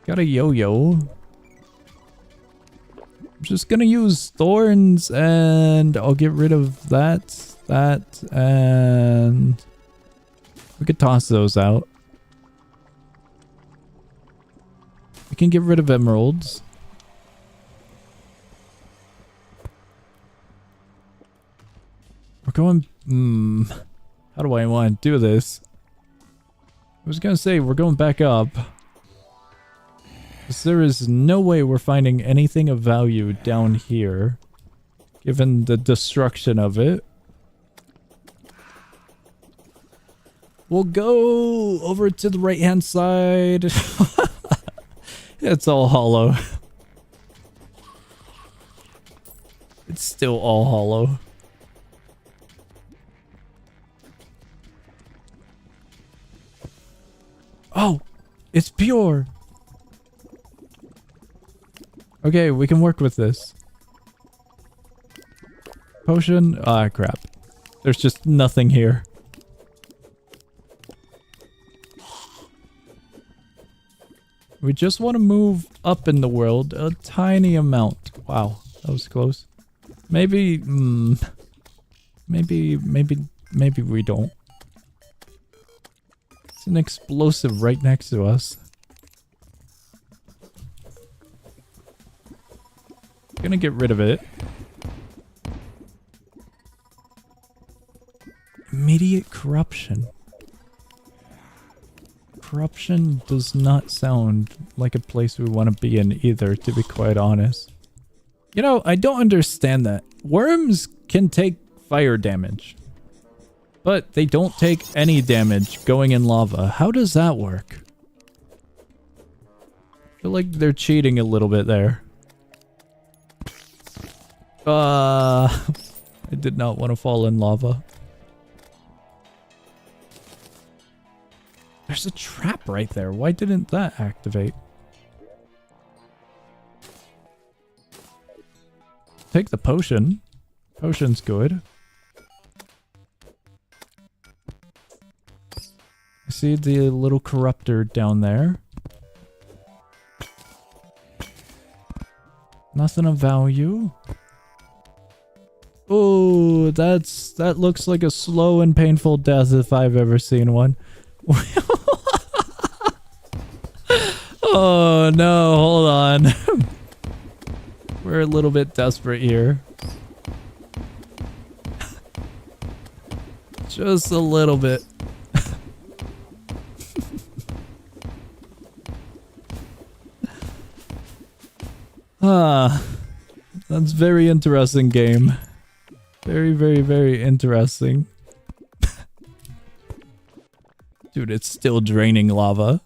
Got a yo-yo. I'm just gonna use thorns and I'll get rid of that, and we could toss those out. We can get rid of emeralds. We're going... how do I want to do this? I was gonna say, we're going back up. Because there is no way we're finding anything of value down here. Given the destruction of it. We'll go over to the right-hand side. It's all hollow. It's still all hollow. Oh, it's pure. Okay, we can work with this. Potion? Ah, crap. There's just nothing here. We just want to move up in the world a tiny amount. Wow, that was close. Maybe, maybe we don't. It's an explosive right next to us. Gonna get rid of it. Immediate corruption. Corruption does not sound like a place we want to be in either, to be quite honest. You know, I don't understand that. Worms can take fire damage, but they don't take any damage going in lava. How does that work? I feel like they're cheating a little bit there. I did not want to fall in lava. There's a trap right there. Why didn't that activate? Take the potion. Potion's good. I see the little corruptor down there. Nothing of value. Oh, that looks like a slow and painful death if I've ever seen one. Oh no, hold on. We're a little bit desperate here. Just a little bit. That's very interesting game. Very, very, very interesting. Dude, it's still draining lava.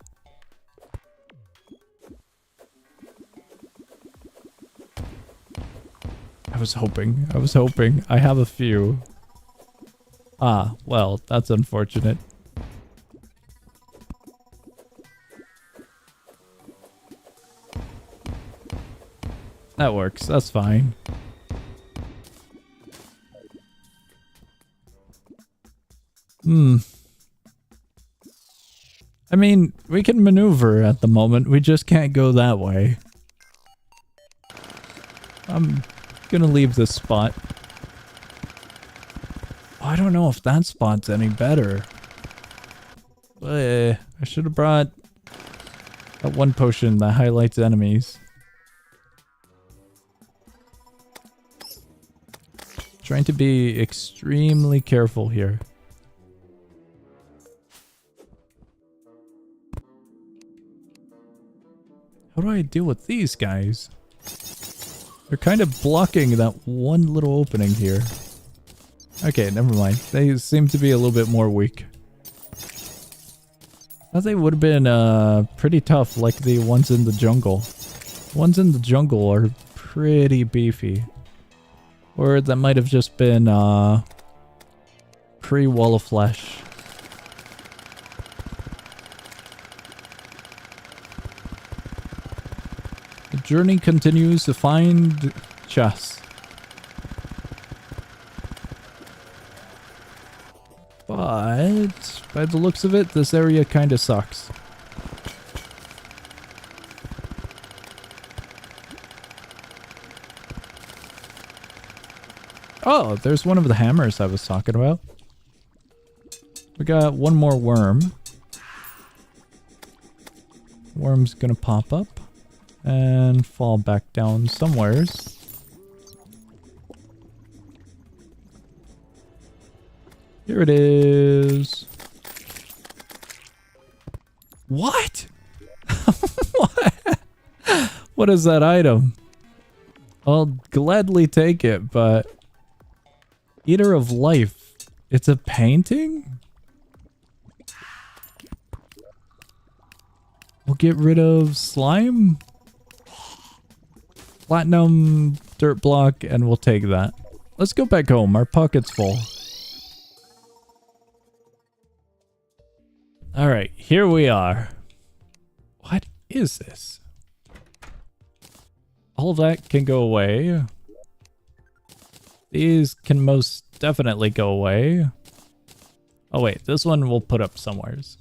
I was hoping. I have a few. Ah, well, that's unfortunate. That works, that's fine. I mean, we can maneuver at the moment, we just can't go that way. I'm gonna leave this spot. Oh, I don't know if that spot's any better. I should have brought that one potion that highlights enemies. Trying to be extremely careful here. How do I deal with these guys? They're kind of blocking that one little opening here. Okay, never mind. They seem to be a little bit more weak. I thought they would have been pretty tough like the ones in the jungle. Ones in the jungle are pretty beefy. Or that might have just been pre-wall of flesh. The journey continues to find chests. But by the looks of it, this area kind of sucks. Oh, there's one of the hammers I was talking about. We got one more worm. Worm's gonna pop up and fall back down somewheres. Here it is. What? What? What is that item? I'll gladly take it, but... Eater of Life. It's a painting? We'll get rid of slime. Platinum dirt block, and we'll take that. Let's go back home. Our pocket's full. Alright, here we are. What is this? All of that can go away. These can most definitely go away. Oh wait, this one we'll put up somewheres.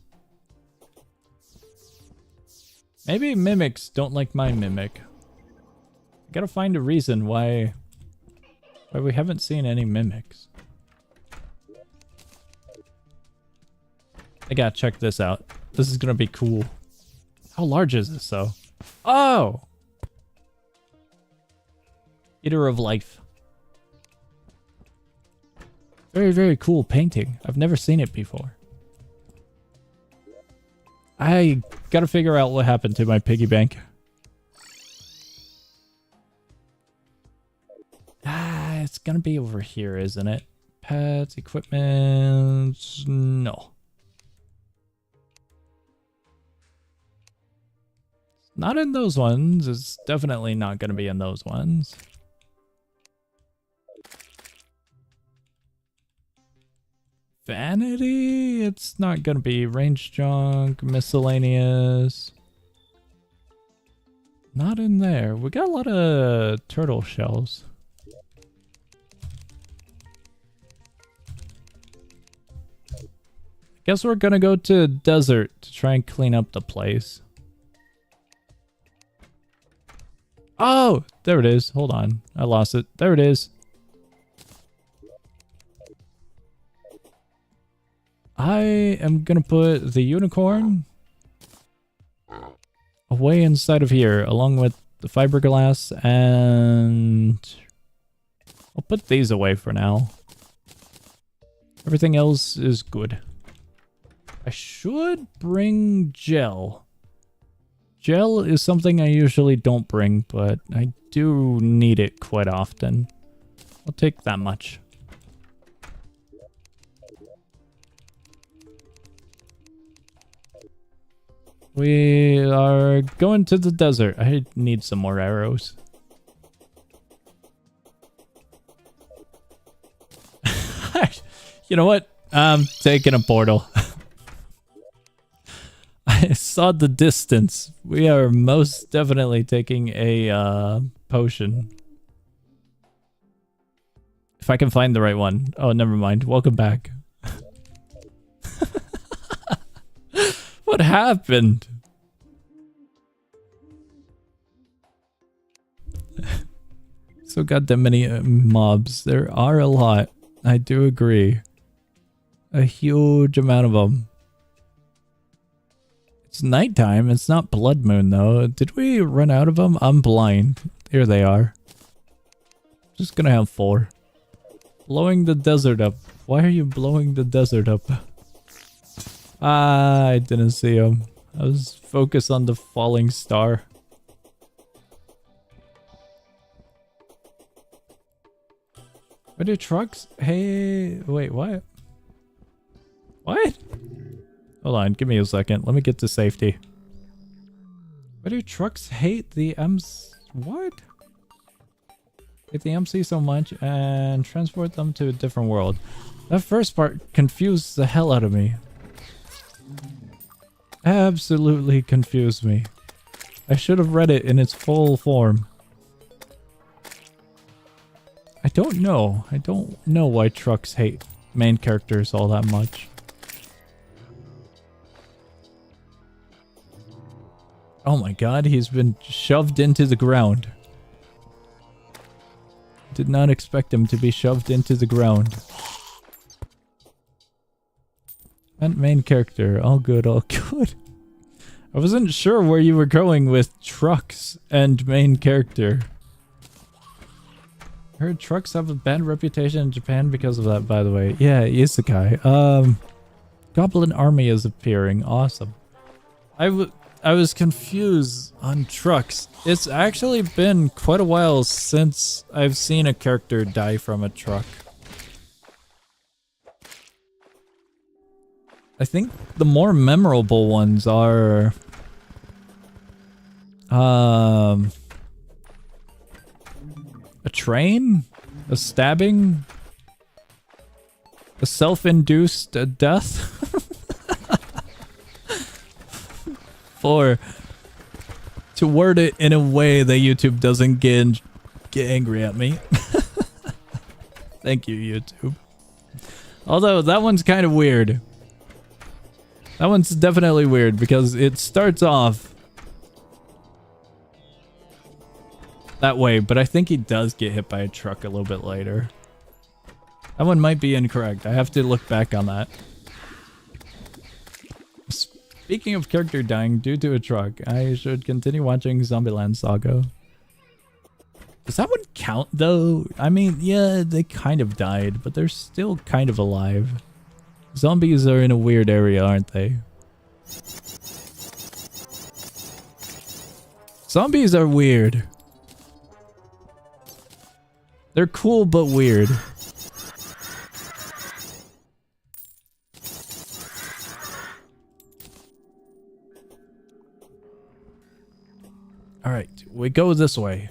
Maybe mimics don't like my mimic. I gotta find a reason why we haven't seen any mimics. I gotta check this out. This is gonna be cool. How large is this though? Oh! Eater of Life. Very, very cool painting. I've never seen it before. I gotta figure out what happened to my piggy bank. It's gonna be over here, isn't it? Pets, equipment... No. Not in those ones. It's definitely not gonna be in those ones. Vanity? It's not gonna be. Range junk, miscellaneous. Not in there. We got a lot of turtle shells. Guess we're gonna go to desert to try and clean up the place. Oh! There it is. Hold on. I lost it. There it is. I am gonna put the unicorn away inside of here, along with the fiberglass, and I'll put these away for now. Everything else is good. I should bring gel. Gel is something I usually don't bring, but I do need it quite often. I'll take that much. We are going to the desert. I need some more arrows. You know what? I'm taking a portal. I saw the distance. We are most definitely taking a potion. If I can find the right one. Oh, never mind. Welcome back. What happened? So goddamn many mobs. There are a lot. I do agree. A huge amount of them. It's nighttime. It's not blood moon though. Did we run out of them? I'm blind. Here they are. Just gonna have 4. Blowing the desert up. Why are you blowing the desert up? Ah, I didn't see him. I was focused on the falling star. Are there trucks? Hey, wait, what? What? Hold on, give me a second. Let me get to safety. Why do trucks hate the MC? What? Hate the MC so much and transport them to a different world. That first part confused the hell out of me. Absolutely confused me. I should have read it in its full form. I don't know. I don't know why trucks hate main characters all that much. Oh my god, he's been shoved into the ground. Did not expect him to be shoved into the ground. And main character, all good, all good. I wasn't sure where you were going with trucks and main character. I heard trucks have a bad reputation in Japan because of that, by the way. Yeah, isekai. Goblin army is appearing. Awesome. I was confused on trucks. It's actually been quite a while since I've seen a character die from a truck. I think the more memorable ones are a train, a stabbing, a self-induced death. Or to word it in a way that YouTube doesn't get angry at me. Thank you, YouTube. Although that one's kind of weird. That one's definitely weird because it starts off that way, but I think he does get hit by a truck a little bit later. That one might be incorrect. I have to look back on that. Speaking of character dying due to a truck, I should continue watching Zombieland Saga. Does that one count though? I mean, yeah, they kind of died, but they're still kind of alive. Zombies are in a weird area, aren't they? Zombies are weird. They're cool but weird. Alright, we go this way.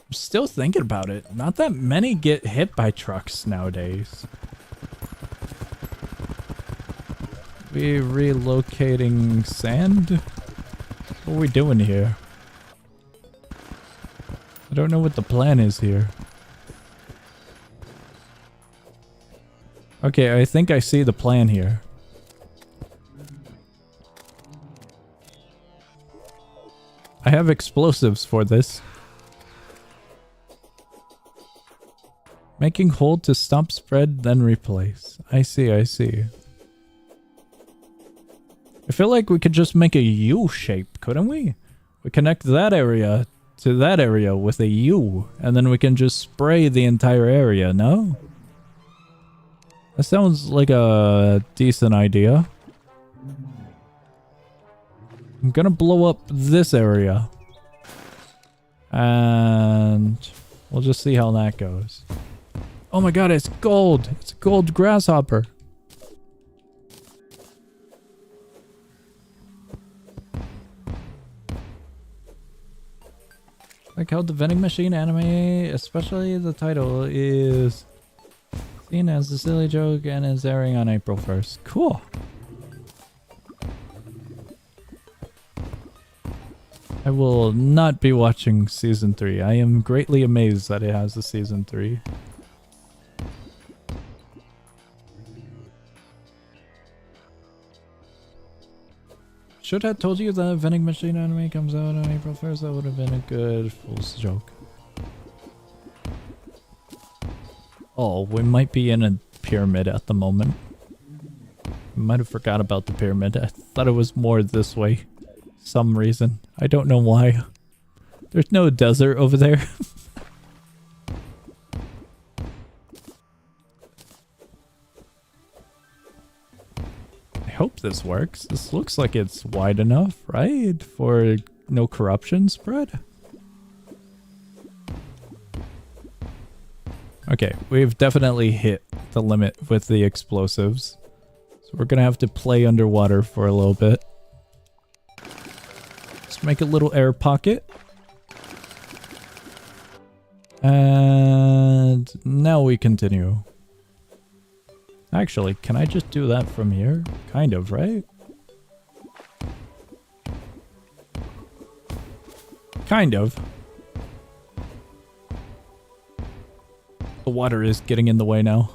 I'm still thinking about it. Not that many get hit by trucks nowadays. We relocating sand? What are we doing here? I don't know what the plan is here. Okay, I think I see the plan here. I have explosives for this. Making hold to stop spread, then replace. I see, I see. I feel like we could just make a U shape, couldn't we? We connect that area to that area with a U, and then we can just spray the entire area, no? That sounds like a decent idea. I'm gonna blow up this area. And we'll just see how that goes. Oh my god, it's gold! It's a gold grasshopper. Like how the vending machine anime, especially the title, is seen as a silly joke and is airing on April 1st. Cool. I will not be watching season 3. I am greatly amazed that it has a season 3. Should have told you the vending machine anime comes out on April 1st. That would have been a good fool's joke. Oh, we might be in a pyramid at the moment. I might have forgot about the pyramid. I thought it was more this way. Some reason. I don't know why. There's no desert over there. I hope this works. This looks like it's wide enough, right? For no corruption spread. Okay, we've definitely hit the limit with the explosives. So we're gonna have to play underwater for a little bit. Let's make a little air pocket. And now we continue. Actually, can I just do that from here? Kind of, right? Kind of. The water is getting in the way now.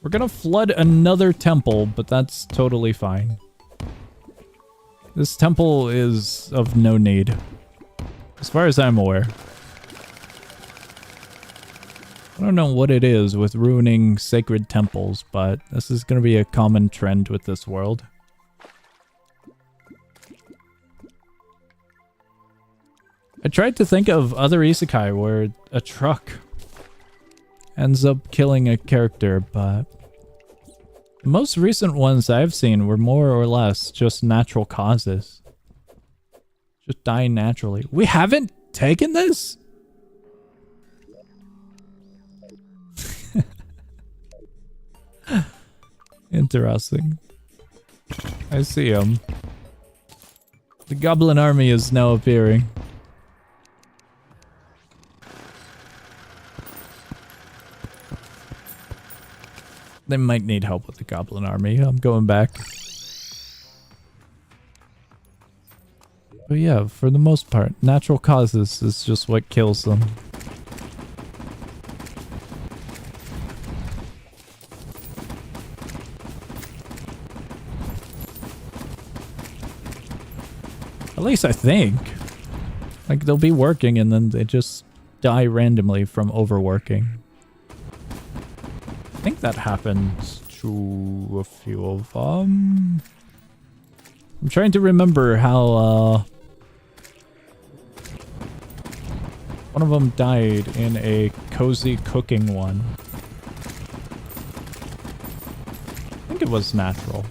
We're gonna flood another temple, but that's totally fine. This temple is of no need, as far as I'm aware. I don't know what it is with ruining sacred temples, but this is gonna be a common trend with this world. I tried to think of other isekai where a truck ends up killing a character, but the most recent ones I've seen were more or less just natural causes. Just dying naturally. We haven't taken this? Interesting. I see him. The goblin army is now appearing. They might need help with the goblin army. I'm going back. But yeah, for the most part, natural causes is just what kills them. At least I think. Like, they'll be working and then they just die randomly from overworking. I think that happens to a few of them. I'm trying to remember how one of them died in a cozy cooking one. I think it was natural.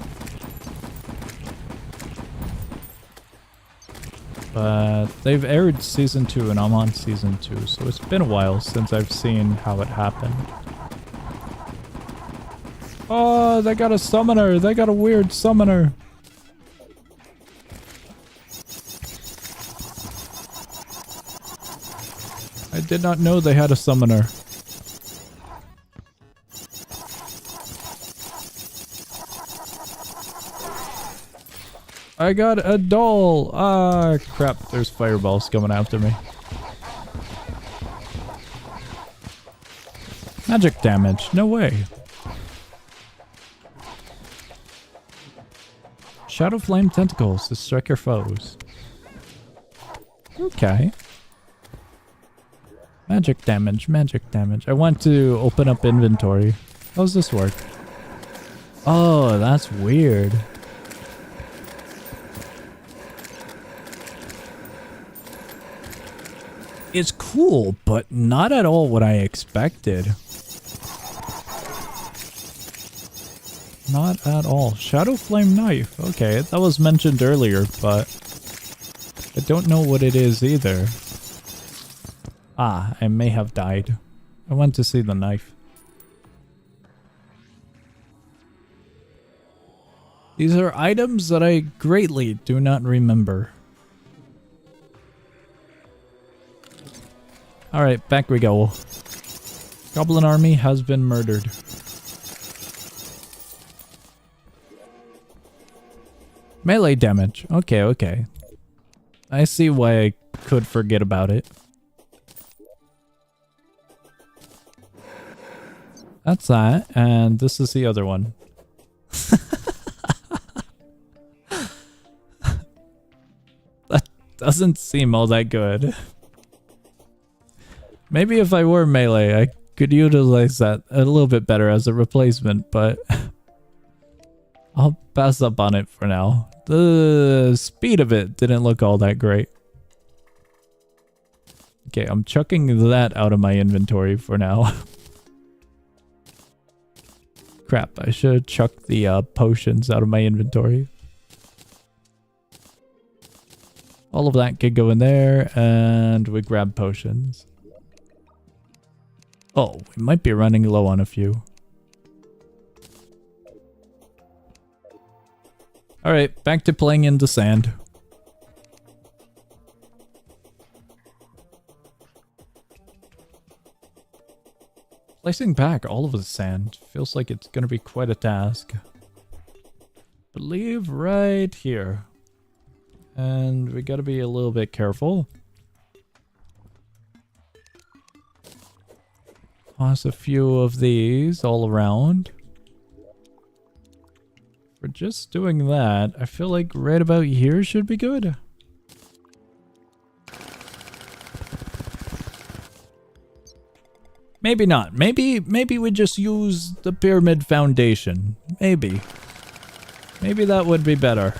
But they've aired season 2 and I'm on season 2, so it's been a while since I've seen how it happened. Oh, they got a summoner. They got a weird summoner. I did not know they had a summoner. I got a doll. Ah, crap. There's fireballs coming after me. Magic damage. No way. Shadow flame tentacles to strike your foes. Okay. Magic damage, magic damage. I want to open up inventory. How does this work? Oh, that's weird. It's cool, but not at all what I expected. Not at all. Shadow flame knife. Okay, that was mentioned earlier, but I don't know what it is either. Ah, I may have died. I went to see the knife. These are items that I greatly do not remember. Alright, back we go. Goblin army has been murdered. Melee damage. Okay, okay. I see why I could forget about it. That's that, and this is the other one. That doesn't seem all that good. Maybe if I were melee, I could utilize that a little bit better as a replacement, but I'll pass up on it for now. The speed of it didn't look all that great. Okay, I'm chucking that out of my inventory for now. Crap, I should have chucked the potions out of my inventory. All of that could go in there, and we grab potions. Oh, we might be running low on a few. Alright, back to playing in the sand. Placing back all of the sand feels like it's gonna be quite a task. Believe right here. And we gotta be a little bit careful. Toss a few of these all around. For just doing that, I feel like right about here should be good. Maybe not. Maybe we just use the pyramid foundation. Maybe. Maybe that would be better.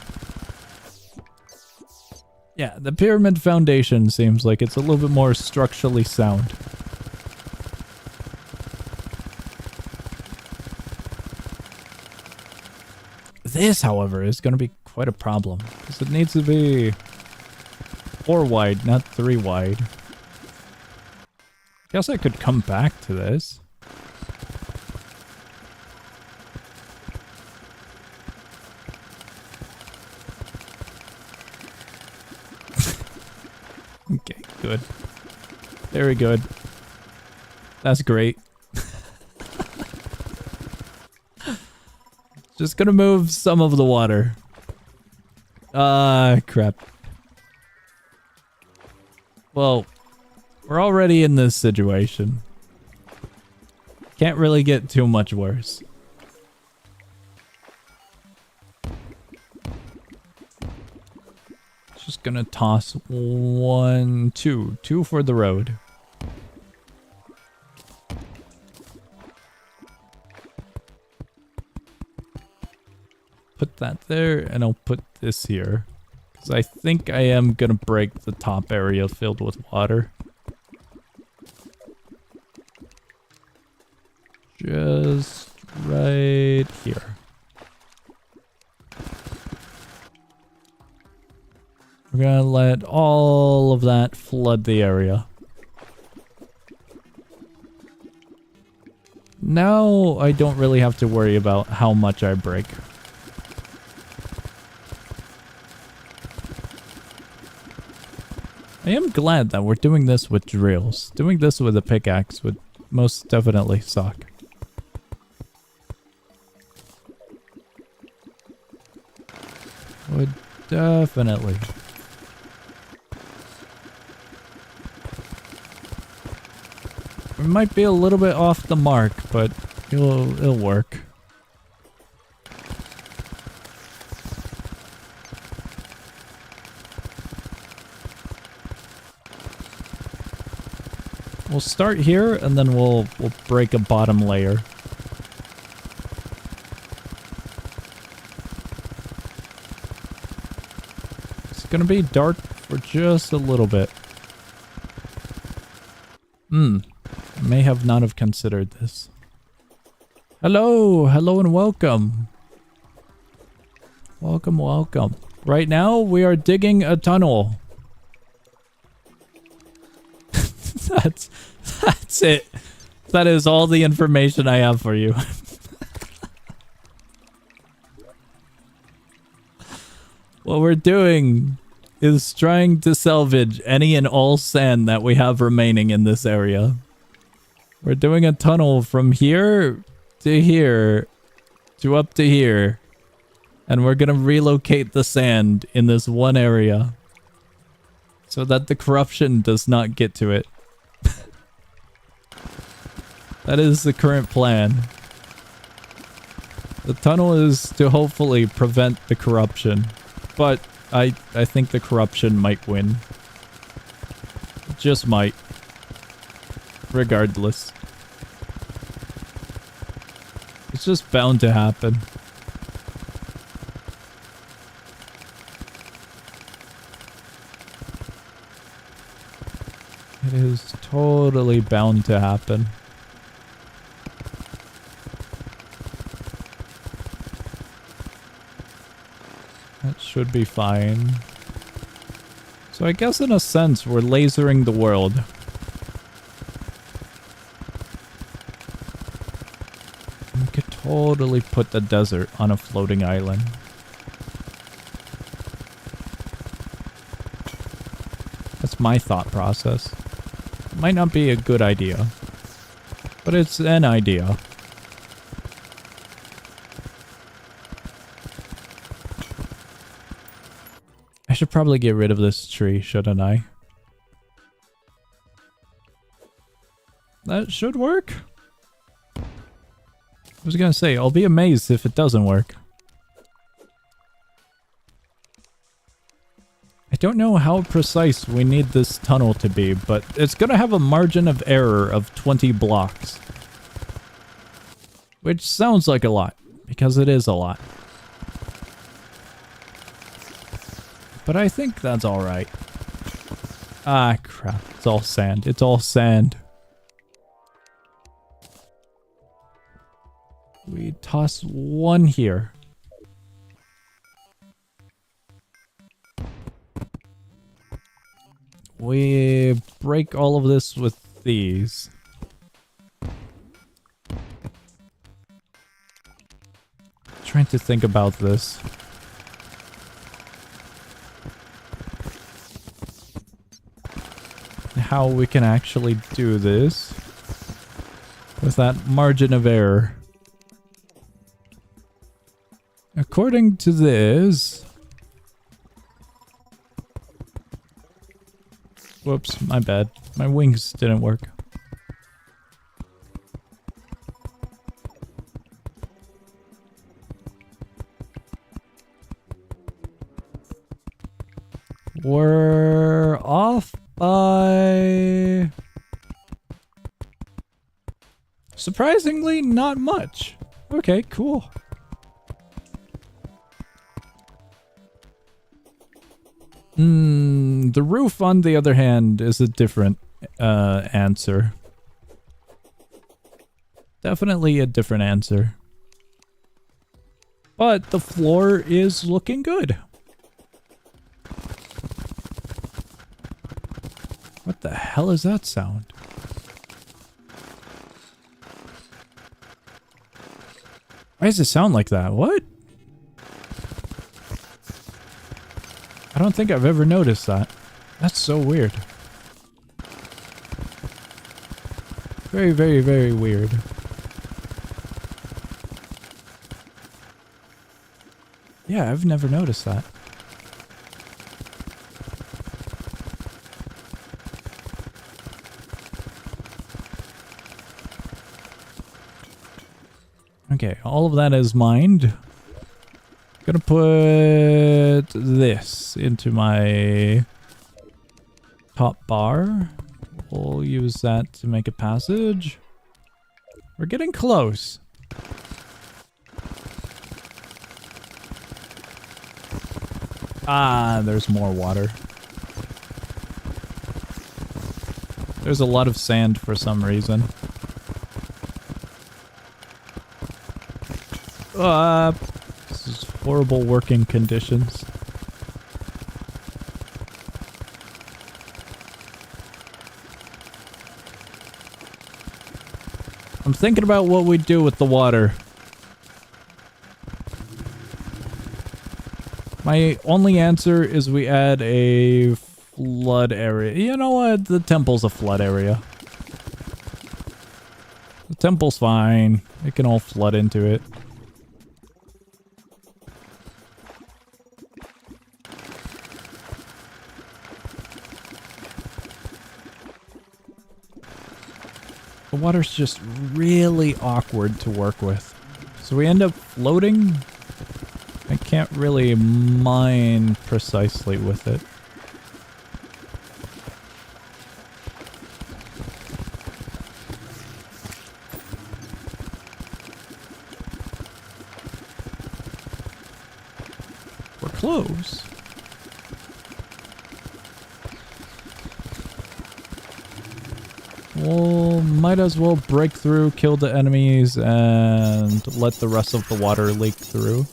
Yeah, the pyramid foundation seems like it's a little bit more structurally sound. This, however, is going to be quite a problem. Because it needs to be 4 wide, not 3 wide. Guess I could come back to this. Okay, good. Very good. That's great. Just gonna move some of the water. Crap. Well, we're already in this situation. Can't really get too much worse. Just gonna toss 1, 2. 2 for the road. Put that there, and I'll put this here. Because I think I am gonna break the top area filled with water. Just right here. We're gonna let all of that flood the area. Now I don't really have to worry about how much I break. I am glad that we're doing this with drills. Doing this with a pickaxe would most definitely suck. Would definitely. We might be a little bit off the mark, but it'll work. We'll start here, and then we'll break a bottom layer. It's gonna be dark for just a little bit. May have not have considered this. Hello, hello and welcome. Welcome, welcome. Right now, we are digging a tunnel. That's it. That is all the information I have for you. What we're doing is trying to salvage any and all sand that we have remaining in this area. We're doing a tunnel from here to up to here. And we're gonna relocate the sand in this one area so that the corruption does not get to it. That is the current plan. The tunnel is to hopefully prevent the corruption, but I think the corruption might win. Just might. Regardless. It's just bound to happen. It is totally bound to happen. That should be fine. So I guess in a sense we're lasering the world. We could totally put the desert on a floating island. That's my thought process. Might not be a good idea, but it's an idea. I should probably get rid of this tree, shouldn't I? That should work. I was gonna say, I'll be amazed if it doesn't work. I don't know how precise we need this tunnel to be, but it's gonna have a margin of error of 20 blocks. Which sounds like a lot, because it is a lot. But I think that's alright. Ah, crap. It's all sand. It's all sand. We toss one here. We break all of this with these. Trying to think about this. How we can actually do this with that margin of error. According to this... Whoops, my bad. My wings didn't work. We're off by... surprisingly, not much. Okay, cool. The roof, on the other hand, is a different answer. Definitely a different answer. But the floor is looking good. What the hell is that sound? Why does it sound like that? What? I don't think I've ever noticed that. That's so weird. Very, very, very weird. Yeah, I've never noticed that. Okay, all of that is mined. Gonna put this into my top bar. We'll use that to make a passage. We're getting close. Ah, there's more water. There's a lot of sand for some reason. This is horrible working conditions. I'm thinking about what we do with the water. My only answer is we add a flood area. You know what? The temple's a flood area. The temple's fine. It can all flood into it. The water's just really awkward to work with. So we end up floating. I can't really mine precisely with it. We're close. Well, might as well break through, kill the enemies, and let the rest of the water leak through.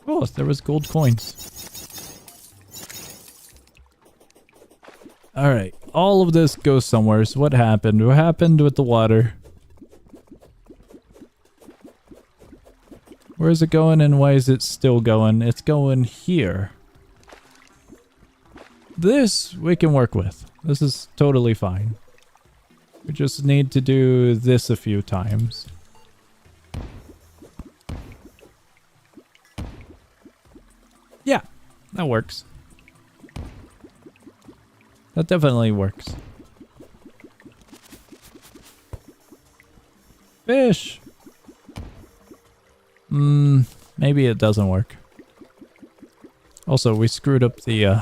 Oh, there was gold coins. Alright, all of this goes somewhere. So what happened? What happened with the water? Where is it going and why is it still going? It's going here. This we can work with. This is totally fine. We just need to do this a few times. Yeah, that works. That definitely works. Fish! Maybe it doesn't work. Also, we screwed up the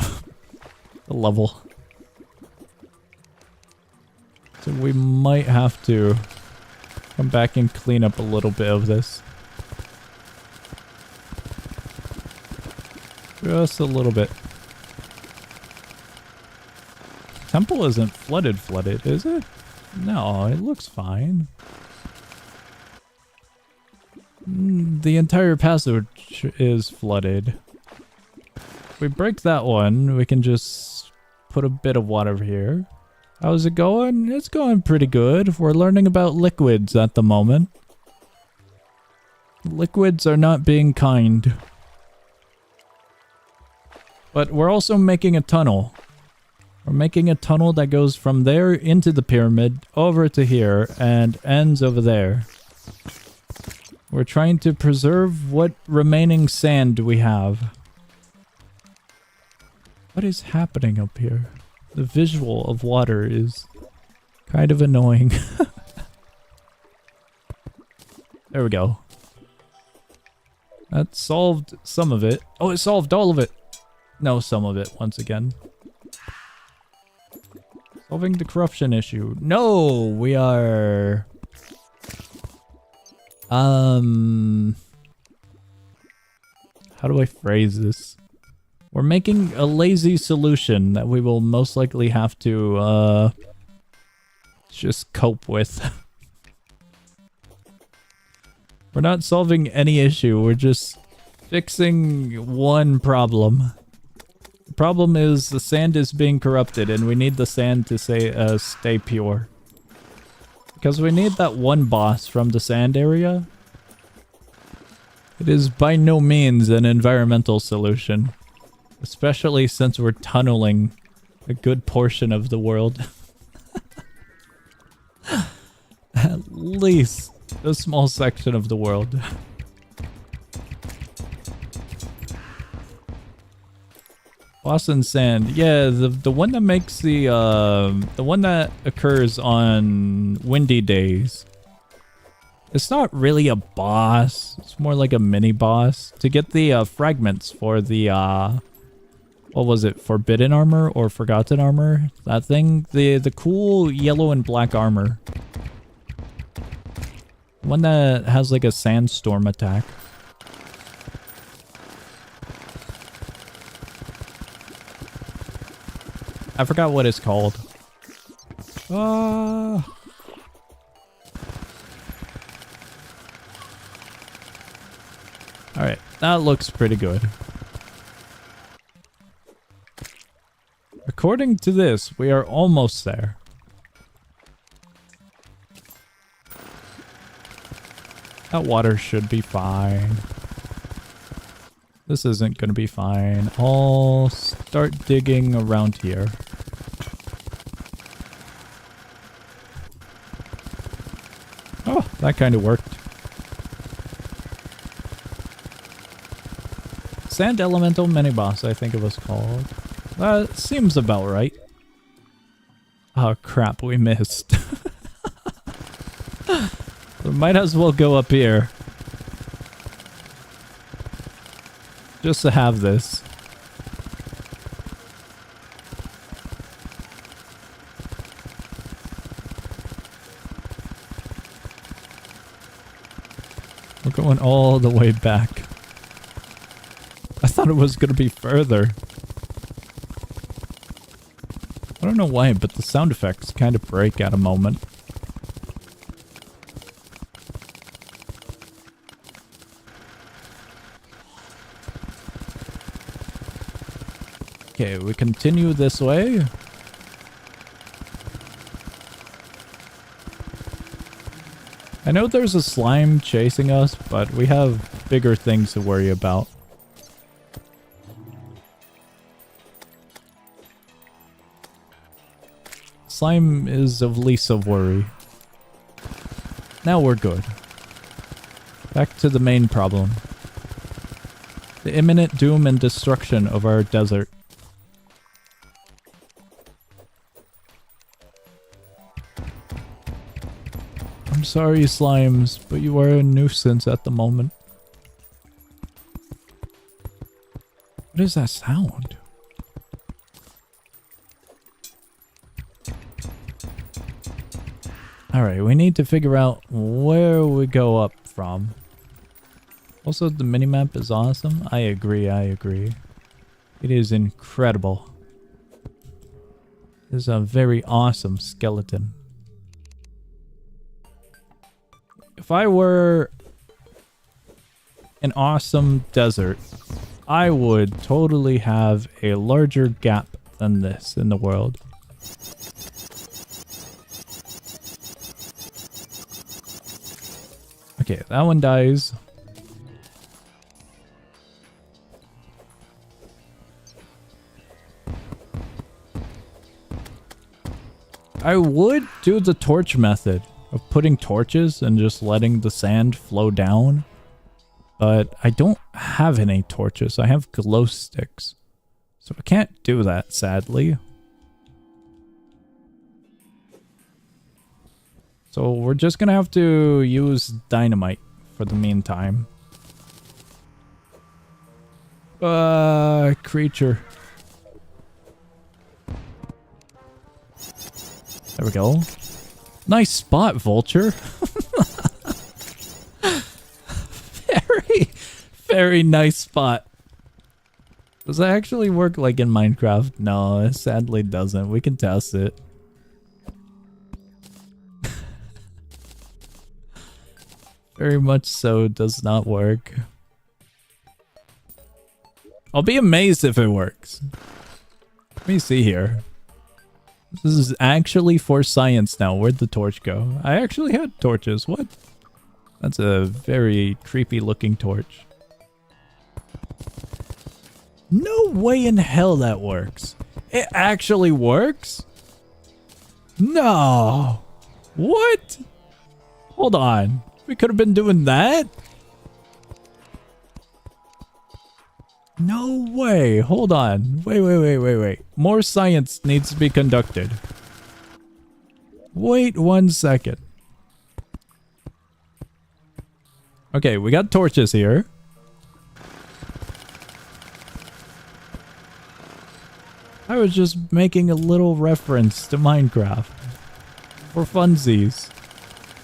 level. So we might have to come back and clean up a little bit of this. Just a little bit. Temple isn't flooded, is it? No, it looks fine. The entire passage is flooded. If we break that one, we can just put a bit of water here. How's it going? It's going pretty good. We're learning about liquids at the moment. Liquids are not being kind. But we're also making a tunnel. We're making a tunnel that goes from there into the pyramid, over to here, and ends over there. We're trying to preserve what remaining sand we have. What is happening up here? The visual of water is kind of annoying. There we go. That solved some of it. Oh, it solved all of it. No, some of it, once again. Solving the corruption issue. No, we are... How do I phrase this? We're making a lazy solution that we will most likely have to, just cope with. We're not solving any issue, we're just fixing one problem. The problem is the sand is being corrupted and we need the sand to stay pure. Because we need that one boss from the sand area. It is by no means an environmental solution. Especially since we're tunneling a good portion of the world. At least a small section of the world. Boston sand. Yeah, the one that makes the one that occurs on windy days. It's not really a boss. It's more like a mini boss. To get the fragments for the what was it? Forbidden armor or forgotten armor? That thing? The cool yellow and black armor. One that has like a sandstorm attack. I forgot what it's called. Alright, that looks pretty good. According to this, we are almost there. That water should be fine. This isn't gonna be fine. I'll start digging around here. Oh, that kind of worked. Sand Elemental Mini-Boss, I think it was called. That seems about right. Oh crap, we missed. We might as well go up here. Just to have this. We're going all the way back. I thought it was gonna be further. I don't know why, but the sound effects kind of break at a moment. Okay, we continue this way. I know there's a slime chasing us, but we have bigger things to worry about. slime is of least of worry. Now we're good. Back to the main problem. The imminent doom and destruction of our desert. I'm sorry, slimes, but you are a nuisance at the moment. What is that sound? Alright, we need to figure out where we go up from. Also, the minimap is awesome. I agree, I agree. It is incredible. It is a very awesome skeleton. If I were an awesome desert, I would totally have a larger gap than this in the world. Okay, that one dies. I would do the torch method of putting torches and just letting the sand flow down. But I don't have any torches. I have glow sticks. So I can't do that, sadly. So we're just gonna have to use dynamite for the meantime. Creature. There we go. Nice spot, vulture. Very nice spot. Does that actually work like in Minecraft? No, it sadly doesn't. We can test it. Very much so does not work. I'll be amazed if it works. Let me see here. This is actually for science now. Where'd the torch go? I actually had torches. What? That's a very creepy looking torch. No way in hell that works. It actually works? No. What? Hold on. We could have been doing that? No way. Hold on. Wait. More science needs to be conducted. Wait 1 second. Okay, we got torches here. I was just making a little reference to Minecraft. For funsies.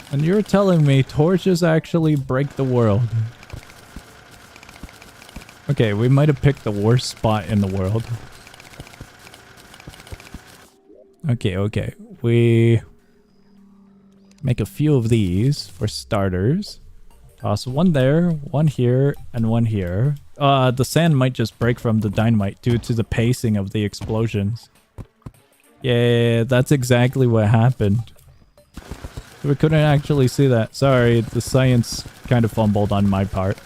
And you're telling me torches actually break the world. Okay, we might have picked the worst spot in the world. Okay. We make a few of these for starters. Toss one there, one here, and one here. The sand might just break from the dynamite due to the pacing of the explosions. Yeah, that's exactly what happened. We couldn't actually see that. Sorry, the science kind of fumbled on my part.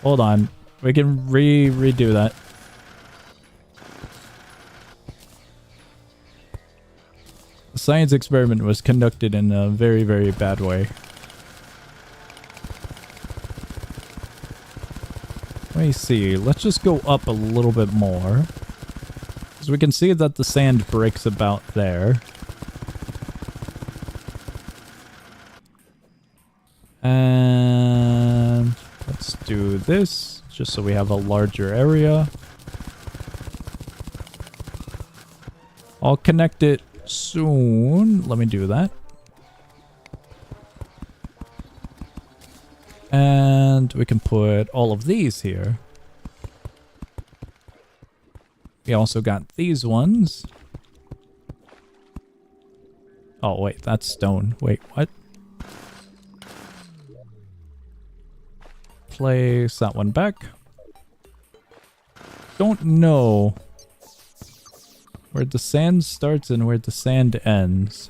Hold on. We can redo that. The science experiment was conducted in a very, very bad way. Let me see. Let's just go up a little bit more. Because we can see that the sand breaks about there. And let's do this just so we have a larger area. I'll connect it soon. Let me do that. And we can put all of these here. We also got these ones. Oh, wait, that's stone. Wait, what? Place that one back. Don't know where the sand starts and where the sand ends.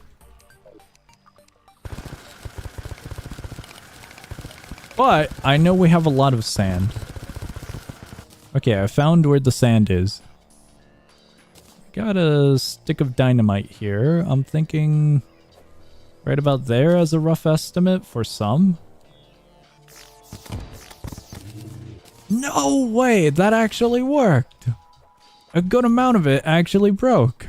But I know we have a lot of sand. Okay, I found where the sand is. Got a stick of dynamite here. I'm thinking right about there as a rough estimate for some. No way! That actually worked! A good amount of it actually broke.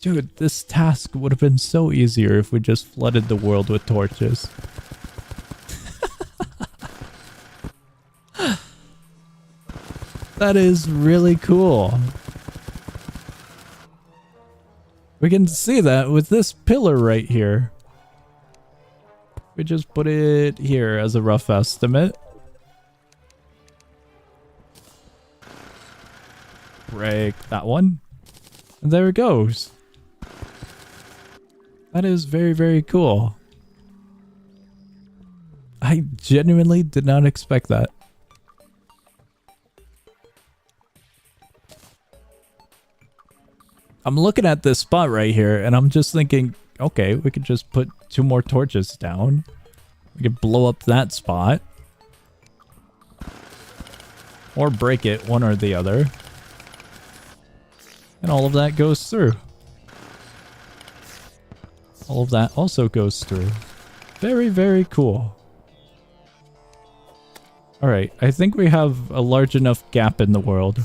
Dude, this task would have been so easier if we just flooded the world with torches. That is really cool. We can see that with this pillar right here. We just put it here as a rough estimate. Break that one. And there it goes. That is very, very cool. I genuinely did not expect that. I'm looking at this spot right here and I'm just thinking, okay, we could just put 2 more torches down. We could blow up that spot. Or break it, one or the other. And all of that goes through. All of that also goes through. Very, very cool. Alright, I think we have a large enough gap in the world.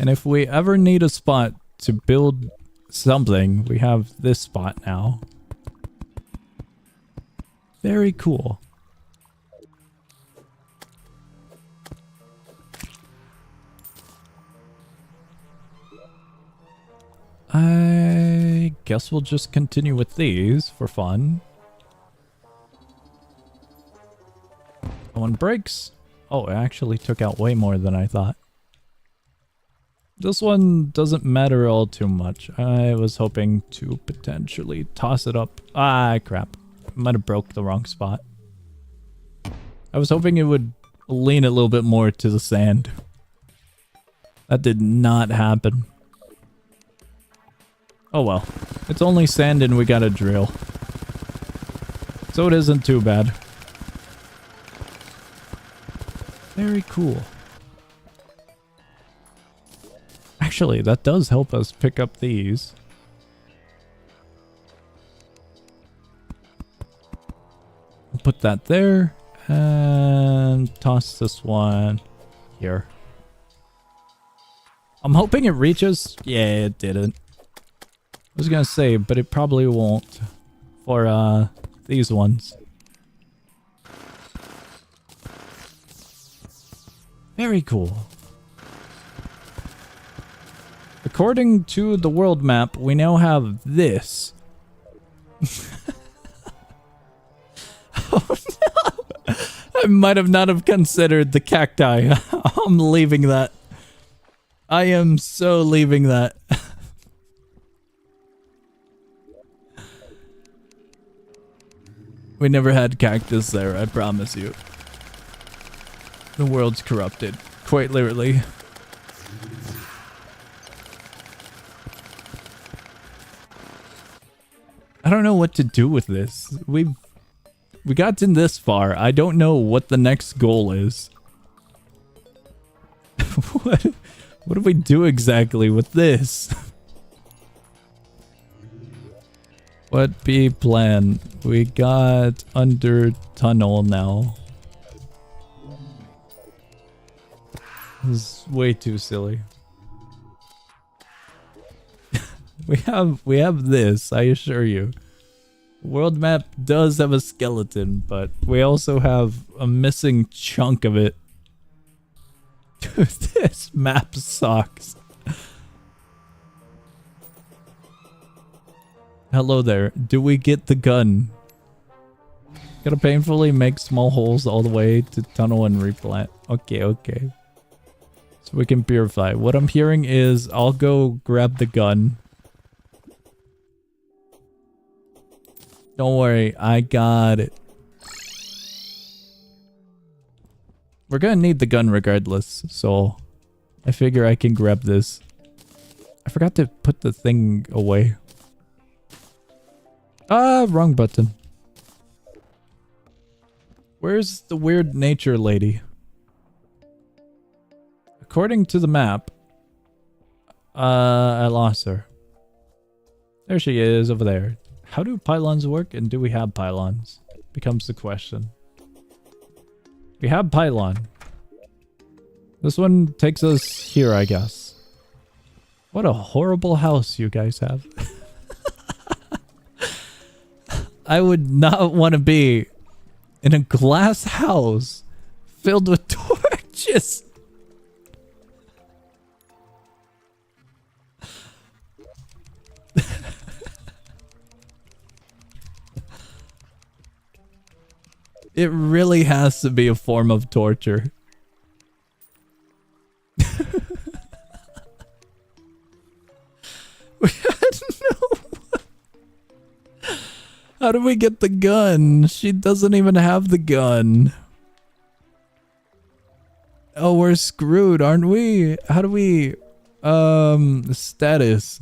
And if we ever need a spot to build something, we have this spot now. Very cool. I guess we'll just continue with these for fun. One breaks. Oh, it actually took out way more than I thought. This one doesn't matter all too much. I was hoping to potentially toss it up. Ah, crap. Might have broke the wrong spot. I was hoping it would lean a little bit more to the sand. That did not happen. Oh well. It's only sand and we got a drill. So it isn't too bad. Very cool. Actually, that does help us pick up these. I'll put that there and toss this one here. I'm hoping it reaches. Yeah, it didn't. I was gonna say, but it probably won't for these ones. Very cool. According to the world map, we now have this. Oh no! I might have not have considered the cacti. I'm leaving that. I am so leaving that. We never had cactus there, I promise you. The world's corrupted. Quite literally. I don't know what to do with this. We gotten this far. I don't know what the next goal is. What do we do exactly with this? What be plan? We got under tunnel now. This is way too silly. We have this, I assure you. World map does have a skeleton, but we also have a missing chunk of it. Dude, this map sucks. Hello there. Do we get the gun? Gotta painfully make small holes all the way to tunnel and replant. Okay, okay. So we can purify. What I'm hearing is I'll go grab the gun. Don't worry, I got it. We're gonna need the gun regardless, so I figure I can grab this. I forgot to put the thing away. Ah, wrong button. Where's the weird nature lady? according to the map, I lost her. There she is over there. How do pylons work, and do we have pylons? Becomes the question. We have pylon. This one takes us here, I guess. What a horrible house you guys have. I would not want to be in a glass house filled with torches. It really has to be a form of torture. We had no... How do we get the gun? She doesn't even have the gun. Oh, we're screwed, aren't we? How do we... status.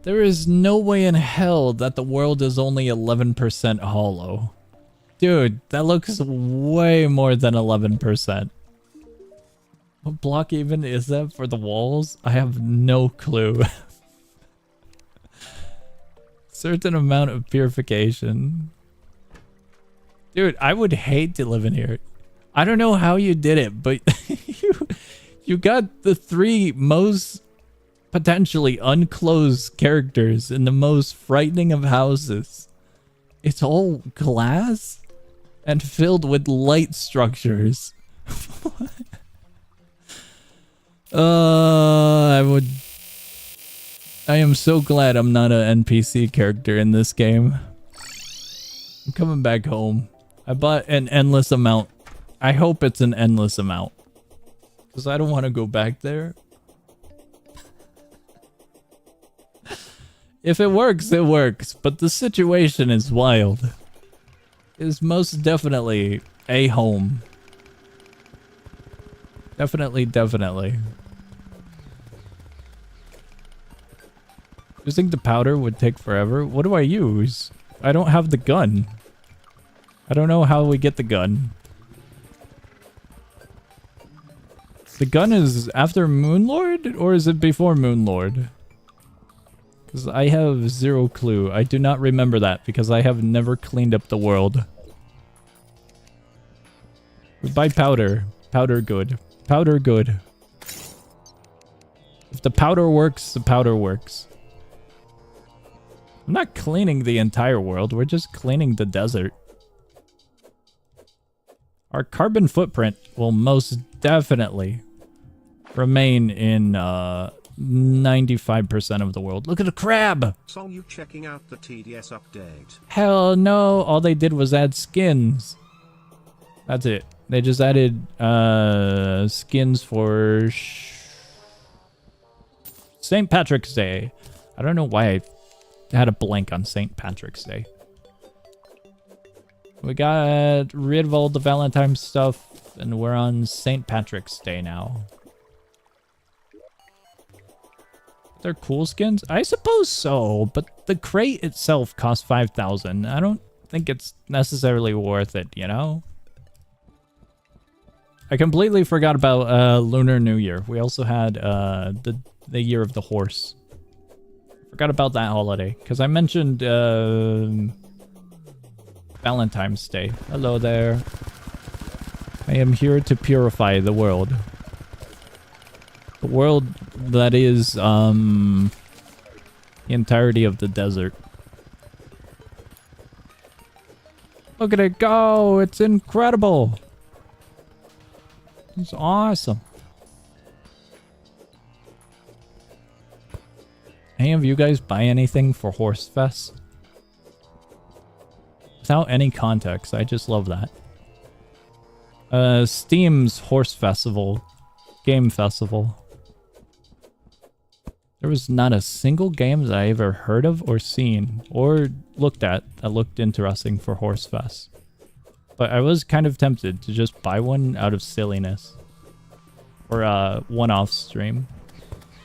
There is no way in hell that the world is only 11% hollow. Dude, that looks way more than 11%. What block even is that for the walls? I have no clue. Certain amount of purification. Dude, I would hate to live in here. I don't know how you did it, but you got the 3 most potentially unclosed characters in the most frightening of houses. It's all glass and filled with light structures. I am so glad I'm not an NPC character in this game. I'm coming back home. I bought an endless amount. I hope it's an endless amount. Because I don't want to go back there. If it works, it works. But the situation is wild. It is most definitely a home. Definitely. Using the powder would take forever. What do I use? I don't have the gun. I don't know how we get the gun. The gun is after Moonlord, or is it before Moonlord? Because I have zero clue. I do not remember that because I have never cleaned up the world. We buy powder. Powder good. Powder good. If the powder works, the powder works. I'm not cleaning the entire world. We're just cleaning the desert. Our carbon footprint will most definitely remain in 95% of the world. Look at the crab! Saw you checking out the TDS update. Hell no, all they did was add skins. That's it. They just added skins for St. Patrick's Day. I don't know why I had a blank on St. Patrick's Day. We got rid of all the Valentine's stuff, and we're on St. Patrick's Day now. They're cool skins? I suppose so, but the crate itself costs 5,000. I don't think it's necessarily worth it, you know? I completely forgot about Lunar New Year. We also had the Year of the Horse. Forgot about that holiday, because I mentioned Valentine's Day. Hello there. I am here to purify the world. The world that is the entirety of the desert. Look at it go! It's incredible! It's awesome. Any of you guys buy anything for Horse Fest? Without any context, I just love that. Steam's Horse Festival. Game Festival. There was not a single game that I ever heard of or seen or looked at that looked interesting for Horse Fest. But I was kind of tempted to just buy one out of silliness. Or a one-off stream.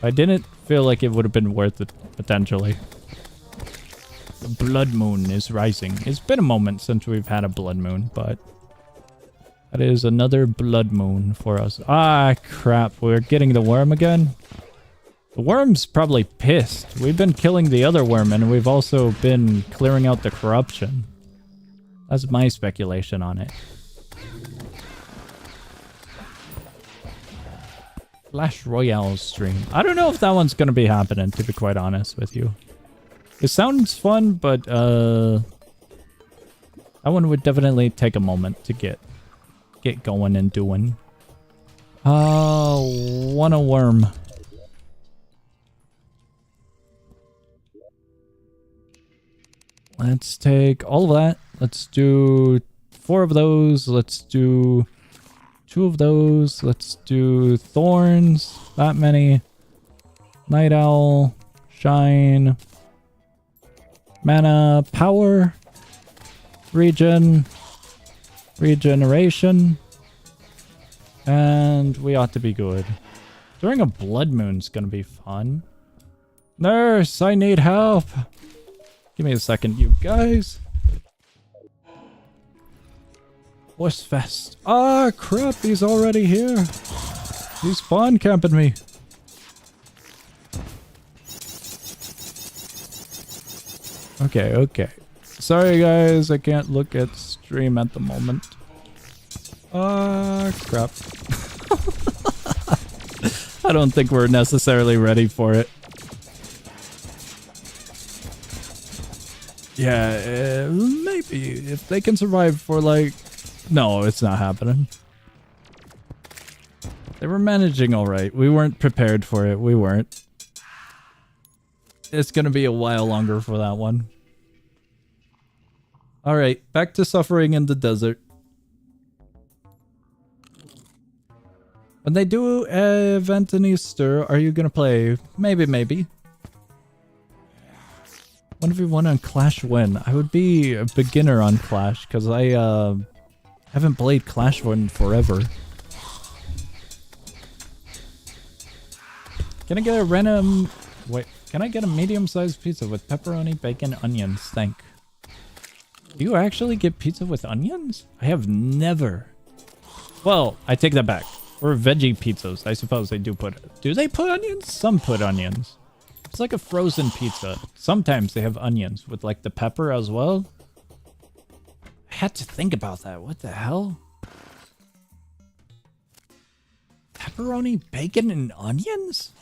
I didn't feel like it would have been worth it, potentially. The blood moon is rising. It's been a moment since we've had a blood moon, but That is another blood moon for us. Ah, crap. We're getting the worm again. The worm's probably pissed. We've been killing the other worm, and we've also been clearing out the corruption. That's my speculation on it. Clash Royale stream. I don't know if that one's going to be happening, to be quite honest with you. It sounds fun, but that one would definitely take a moment to get going and doing. Want a worm. Let's take all of that. Let's do 4 of those. Let's do 2 of those. Let's do thorns. That many. Night owl. Shine. Mana. Power. Regen. Regeneration. And we ought to be good. During a blood moon's gonna be fun. Nurse, I need help. Give me a second, you guys. What's fest? Ah, crap, he's already here. He's spawn camping me. Okay, okay. Sorry guys, I can't look at stream at the moment. Ah, crap. I don't think we're necessarily ready for it. Yeah, maybe. If they can survive for like... No, it's not happening. They were managing alright. We weren't prepared for it. We weren't. It's gonna be a while longer for that one. Alright, back to suffering in the desert. When they do an event in Easter, are you gonna play? Maybe, maybe. 1v1 on Clash when? I would be a beginner on Clash, because I haven't played Clash in forever. Can I get a random... Wait, can I get a medium-sized pizza with pepperoni, bacon, onions? Thank. Do you actually get pizza with onions? I have never. Well, I take that back. Or veggie pizzas. I suppose they do put... Do they put onions? Some put onions. It's like a frozen pizza. Sometimes they have onions with like the pepper as well. I had to think about that. What the hell? Pepperoni, bacon, and onions?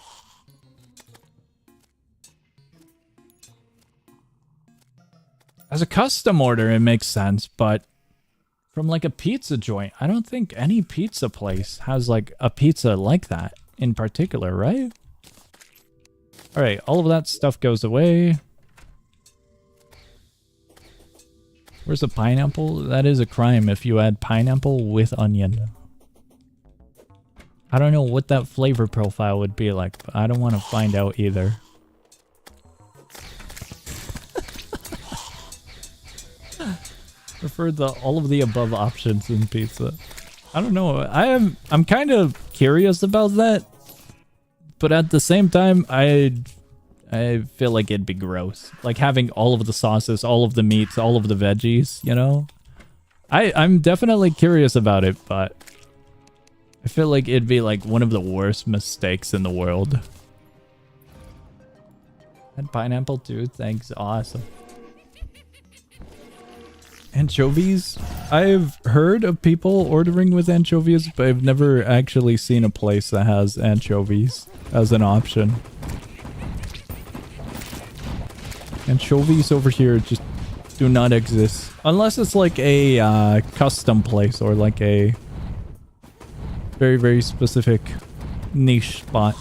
As a custom order, it makes sense, but from like a pizza joint, I don't think any pizza place has like a pizza like that in particular, right? Alright, all of that stuff goes away. Where's the pineapple? That is a crime if you add pineapple with onion. I don't know what that flavor profile would be like, but I don't want to find out either. Prefer all of the above options in pizza. I don't know. I'm kind of curious about that, but at the same time, I feel like it'd be gross. Like having all of the sauces, all of the meats, all of the veggies, you know? I'm definitely curious about it, but I feel like it'd be like one of the worst mistakes in the world. And pineapple too, thanks, awesome. Anchovies? I've heard of people ordering with anchovies, but I've never actually seen a place that has anchovies as an option. Anchovies over here just do not exist. Unless it's like a custom place or like a very, very specific niche spot.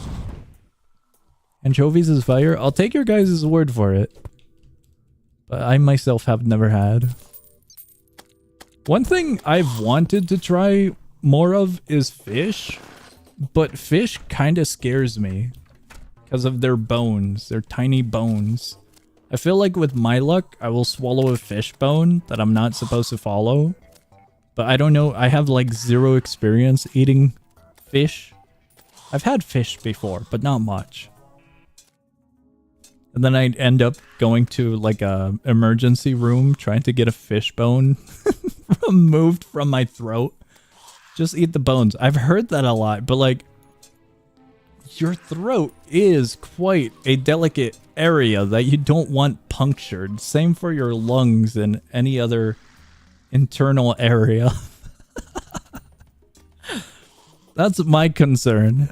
Anchovies is fire? I'll take your guys' word for it. But I myself have never had. One thing I've wanted to try more of is fish, but fish kind of scares me because of their bones, their tiny bones. I feel like with my luck, I will swallow a fish bone that I'm not supposed to follow, but I don't know. I have like zero experience eating fish. I've had fish before, but not much. And then I'd end up going to like a emergency room trying to get a fish bone removed from my throat Just eat the bones. I've heard that a lot, but like, your throat is quite a delicate area that you don't want punctured. Same for your lungs and any other internal area. That's my concern.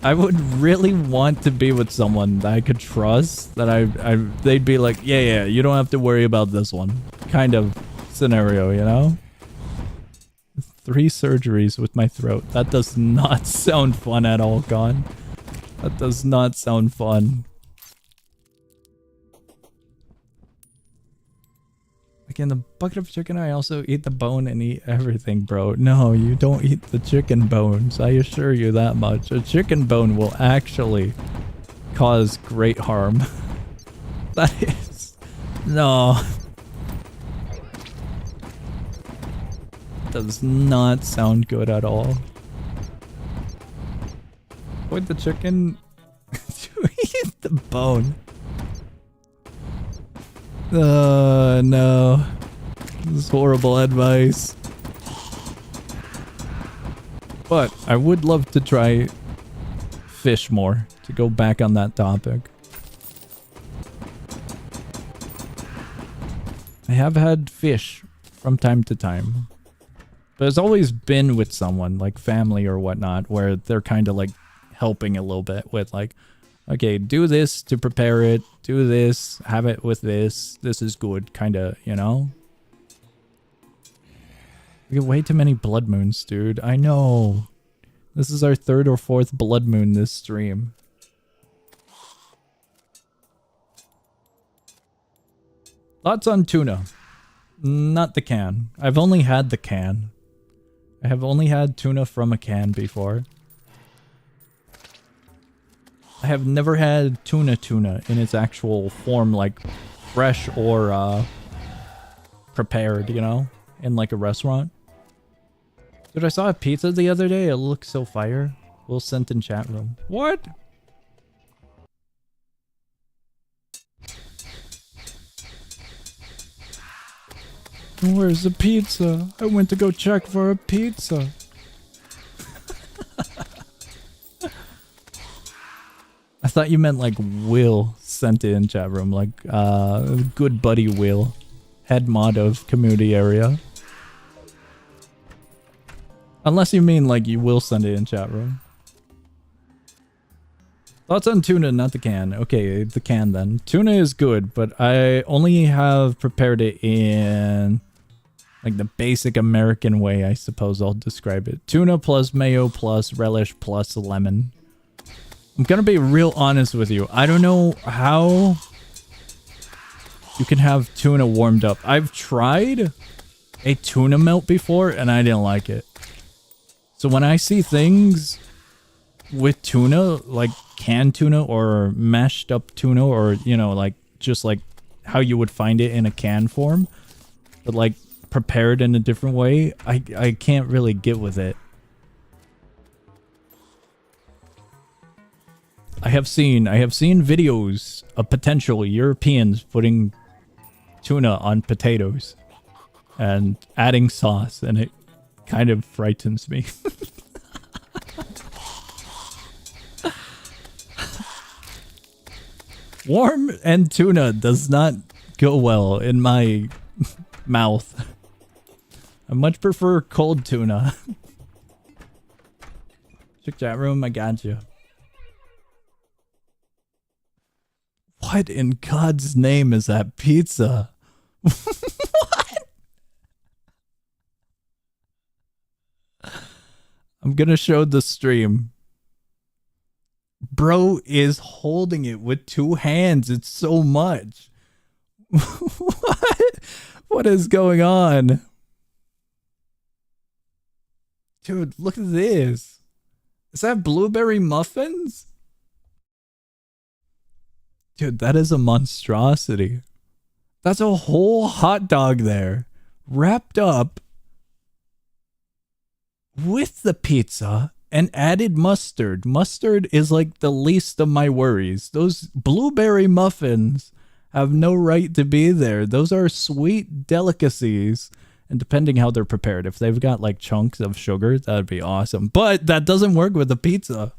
I would really want to be with someone that I could trust, that they'd be like, yeah, you don't have to worry about this one. Kind of scenario, you know? 3 surgeries with my throat. That does not sound fun at all, Gone. That does not sound fun. Like in the bucket of chicken, I also eat the bone and eat everything, bro. No, you don't eat the chicken bones. I assure you that much. A chicken bone will actually cause great harm. That is... No. Does not sound good at all. Avoid the chicken. To eat the bone. No. This is horrible advice. But I would love to try fish more, to go back on that topic. I have had fish from time to time. But it's always been with someone, like family or whatnot, where they're kind of like helping a little bit with like, okay, do this to prepare it, do this, have it with this is good, kind of, you know? We get way too many blood moons, dude. I know. This is our 3rd or 4th blood moon this stream. Thoughts on tuna? Not the can. I've only had the can. I have only had tuna from a can before. I have never had tuna in its actual form, like fresh or prepared, you know, in like a restaurant. Dude, I saw a pizza the other day. It looked so fire. Will sent in chat room. What? Where's the pizza? I went to go check for a pizza. I thought you meant like Will sent it in chat room, like good buddy Will, head mod of community area. Unless you mean like you will send it in chat room. Thoughts on tuna, not the can. Okay, the can then. Tuna is good, but I only have prepared it in like the basic American way, I suppose I'll describe it. Tuna plus mayo plus relish plus lemon. I'm gonna be real honest with you. I don't know how you can have tuna warmed up. I've tried a tuna melt before and I didn't like it. So when I see things with tuna, like canned tuna or mashed up tuna, or, you know, like just like how you would find it in a can form, but like prepared in a different way, I can't really get with it. I have seen videos of potential Europeans putting tuna on potatoes and adding sauce, and it kind of frightens me. Warm and tuna does not go well in my mouth. I much prefer cold tuna. Check chat room, I got you. What in God's name is that pizza? What? I'm gonna show the stream. Bro is holding it with 2 hands. It's so much. What? What is going on? Dude, look at this. Is that blueberry muffins? Dude, that is a monstrosity. That's a whole hot dog there, wrapped up with the pizza and added mustard. Mustard is like the least of my worries. Those blueberry muffins have no right to be there. Those are sweet delicacies, And depending how they're prepared, if they've got like chunks of sugar, that'd be awesome. But that doesn't work with a pizza.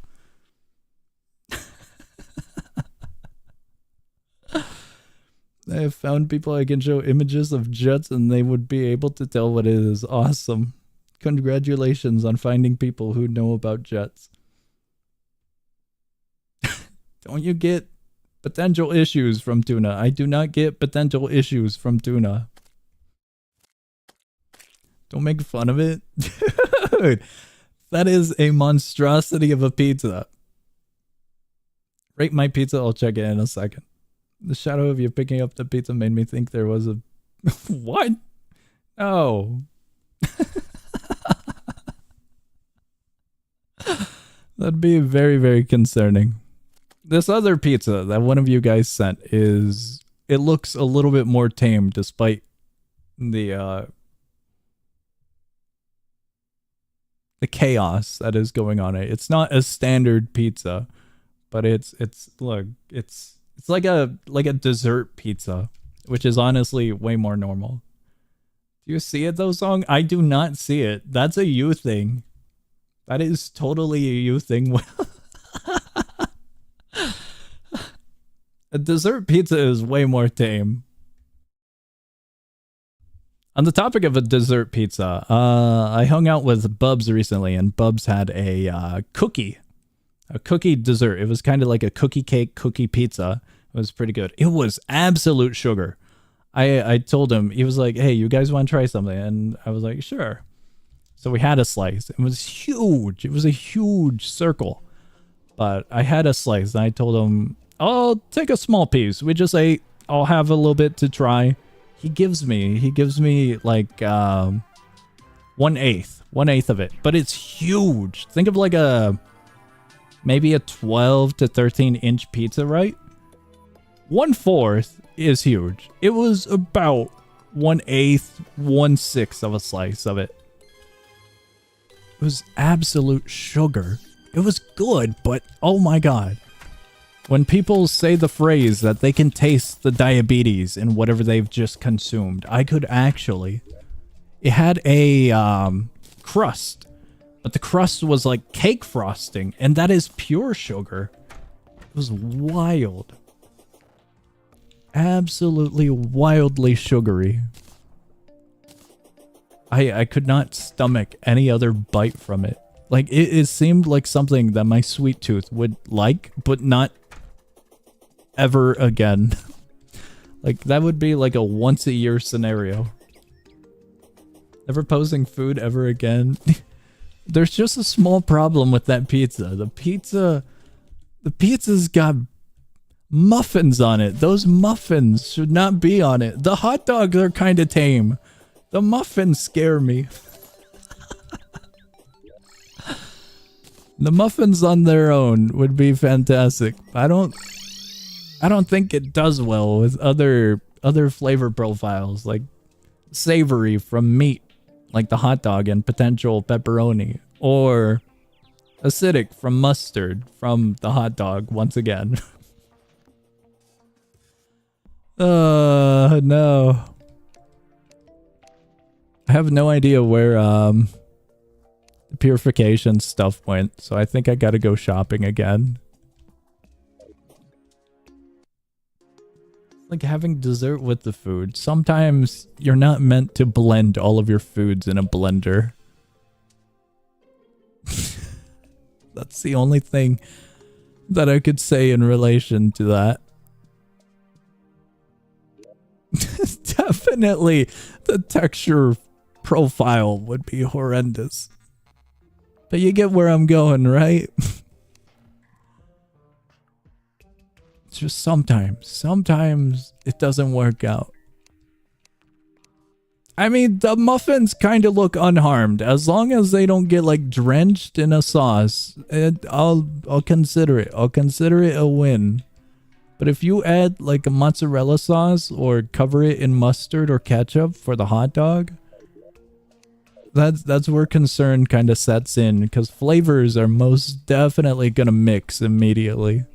I have found people I can show images of jets and they would be able to tell what it is. Awesome. Congratulations on finding people who know about jets. Don't you get potential issues from tuna? I do not get potential issues from tuna. Don't make fun of it. Dude, that is a monstrosity of a pizza. Rate my pizza, I'll check it in a second. The shadow of you picking up the pizza made me think there was a... What? No. That'd be very, very concerning. This other pizza that one of you guys sent is... It looks a little bit more tame despite the chaos that is going on it. It's not a standard pizza, but it's like a dessert pizza, which is honestly way more normal. Do you see it though, Song? I do not see it. That's a you thing. That is totally a you thing. A dessert pizza is way more tame. On the topic of a dessert pizza, I hung out with Bubs recently, and Bubs had a cookie dessert. It was kind of like a cookie cake, cookie pizza. It was pretty good. It was absolute sugar. I told him, he was like, hey, you guys want to try something? And I was like, sure. So we had a slice. It was huge. It was a huge circle. But I had a slice, and I told him, I'll take a small piece. We just ate. I'll have a little bit to try. He gives me like 1/8 of it, but it's huge. Think of like maybe a 12 to 13 inch pizza, right? 1/4 is huge. It was about 1/8, 1/6 of a slice of it. It was absolute sugar. It was good, but oh my god. When people say the phrase that they can taste the diabetes in whatever they've just consumed, I could actually. It had a crust, but the crust was like cake frosting, and that is pure sugar. It was wild. Absolutely wildly sugary. I could not stomach any other bite from it. Like, it seemed like something that my sweet tooth would like, but not ever again. Like, that would be like a once a year scenario. Never posing food ever again. There's just a small problem with that pizza. The pizza's got muffins on it. Those muffins should not be on it. The hot dogs are kind of tame. The muffins scare me. The muffins on their own would be fantastic. I don't think it does well with other flavor profiles, like savory from meat, like the hot dog and potential pepperoni, or acidic from mustard from the hot dog once again. No. I have no idea where the purification stuff went, so I think I gotta go shopping again. Like having dessert with the food. Sometimes you're not meant to blend all of your foods in a blender. That's the only thing that I could say in relation to that. Definitely the texture profile would be horrendous. But you get where I'm going, right? It's just sometimes it doesn't work out. I mean, the muffins kind of look unharmed. As long as they don't get like drenched in a sauce, I'll consider it. I'll consider it a win. But if you add like a mozzarella sauce or cover it in mustard or ketchup for the hot dog, that's where concern kind of sets in, because flavors are most definitely gonna mix immediately.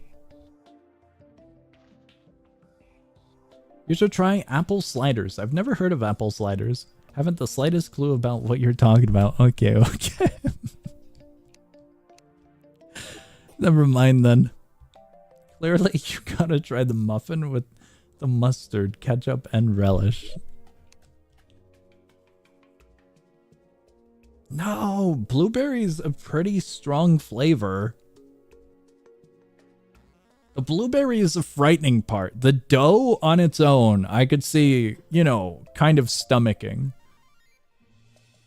You should try apple sliders. I've never heard of apple sliders. Haven't the slightest clue about what you're talking about. Okay, okay. Never mind then. Clearly, you gotta try the muffin with the mustard, ketchup, and relish. No, blueberry's a pretty strong flavor. The blueberry is the frightening part. The dough on its own, I could see, you know, kind of stomaching.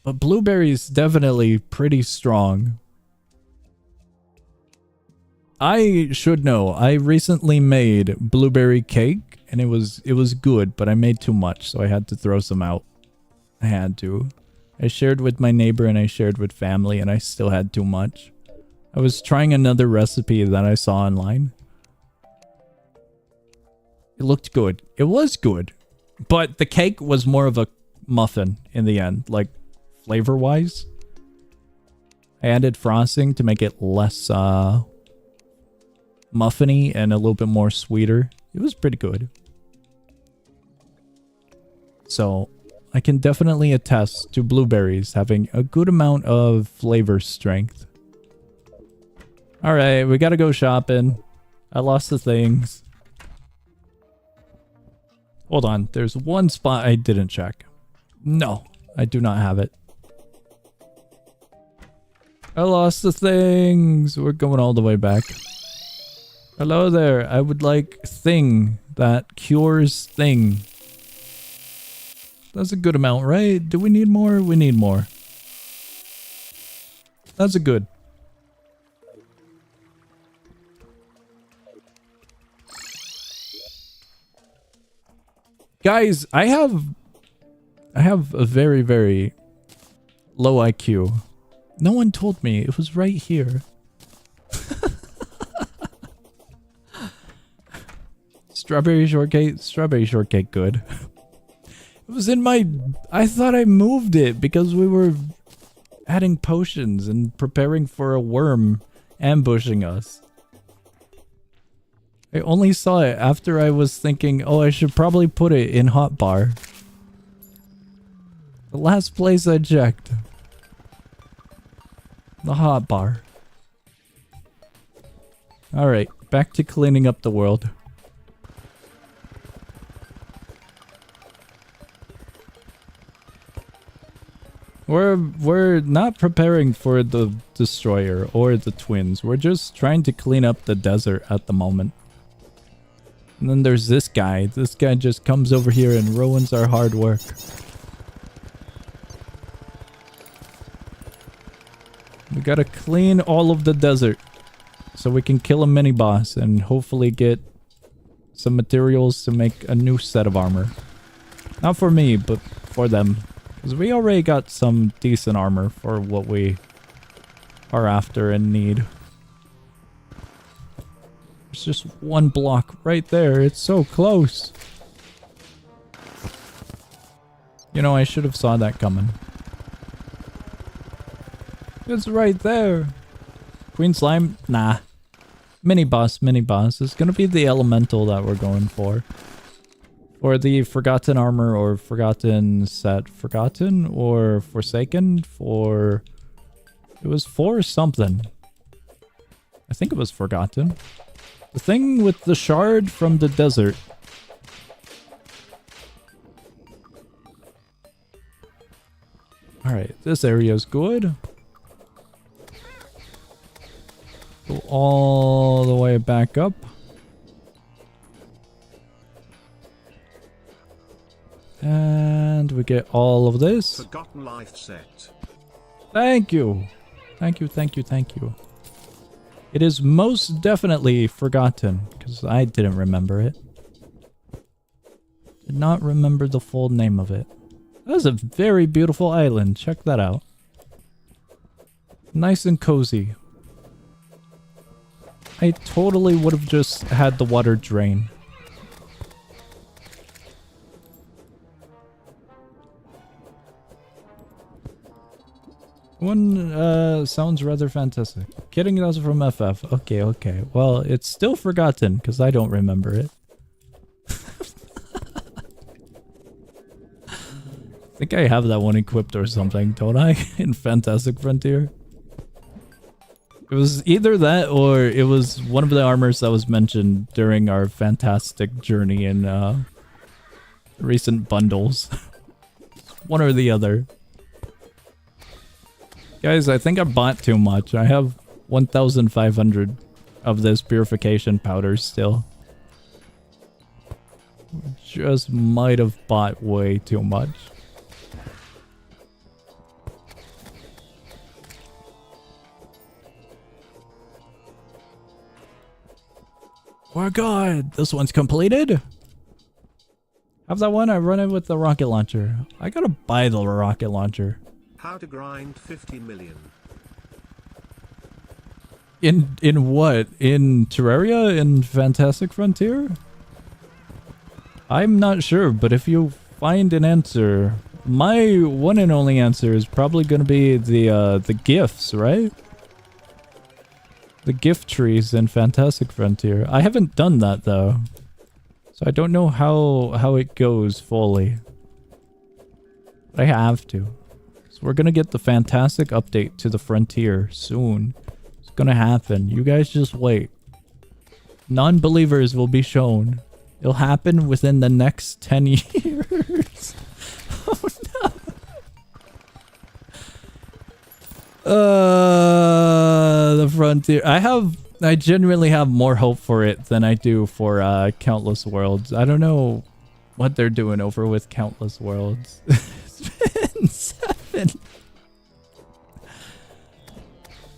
But blueberry's definitely pretty strong. I should know. I recently made blueberry cake and it was good, but I made too much, so I had to throw some out. I had to. I shared with my neighbor and I shared with family and I still had too much. I was trying another recipe that I saw online. It looked good. It was good. But the cake was more of a muffin in the end, like flavor-wise. I added frosting to make it less muffiny and a little bit more sweeter. It was pretty good. So I can definitely attest to blueberries having a good amount of flavor strength. Alright, we gotta go shopping. I lost the things. Hold on, there's one spot I didn't check. No, I do not have it. I lost the things. We're going all the way back. Hello there. I would like thing that cures thing. That's a good amount, right? Do we need more? We need more. That's a good. Guys, I have a very, very low IQ. No one told me it was right here. Strawberry shortcake good. It was in my... I thought I moved it because we were adding potions and preparing for a worm ambushing us. I only saw it after I was thinking, oh, I should probably put it in hotbar. The last place I checked. The hotbar. Alright, back to cleaning up the world. We're not preparing for the destroyer or the twins. We're just trying to clean up the desert at the moment. And then there's this guy. This guy just comes over here and ruins our hard work. We gotta clean all of the desert so we can kill a mini boss and hopefully get some materials to make a new set of armor. Not for me, but for them. Because we already got some decent armor for what we are after and need. There's just one block right there. It's so close. You know, I should have saw that coming. It's right there. Queen Slime? Nah. Mini boss. It's gonna be the elemental that we're going for. Or the Forgotten Armor or Forgotten Set. Forgotten or Forsaken? For... It was for something. I think it was Forgotten. The thing with the shard from the desert. Alright, this area is good. Go all the way back up. And we get all of this. Forgotten life set. Thank you. Thank you. It is most definitely forgotten, because I didn't remember it. Did not remember the full name of it. That is a very beautiful island. Check that out. Nice and cozy. I totally would have just had the water drain. One sounds rather fantastic. Kidding us from FF. Okay. Well, it's still forgotten because I don't remember it. think I have that one equipped or something, don't I? In Fantastic Frontier. It was either that or it was one of the armors that was mentioned during our fantastic journey in recent bundles. One or the other. Guys, I think I bought too much. I have 1,500 of this purification powder still. Just might have bought way too much. Oh god, this one's completed. Have that one, I run it with the rocket launcher. I gotta buy the rocket launcher. How to grind 50 million. In what? In Terraria? In Fantastic Frontier? I'm not sure, but if you find an answer, my one and only answer is probably gonna be the gifts, right? The gift trees in Fantastic Frontier. I haven't done that though, so I don't know how it goes fully. But I have to. So we're gonna get the Fantastic update to the Frontier soon. It's gonna happen. You guys just wait. Non-believers will be shown. It'll happen within the next 10 years. Oh no. The Frontier. I genuinely have more hope for it than I do for Countless Worlds. I don't know what they're doing over with Countless Worlds. It's been 7.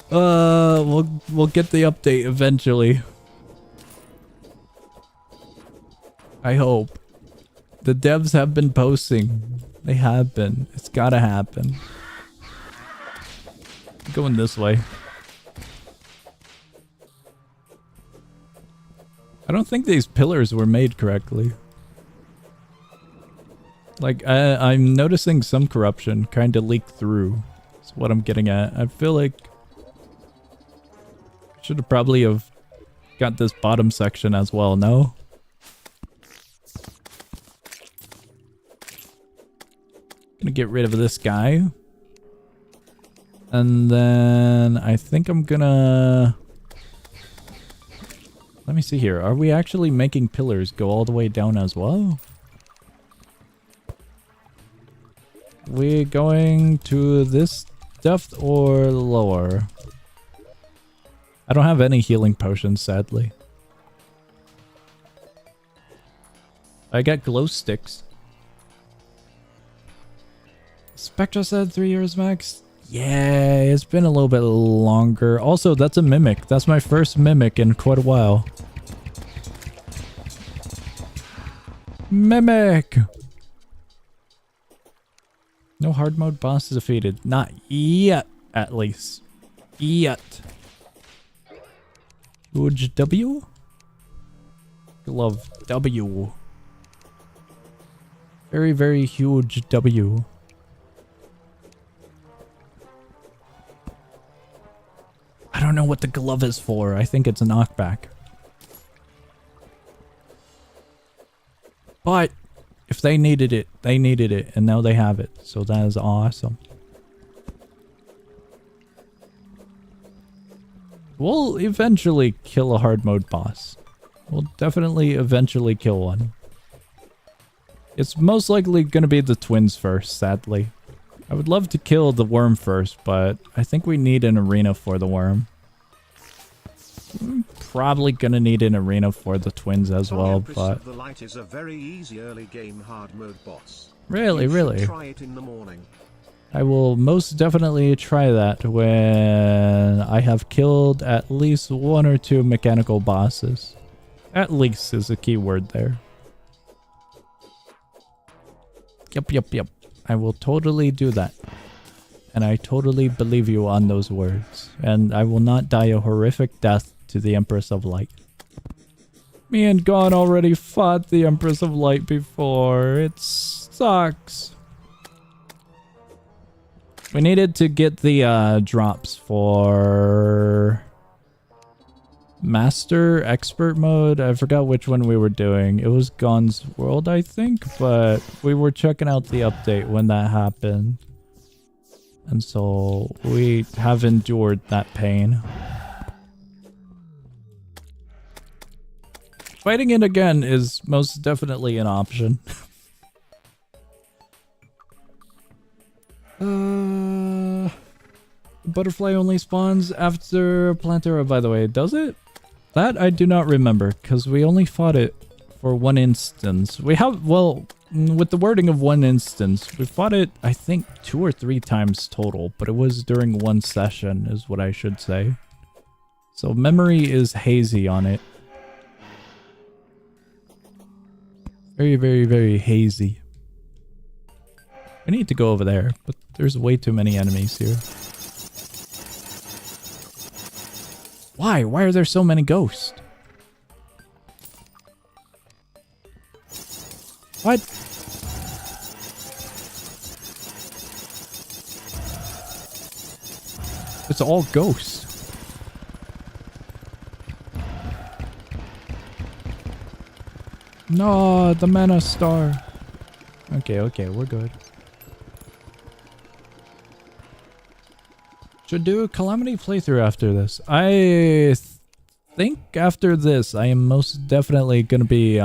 We'll get the update eventually. I hope. The devs have been posting. They have been. It's gotta happen. Going this way. I don't think these pillars were made correctly. Like, I'm noticing some corruption kind of leak through. That's what I'm getting at. I feel like should have probably have got this bottom section as well, no? Gonna get rid of this guy. And then I think I'm gonna... Let me see here. Are we actually making pillars go all the way down as well? We going to this depth or lower? I don't have any healing potions, sadly. I got glow sticks. Spectra said 3 years max. Yeah, it's been a little bit longer. Also, that's a mimic. That's my first mimic in quite a while. Mimic! No hard mode boss defeated. Not yet, at least. Yet. Huge W? Glove W. Very, very huge W. I don't know what the glove is for. I think it's a knockback. But if they needed it, they needed it, and now they have it. So that is awesome. We'll eventually kill a hard mode boss. We'll definitely eventually kill one. It's most likely going to be the twins first, sadly. I would love to kill the worm first, but I think we need an arena for the worm. I'm probably gonna need an arena for the twins as well, but... The Light is a very easy early game hard mode boss. Really, really? Try it in the morning. I will most definitely try that when I have killed at least 1 or 2 mechanical bosses. At least is a key word there. Yep. I will totally do that. And I totally believe you on those words. And I will not die a horrific death to the Empress of Light. Me and Gon already fought the Empress of Light before. It sucks. We needed to get the drops for Master expert mode. I forgot which one we were doing. It was Gon's World, I think, but we were checking out the update when that happened. And so we have endured that pain. Fighting it again is most definitely an option. Butterfly only spawns after Plantera, by the way. Does it? That I do not remember, because we only fought it for one instance. We have, well, with the wording of one instance, we fought it, I think, 2 or 3 times total, but it was during one session, is what I should say. So memory is hazy on it. Very, very, very hazy. We need to go over there, but there's way too many enemies here. Why? Why are there so many ghosts? What? It's all ghosts. No, the mana star. Okay, okay, we're good. Should do a Calamity playthrough after this. I think after this, I am most definitely gonna be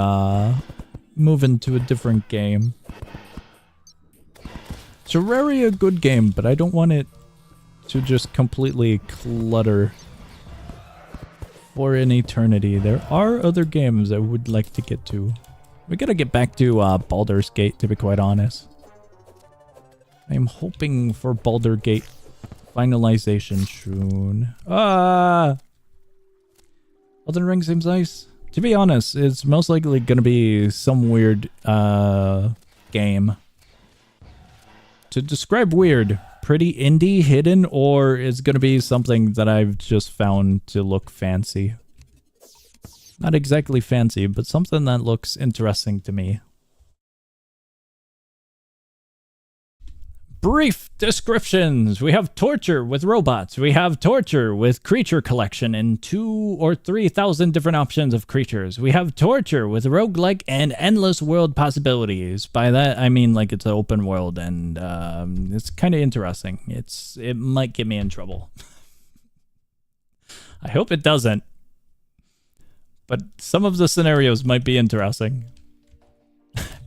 moving to a different game. Terraria, good game, but I don't want it to just completely clutter for an eternity. There are other games I would like to get to. We gotta get back to Baldur's Gate, to be quite honest. I am hoping for Baldur's Gate finalization soon. Elden Ring seems nice. To be honest, it's most likely gonna be some weird game. To describe weird, pretty indie, hidden, or it's gonna be something that I've just found to look fancy. Not exactly fancy, but something that looks interesting to me. Brief descriptions. We have torture with robots. We have torture with creature collection and 2,000 or 3,000 different options of creatures. We have torture with roguelike and endless world possibilities. By that, I mean like it's an open world and it's kind of interesting. It might get me in trouble. I hope it doesn't. But some of the scenarios might be interesting.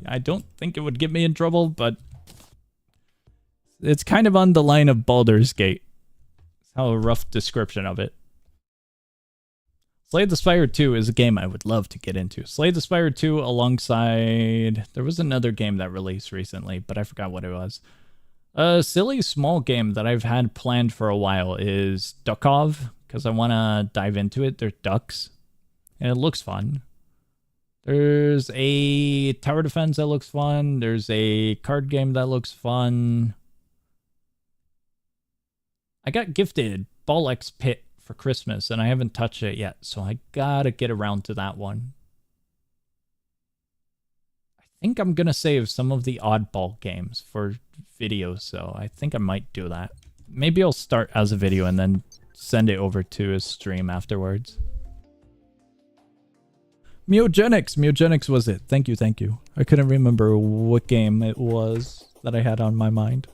I don't think it would get me in trouble, but it's kind of on the line of Baldur's Gate. It's how a rough description of it. Slay the Spire 2 is a game I would love to get into. Slay the Spire 2 alongside... There was another game that released recently, but I forgot what it was. A silly small game that I've had planned for a while is Duckov, because I want to dive into it. They're ducks, and it looks fun. There's a tower defense that looks fun. There's a card game that looks fun. I got gifted Ball X Pit for Christmas, and I haven't touched it yet, so I gotta get around to that one. I think I'm gonna save some of the oddball games for videos, so I think I might do that. Maybe I'll start as a video and then send it over to a stream afterwards. Mutagenics was it. Thank you, thank you. I couldn't remember what game it was that I had on my mind.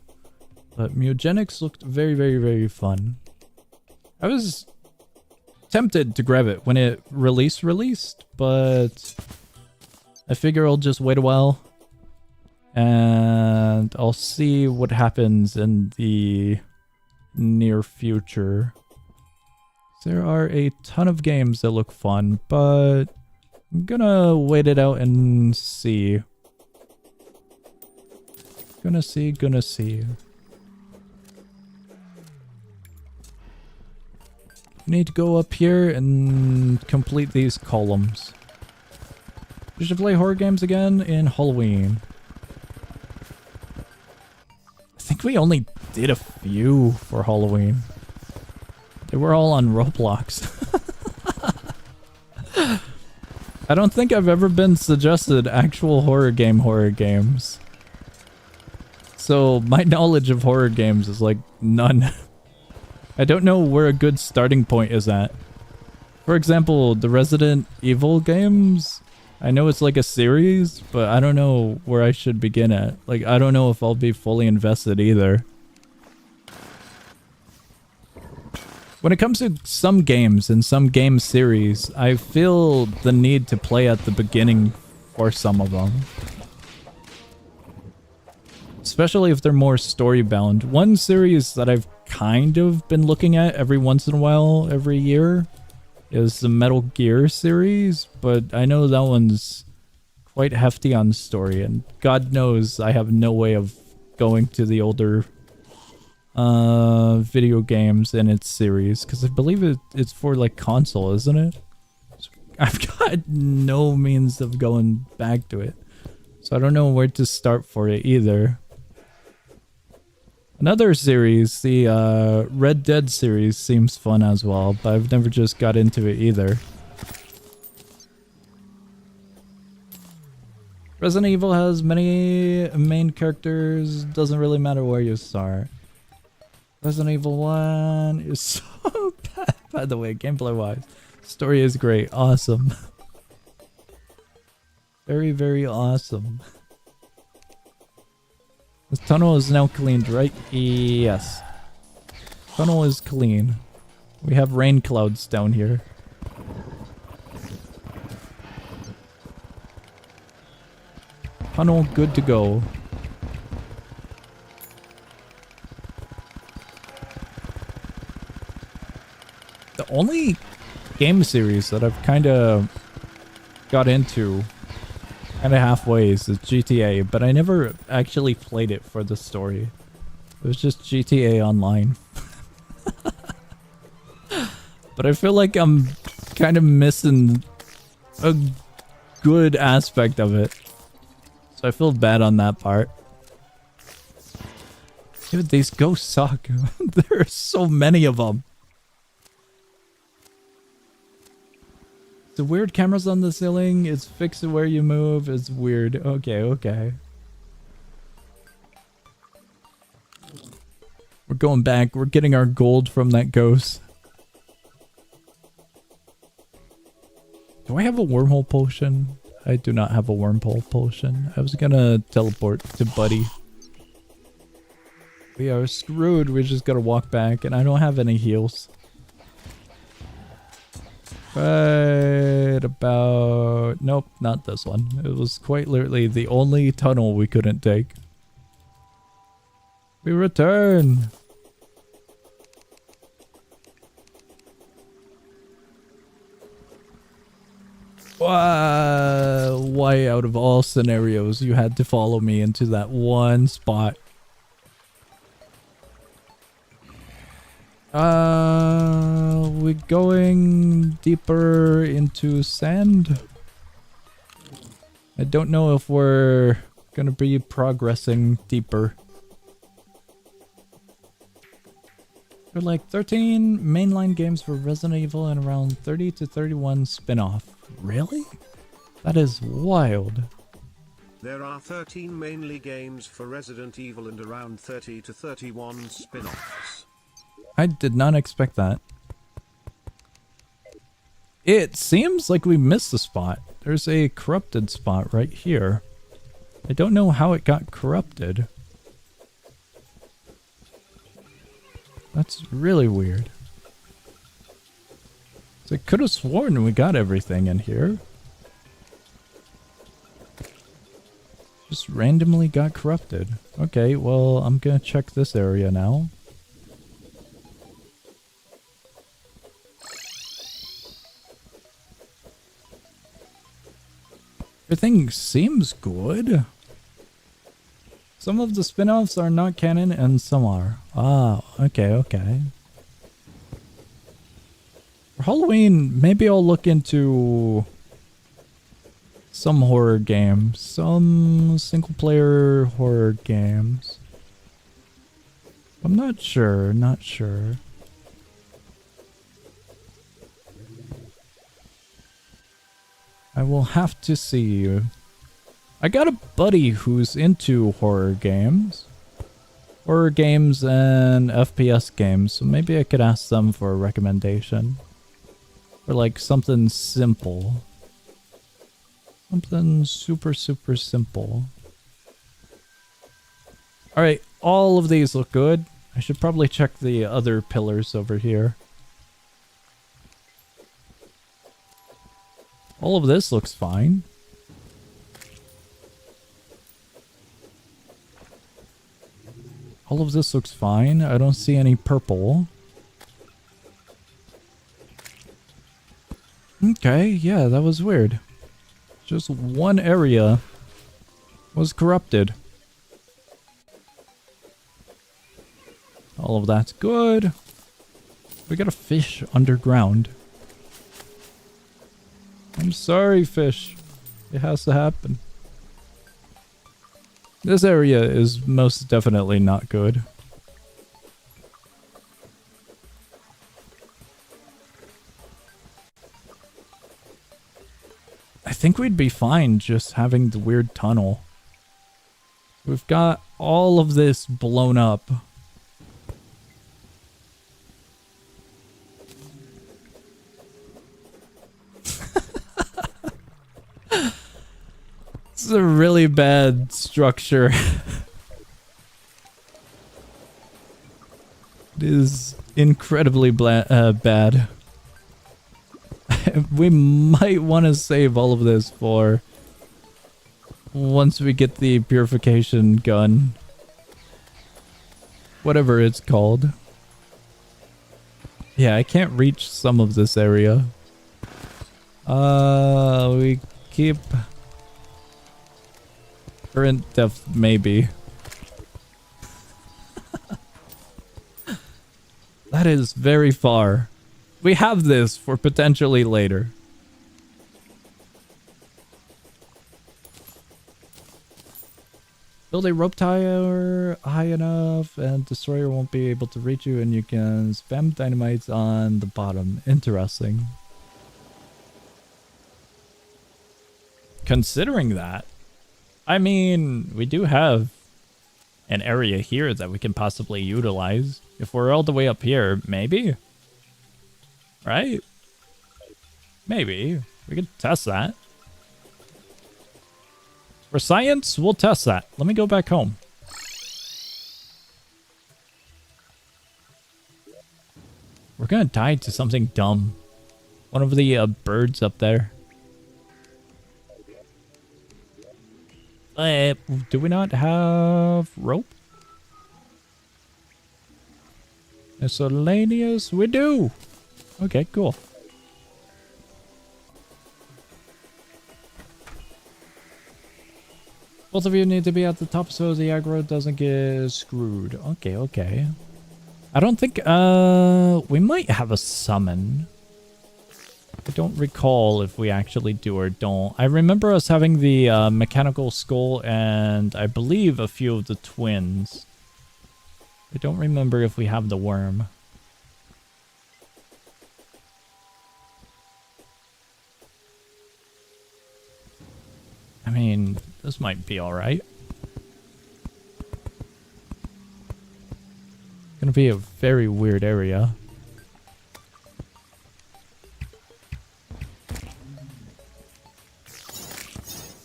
But Mutagenics looked very, very, very fun. I was tempted to grab it when it released, but I figure I'll just wait a while and I'll see what happens in the near future. There are a ton of games that look fun, but I'm gonna wait it out and see. Gonna see. Need to go up here and complete these columns. We should play horror games again in Halloween. I think we only did a few for Halloween. They were all on Roblox. I don't think I've ever been suggested actual horror games. So my knowledge of horror games is like none. I don't know where a good starting point is at For example, the Resident Evil games, I know it's like a series, but I don't know where I should begin at. Like, I don't know if I'll be fully invested either. When it comes to some games and some game series, I feel the need to play at the beginning for some of them. Especially if they're more story-bound. One series that I've kind of been looking at every once in a while, every year, is the Metal Gear series, but I know that one's quite hefty on story, and God knows I have no way of going to the older video games in its series, because I believe it's for like console, isn't it? So I've got no means of going back to it, so I don't know where to start for it either. Another series, the Red Dead series, seems fun as well, but I've never just got into it either. Resident Evil has many main characters, doesn't really matter where you start. Resident Evil 1 is so bad, by the way, gameplay wise. Story is great, awesome. Very, very awesome. The tunnel is now cleaned, right? Yes. Tunnel is clean. We have rain clouds down here. Tunnel good to go. The only game series that I've kind of got into kind of halfway is GTA, but I never actually played it for the story. It was just GTA Online. But I feel like I'm kind of missing a good aspect of it. So I feel bad on that part. Dude, these ghosts suck. There are so many of them. The weird cameras on the ceiling, it's fixed where you move, it's weird. Okay, okay. We're going back, we're getting our gold from that ghost. Do I have a wormhole potion? I do not have a wormhole potion. I was gonna teleport to Buddy. We are screwed, we just gotta walk back, and I don't have any heals. Right about... Nope, not this one. It was quite literally the only tunnel we couldn't take. We return! Why out of all scenarios you had to follow me into that one spot? We going deeper into sand? I don't know if we're gonna be progressing deeper. There are like 13 mainline games for Resident Evil and around 30 to 31 spin-off. Really? That is wild. There are 13 mainly games for Resident Evil and around 30 to 31 spin-offs. I did not expect that. It seems like we missed a spot. There's a corrupted spot right here. I don't know how it got corrupted. That's really weird. So I could have sworn we got everything in here. Just randomly got corrupted. Okay, well, I'm gonna check this area now. Everything seems good. Some of the spin-offs are not canon and some are. Ah, okay, okay. For Halloween, maybe I'll look into some horror games. Some single-player horror games. I'm not sure, not sure. I will have to see. I got a buddy who's into horror games. Horror games and FPS games, so maybe I could ask them for a recommendation. Or like something simple. Something super, super simple. Alright, all of these look good. I should probably check the other pillars over here. All of this looks fine. All of this looks fine. I don't see any purple. Okay, yeah, that was weird. Just one area was corrupted. All of that's good. We got a fish underground. I'm sorry, fish. It has to happen. This area is most definitely not good. I think we'd be fine just having the weird tunnel. We've got all of this blown up. This is a really bad structure. It is incredibly bad. We might want to save all of this for once we get the purification gun. Whatever it's called. Yeah, I can't reach some of this area. We keep... Current depth, maybe. That is very far. We have this for potentially later. Build a rope tower high enough and destroyer won't be able to reach you and you can spam dynamites on the bottom. Interesting. Considering that, I mean, we do have an area here that we can possibly utilize. If we're all the way up here, maybe? Right? Maybe. We could test that. For science, we'll test that. Let me go back home. We're gonna die to something dumb. One of the birds up there. Do we not have rope? Miscellaneous? We do! Okay, cool. Both of you need to be at the top so the aggro doesn't get screwed. Okay, okay. I don't think, we might have a summon. I don't recall if we actually do or don't. I remember us having the mechanical skull and I believe a few of the twins. I don't remember if we have the worm. I mean, this might be alright. Gonna be a very weird area.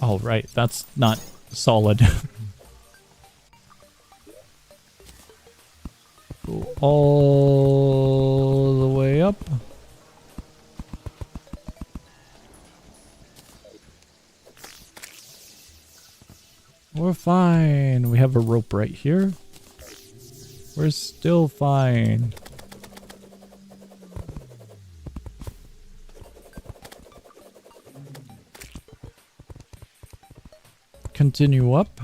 Oh, right. That's not solid. Go all the way up. We're fine. We have a rope right here. We're still fine. Continue up.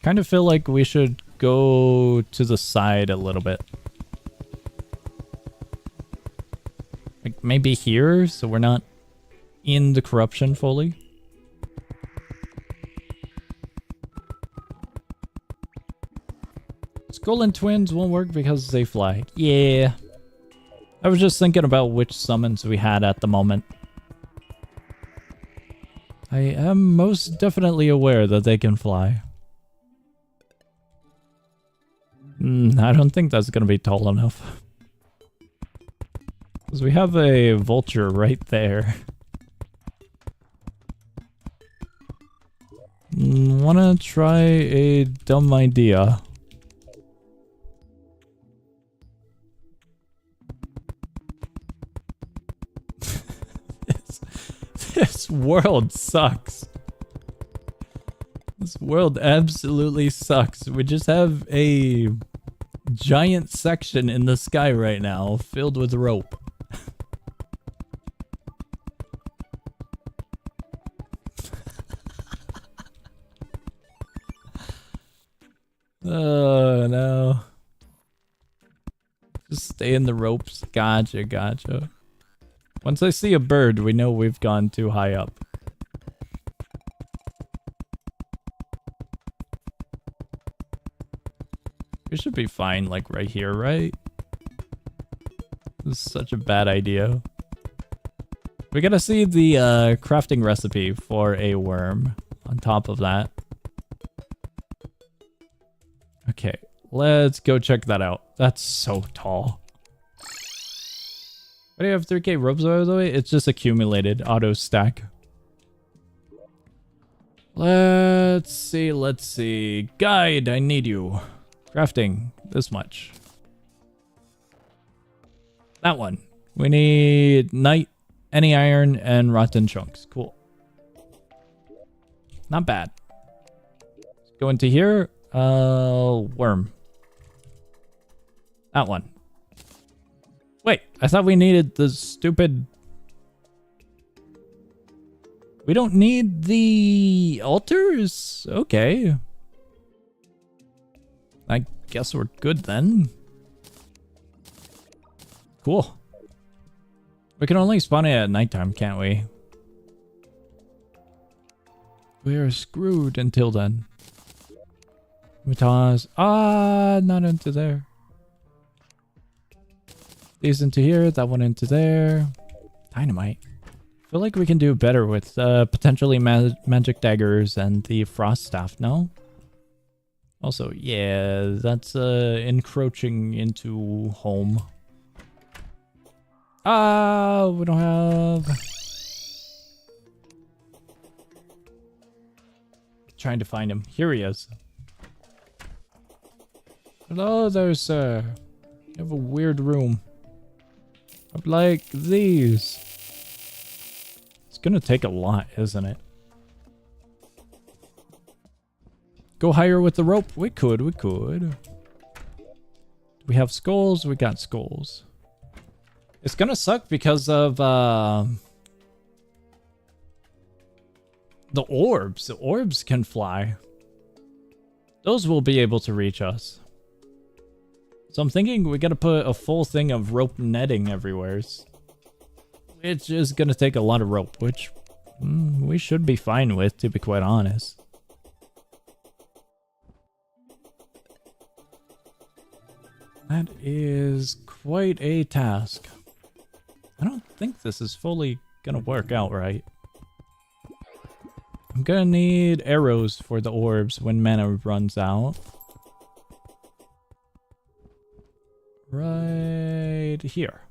Kind of feel like we should go to the side a little bit. Like maybe here, so we're not in the corruption fully. Skull and twins won't work because they fly. Yeah. I was just thinking about which summons we had at the moment. I am most definitely aware that they can fly. I don't think that's gonna be tall enough. Because we have a vulture right there. Wanna try a dumb idea. This world sucks. This world absolutely sucks. We just have a giant section in the sky right now filled with rope. Oh no. Just stay in the ropes. Gotcha, gotcha. Once I see a bird, we know we've gone too high up. We should be fine, like right here, right? This is such a bad idea. We gotta see the crafting recipe for a worm on top of that. Okay, let's go check that out. That's so tall. Why do you have 3k ropes, by the way? It's just accumulated, auto stack. Let's see. Guide, I need you. Crafting, this much. That one. We need night, any iron, and rotten chunks. Cool. Not bad. Let's go into here. Worm. That one. Wait, I thought we needed the stupid... We don't need the altars? Okay. I guess we're good then. Cool. We can only spawn it at nighttime, can't we? We are screwed until then. We toss... not into there. These into here, that one into there. Dynamite. I feel like we can do better with potentially magic daggers and the frost staff, no? Also, yeah, that's encroaching into home. We don't have... Trying to find him. Here he is. Hello there, sir. You have a weird room. I'd like these. It's gonna take a lot, isn't it? Go higher with the rope? We could. Do we have skulls? We got skulls. It's gonna suck because of the orbs. The orbs can fly. Those will be able to reach us. So I'm thinking we gotta put a full thing of rope netting everywhere. It's just gonna take a lot of rope, which we should be fine with, to be quite honest. That is quite a task. I don't think this is fully gonna work out right. I'm gonna need arrows for the orbs when mana runs out. Right here.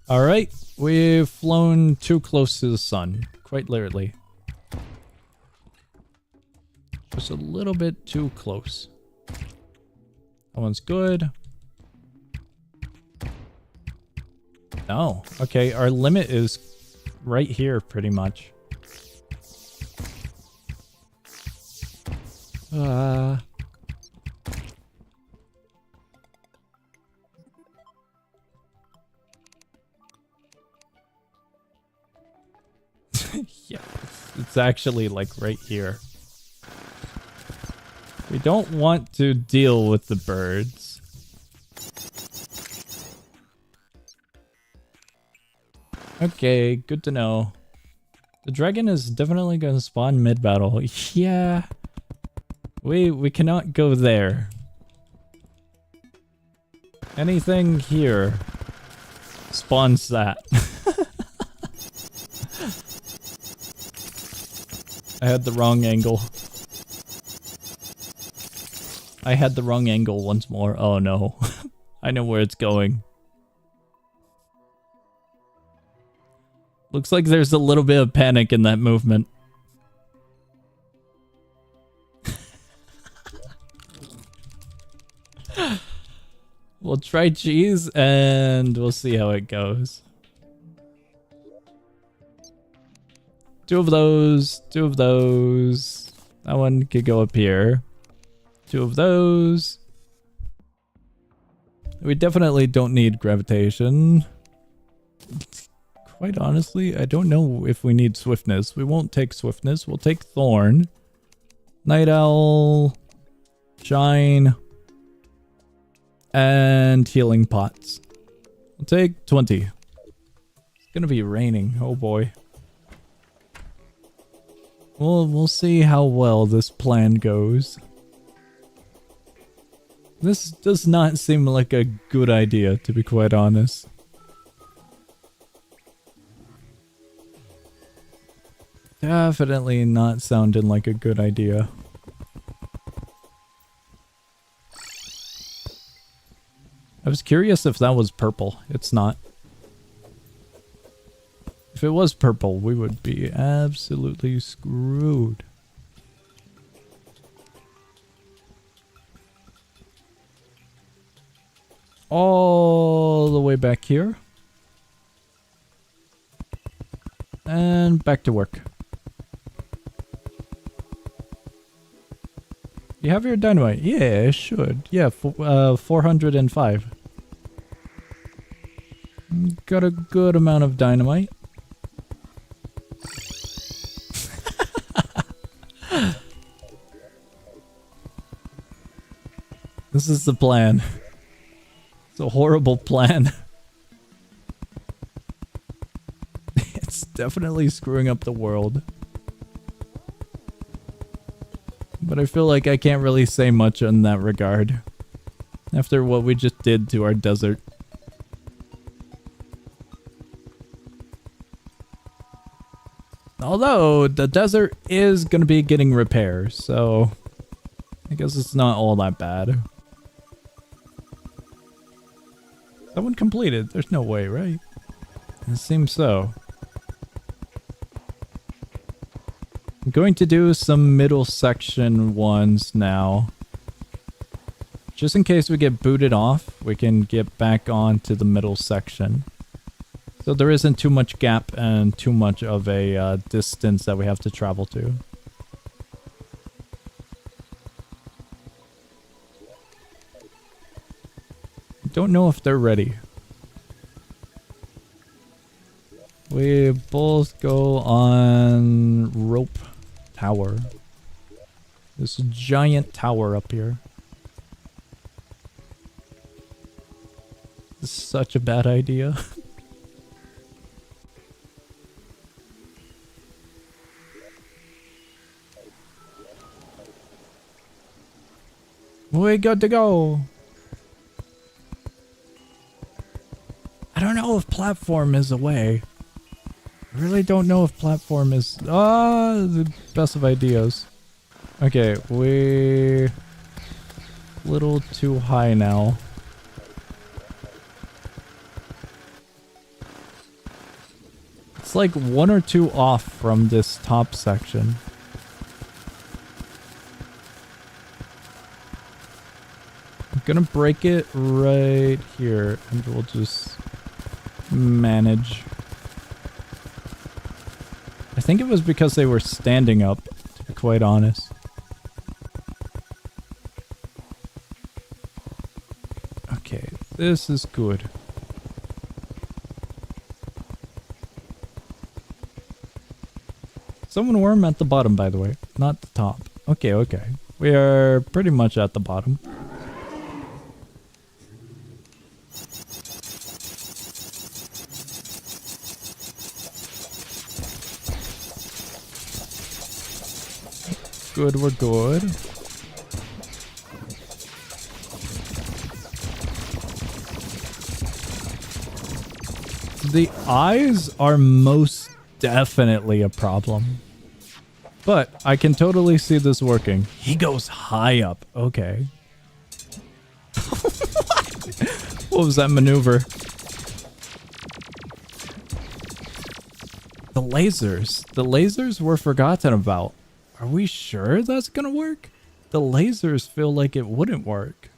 Alright, we've flown too close to the sun, quite literally. Just a little bit too close. That one's good. No. Okay, our limit is right here, pretty much. Yeah, it's actually like right here. We don't want to deal with the birds. Okay, good to know. The dragon is definitely going to spawn mid-battle. Yeah. We cannot go there. Anything here spawns that. I had the wrong angle. I had the wrong angle once more. Oh no. I know where it's going. Looks like there's a little bit of panic in that movement. We'll try cheese and we'll see how it goes. 2 of those, 2 of those. That one could go up here. 2 of those. We definitely don't need gravitation. Quite honestly, I don't know if we need swiftness. We won't take swiftness. We'll take thorn. Night owl. Shine. And healing pots. We'll take 20. It's gonna be raining. Oh boy. We'll see how well this plan goes. This does not seem like a good idea, to be quite honest. Definitely not sounding like a good idea. I was curious if that was purple. It's not. If it was purple, we would be absolutely screwed. All the way back here. And back to work. You have your dynamite? Yeah, it should. Yeah, 405. Got a good amount of dynamite. This is the plan. It's a horrible plan. It's definitely screwing up the world. But I feel like I can't really say much in that regard. After what we just did to our desert. Although, the desert is gonna be getting repairs, so... I guess it's not all that bad. That one completed. There's no way, right? It seems so. I'm going to do some middle section ones now. Just in case we get booted off, we can get back on to the middle section. So there isn't too much gap and too much of a distance that we have to travel to. Don't know if they're ready. We both go on rope tower. This giant tower up here. This is such a bad idea. We got to go. I don't know if platform is a way. I really don't know if platform is the best of ideas. Okay, we little too high now. It's like 1 or 2 off from this top section. I'm gonna break it right here and we'll just manage. I think it was because they were standing up, to be quite honest. Okay, this is good. Someone worm at the bottom, by the way, not the top. Okay, okay. We are pretty much at the bottom. Good, we're good. The eyes are most definitely a problem. But I can totally see this working. He goes high up. Okay. What was that maneuver? The lasers. The lasers were forgotten about. Are we sure that's gonna work? The lasers feel like it wouldn't work.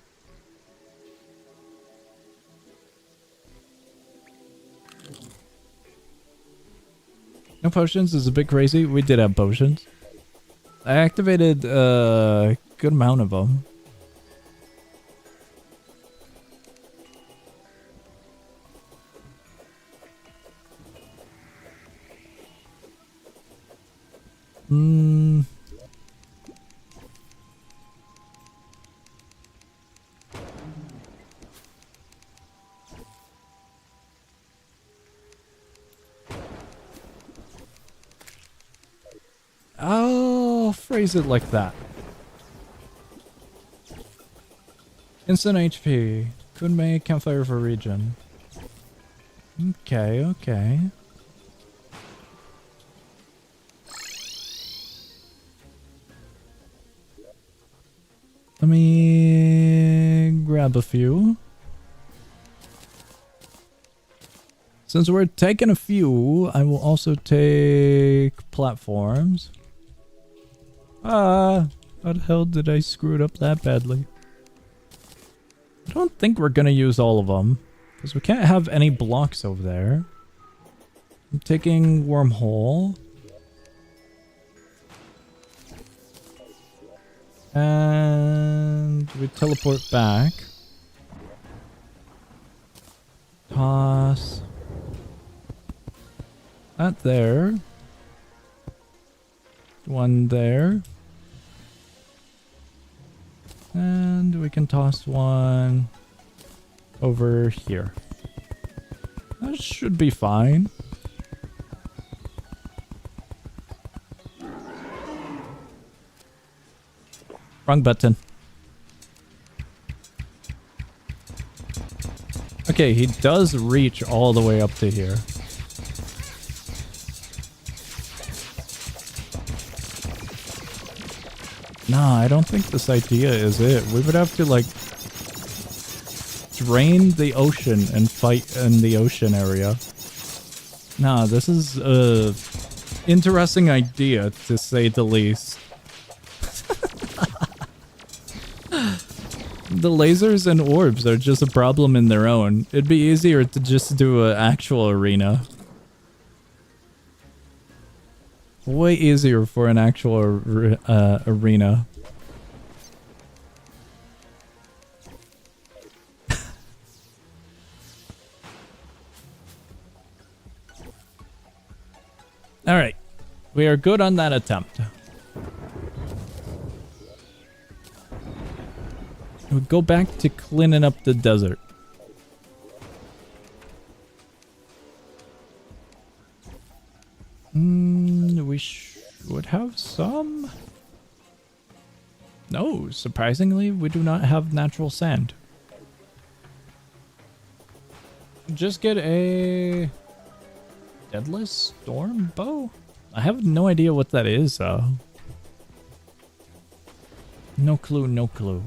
No potions is a bit crazy. We did have potions. I activated a good amount of them. I'll phrase it like that. Instant HP. Could make campfire for regen. Okay, okay. Let me grab a few. Since we're taking a few, I will also take platforms. How the hell did I screw it up that badly? I don't think we're gonna use all of them, because we can't have any blocks over there. I'm taking wormhole. And we teleport back. Toss. That there. One there. And we can toss one over here. That should be fine. Wrong button. Okay, he does reach all the way up to here. Nah, I don't think this idea is it. We would have to, like, drain the ocean and fight in the ocean area. Nah, this is a interesting idea, to say the least. The lasers and orbs are just a problem in their own. It'd be easier to just do an actual arena. Way easier for an actual arena. Alright. We are good on that attempt. We go back to cleaning up the desert. We would have some. No, surprisingly, we do not have natural sand. Just get a deadless storm bow? I have no idea what that is, though. No clue, no clue.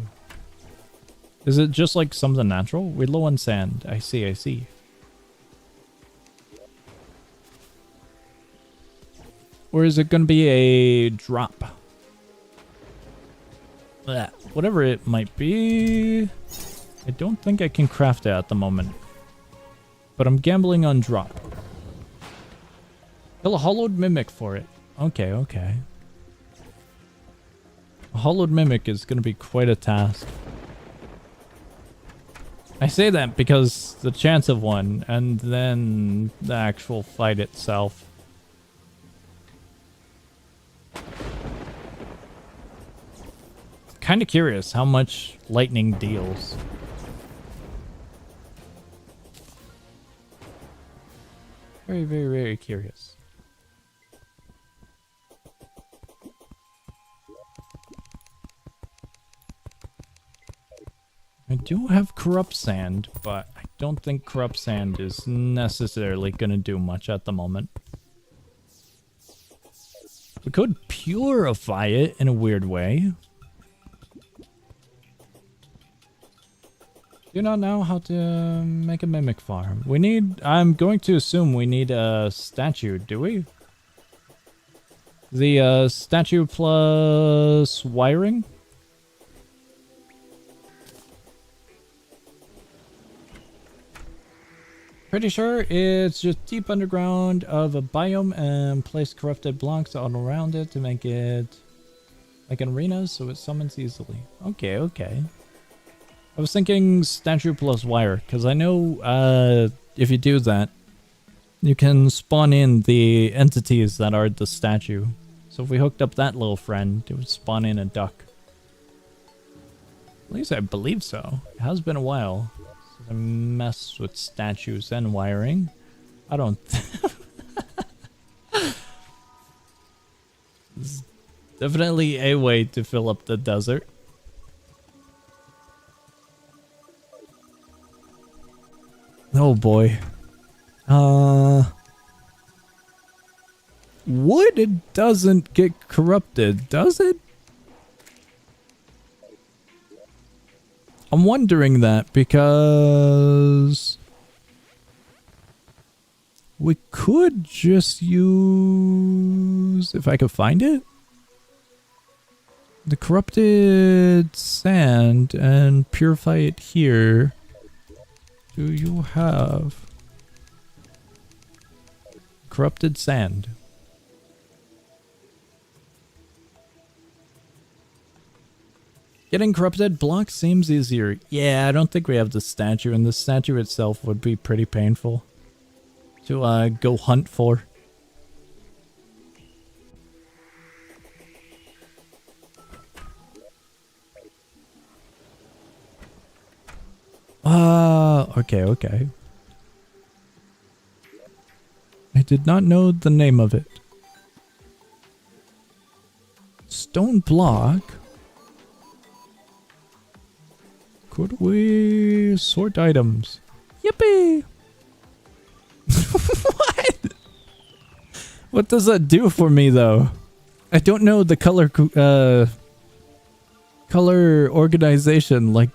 Is it just like something natural? We're low on sand. I see, I see. Or is it going to be a drop? Blech. Whatever it might be. I don't think I can craft it at the moment. But I'm gambling on drop. Kill a hollowed mimic for it. Okay, okay. A hollowed mimic is going to be quite a task. I say that because the chance of one, and then the actual fight itself. Kind of curious how much lightning deals. Very, very, very curious. I do have corrupt sand, but I don't think corrupt sand is necessarily going to do much at the moment. We could purify it in a weird way. Do not know how to make a mimic farm. We need... I'm going to assume we need a statue, do we? The statue plus wiring? Pretty sure it's just deep underground of a biome and place corrupted blocks all around it to make it like an arena so it summons easily. Okay, okay. I was thinking statue plus wire, because I know if you do that, you can spawn in the entities that are the statue. So if we hooked up that little friend, it would spawn in a duck. At least I believe so. It has been a while since I messed with statues and wiring. I don't... This is definitely a way to fill up the desert. Oh boy. Wood doesn't get corrupted, does it? I'm wondering that because we could just use, if I could find it, the corrupted sand and purify it here. Do you have corrupted sand? Getting corrupted blocks seems easier. Yeah, I don't think we have the statue, and the statue itself would be pretty painful to go hunt for. Okay, okay. I did not know the name of it. Stone block. Could we sort items? Yippee! What? What does that do for me though? I don't know the color organization, like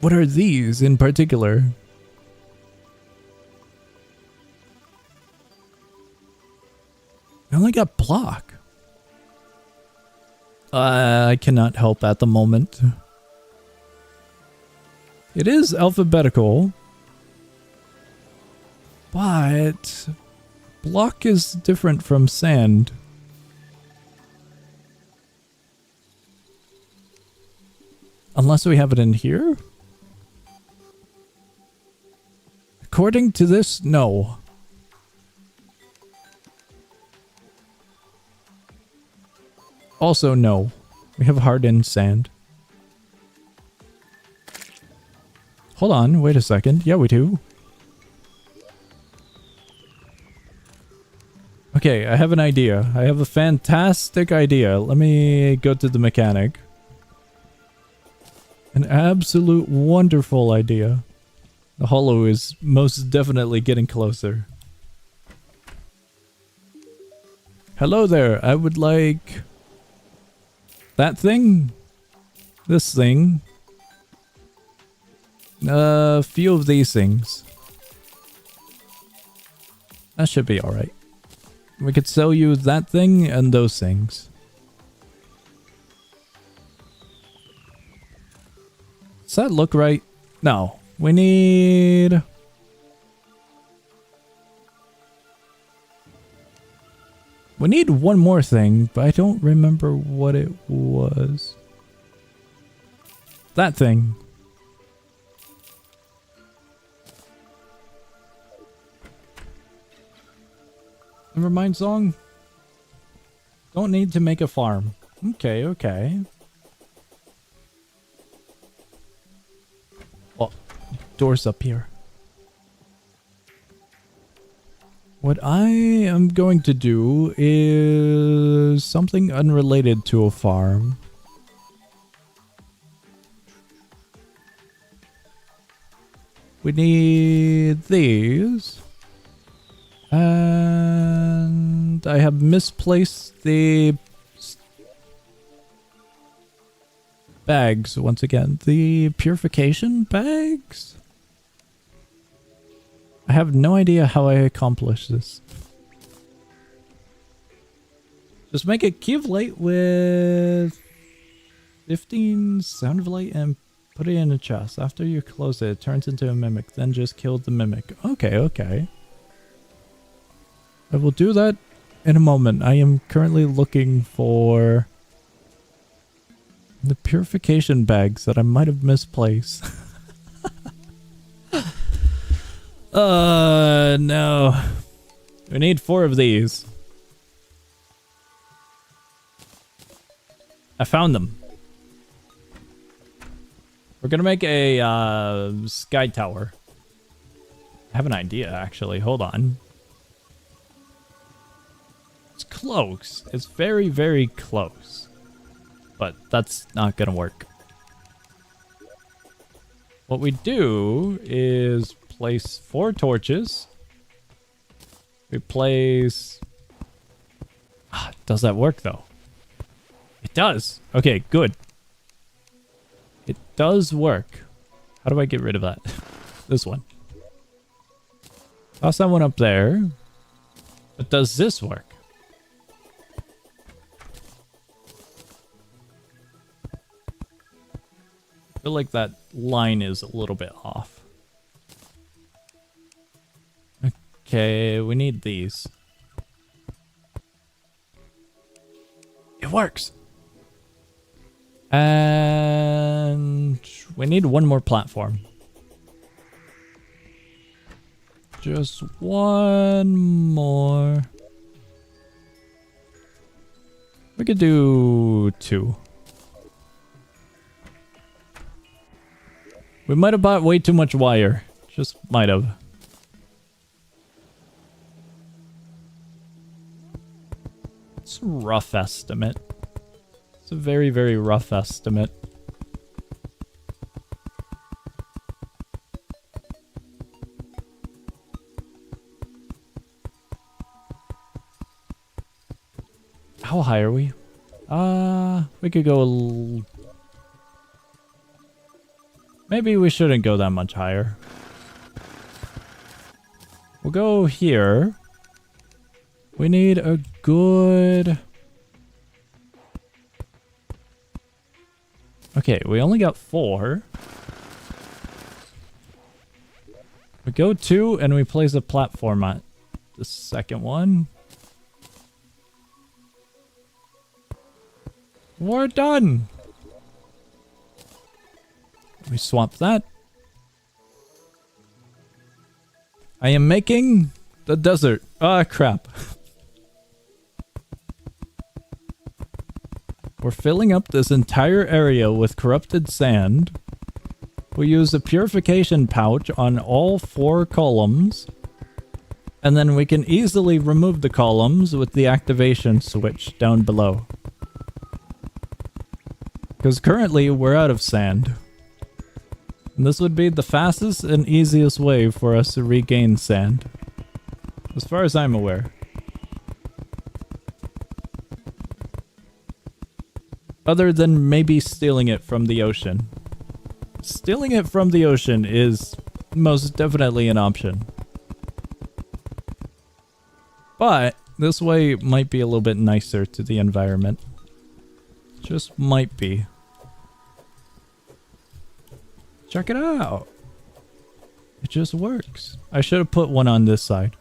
what are these in particular? I only got block. I cannot help at the moment. It is alphabetical, but block is different from sand. Unless we have it in here? According to this, no. Also, no. We have hardened sand. Hold on, wait a second. Yeah, we do. Okay, I have an idea. I have a fantastic idea. Let me go to the mechanic. An absolute wonderful idea. The hollow is most definitely getting closer. Hello there, I would like that thing, this thing, a few of these things. That should be alright. We could sell you that thing and those things. Does that look right? No. We need... We need one more thing, but I don't remember what it was. That thing. Never mind, song. Don't need to make a farm. Okay, okay. Oh, doors up here. What I am going to do is something unrelated to a farm. We need these. And And I have misplaced the bags once again. The purification bags? I have no idea how I accomplished this. Just make a key of light with 15 sound of light and put it in a chest. After you close it, it turns into a mimic. Then just kill the mimic. Okay, okay. I will do that in a moment. I am currently looking for the purification bags that I might have misplaced. No. We need 4 of these. I found them. We're gonna make a sky tower. I have an idea, actually. Hold on. It's close. It's very, very close. But that's not gonna work. What we do is place 4 torches. We place... does that work, though? It does. Okay, good. It does work. How do I get rid of that? This one. Toss that one up there. But does this work? I feel like that line is a little bit off. Okay, we need these. It works! And we need one more platform. Just one more. We could do 2. We might have bought way too much wire. Just might have. It's a rough estimate. It's a very, very rough estimate. How high are we? We could go... Maybe we shouldn't go that much higher. We'll go here. We need a good... Okay, we only got 4. We go 2 and we place a platform on the second one. We're done. We swap that. I am making the desert. Ah, crap. We're filling up this entire area with corrupted sand. We use a purification pouch on all 4 columns. And then we can easily remove the columns with the activation switch down below. Because currently we're out of sand. And this would be the fastest and easiest way for us to regain sand. As far as I'm aware. Other than maybe stealing it from the ocean. Stealing it from the ocean is most definitely an option. But this way might be a little bit nicer to the environment. Just might be. Check it out. It just works. I should have put one on this side.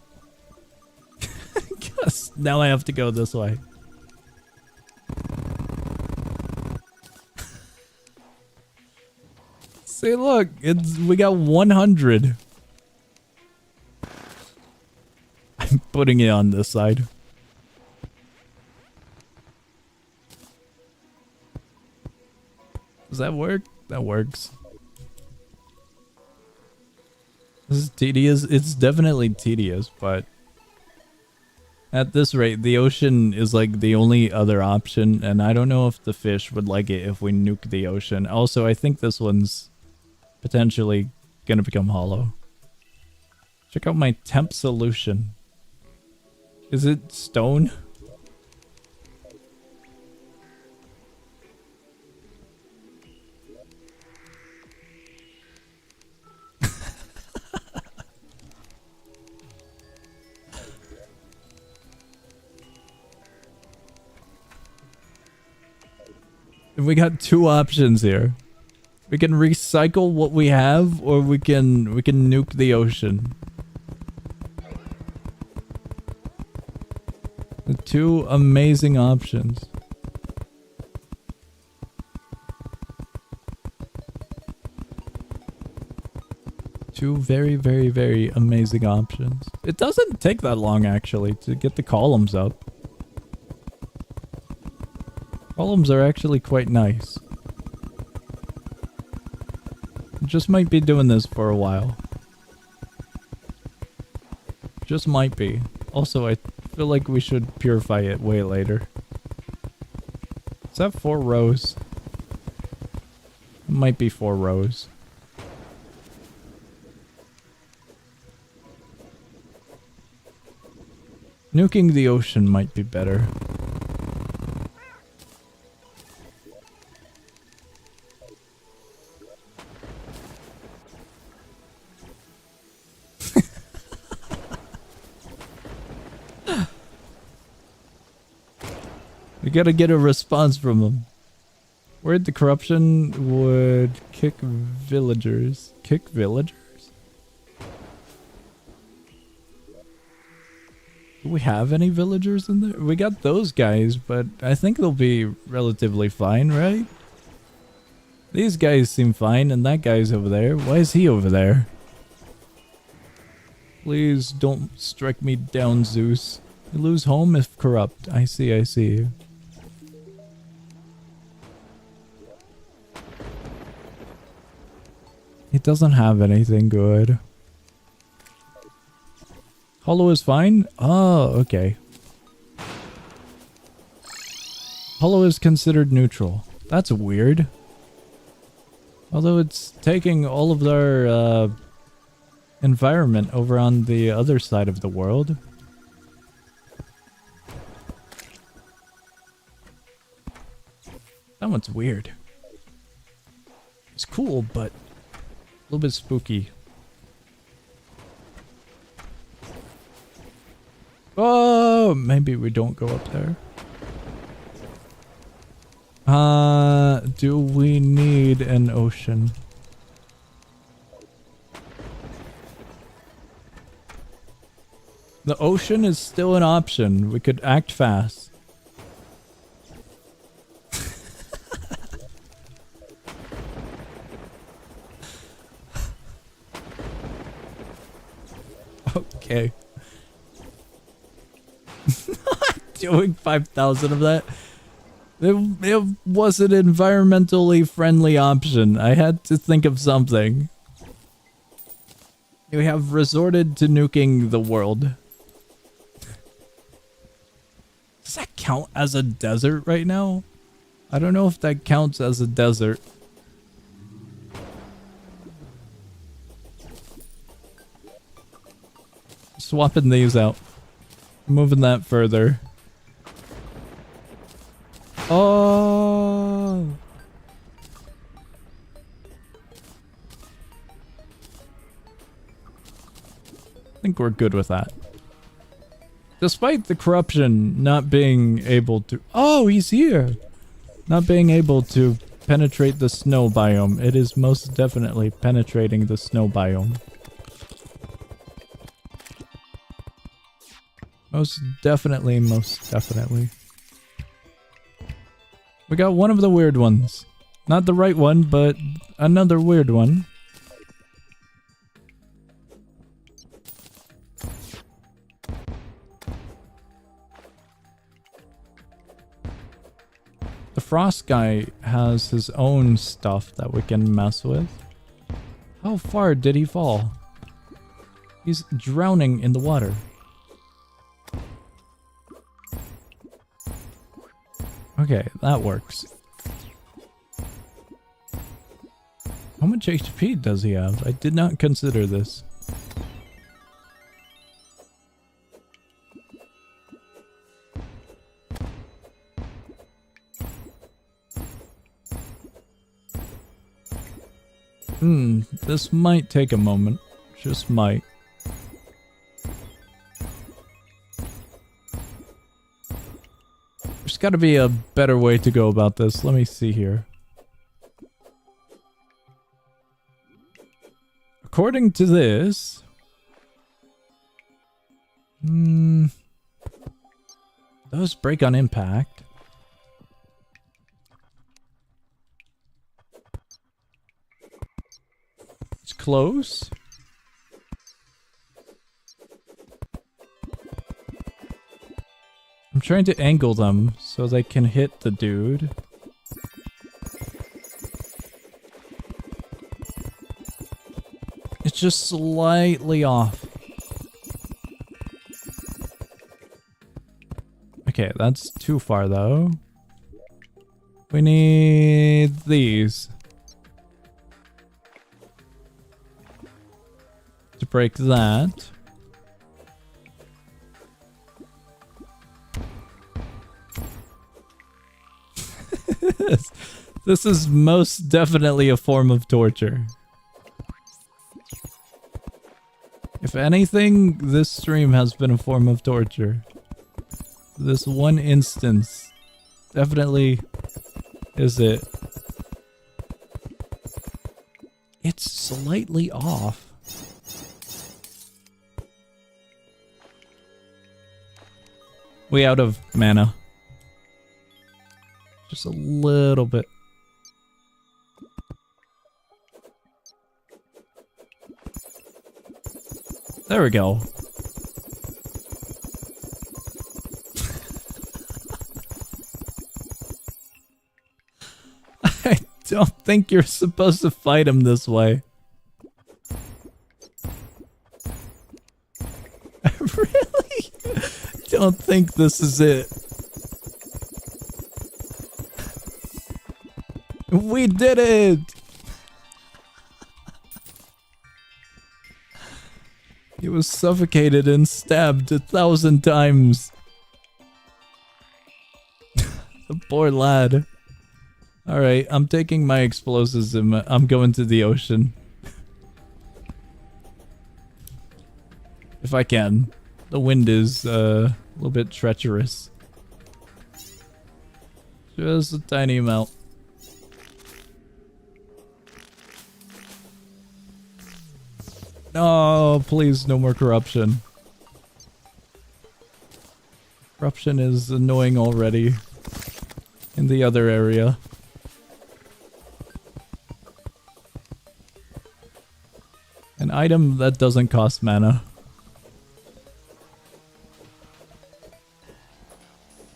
Because now I have to go this way. See, look, we got 100. I'm putting it on this side. Does that work? That works. This is tedious. It's definitely tedious, but at this rate, the ocean is like the only other option, and I don't know if the fish would like it if we nuke the ocean. Also, I think this one's potentially gonna become hollow. Check out my temp solution. Is it stone? We got two options here. We can recycle what we have, or we can nuke the ocean. The two amazing options. Two very, very, very amazing options. It doesn't take that long, actually, to get the columns up. Columns are actually quite nice. Just might be doing this for a while. Just might be. Also, I feel like we should purify it way later. Is that 4 rows? It might be 4 rows. Nuking the ocean might be better. We gotta get a response from them. Word the corruption would kick villagers. Kick villagers? Do we have any villagers in there? We got those guys, but I think they'll be relatively fine, right? These guys seem fine, and that guy's over there. Why is he over there? Please don't strike me down, Zeus. You lose home if corrupt. I see, I see. It doesn't have anything good. Hollow is fine? Oh, okay. Hollow is considered neutral. That's weird. Although it's taking all of their environment over on the other side of the world. That one's weird. It's cool, but a little bit spooky. Oh, maybe we don't go up there. Do we need an ocean? The ocean is still an option. We could act fast. Okay. Doing 5,000 of that. It was an environmentally friendly option. I had to think of something. We have resorted to nuking the world. Does that count as a desert right now? I don't know if that counts as a desert. Swapping these out. Moving that further. Oh. I think we're good with that. Despite the corruption not being able to... Oh, he's here! Not being able to penetrate the snow biome. It is most definitely penetrating the snow biome. Most definitely, most definitely. We got one of the weird ones. Not the right one, but another weird one. The frost guy has his own stuff that we can mess with. How far did he fall? He's drowning in the water. Okay, that works. How much HP does he have? I did not consider this. This might take a moment. Just might. There's gotta be a better way to go about this. Let me see here. According to this... those break on impact. It's close. I'm trying to angle them so they can hit the dude. It's just slightly off. Okay, that's too far though. We need these to break that. This is most definitely a form of torture. If anything, this stream has been a form of torture. This one instance definitely is it. It's slightly off. We out of mana. Just a little bit. There we go. I don't think you're supposed to fight him this way. I really don't think this is it. We did it! He was suffocated and stabbed 1,000 times. The poor lad. Alright, I'm taking my explosives and I'm going to the ocean. If I can. The wind is a little bit treacherous. Just a tiny amount. No, please, no more corruption. Corruption is annoying already. In the other area. An item that doesn't cost mana.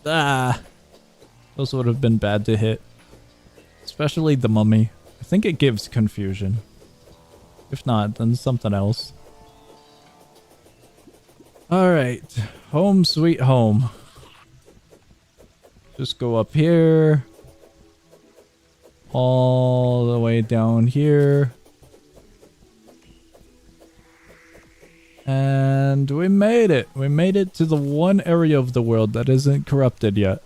Ah! Those would have been bad to hit. Especially the mummy. I think it gives confusion. If not, then something else. Alright. Home sweet home. Just go up here. All the way down here. And we made it. We made it to the one area of the world that isn't corrupted yet.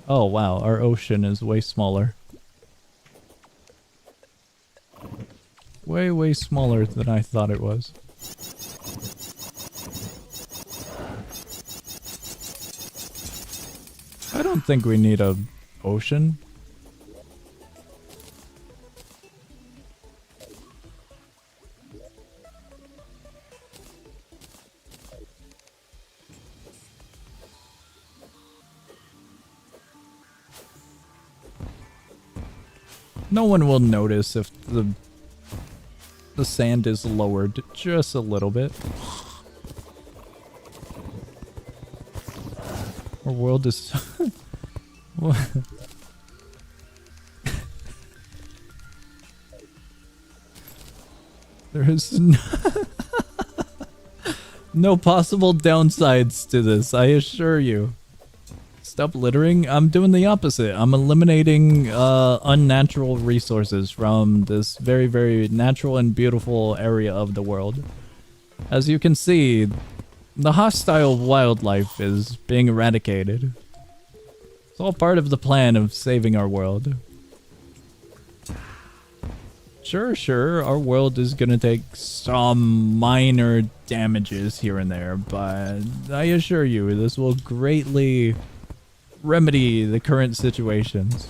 Oh wow, our ocean is way smaller. Way, way smaller than I thought it was. I don't think we need a ocean. No one will notice if the sand is lowered just a little bit. Our world is... There is no possible downsides to this, I assure you. Stop littering? I'm doing the opposite. I'm eliminating unnatural resources from this very, very natural and beautiful area of the world. As you can see, the hostile wildlife is being eradicated. It's all part of the plan of saving our world. Sure, our world is gonna take some minor damages here and there, but I assure you, this will greatly remedy the current situations.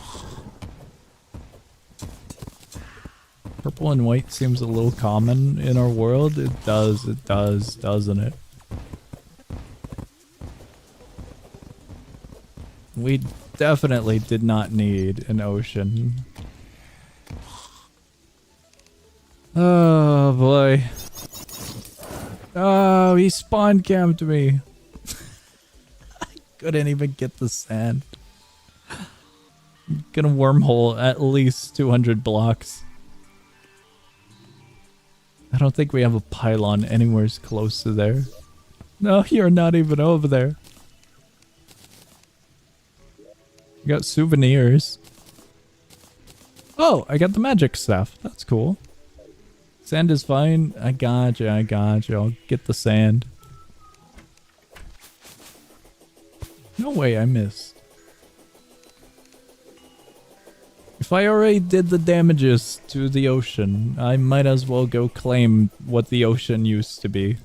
Purple and white seems a little common in our world. It does, doesn't it? We definitely did not need an ocean. Oh boy. Oh, he spawn camped me. I couldn't even get the sand. I'm gonna wormhole at least 200 blocks. I don't think we have a pylon anywhere close to there. No, you're not even over there. You got souvenirs. Oh, I got the magic staff. That's cool. Sand is fine. I got you. I'll get the sand. No way I missed. If I already did the damages to the ocean, I might as well go claim what the ocean used to be.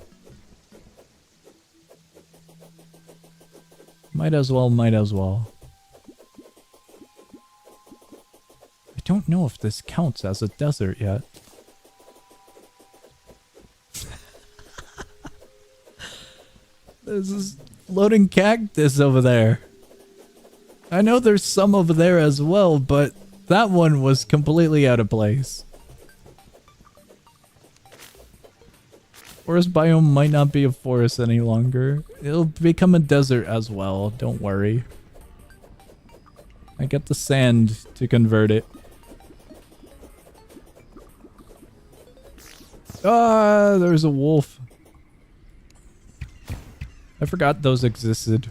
Might as well. I don't know if this counts as a desert yet. There's this floating cactus over there. I know there's some over there as well, but that one was completely out of place. Forest biome might not be a forest any longer. It'll become a desert as well, don't worry. I get the sand to convert it. Ah, there's a wolf. I forgot those existed.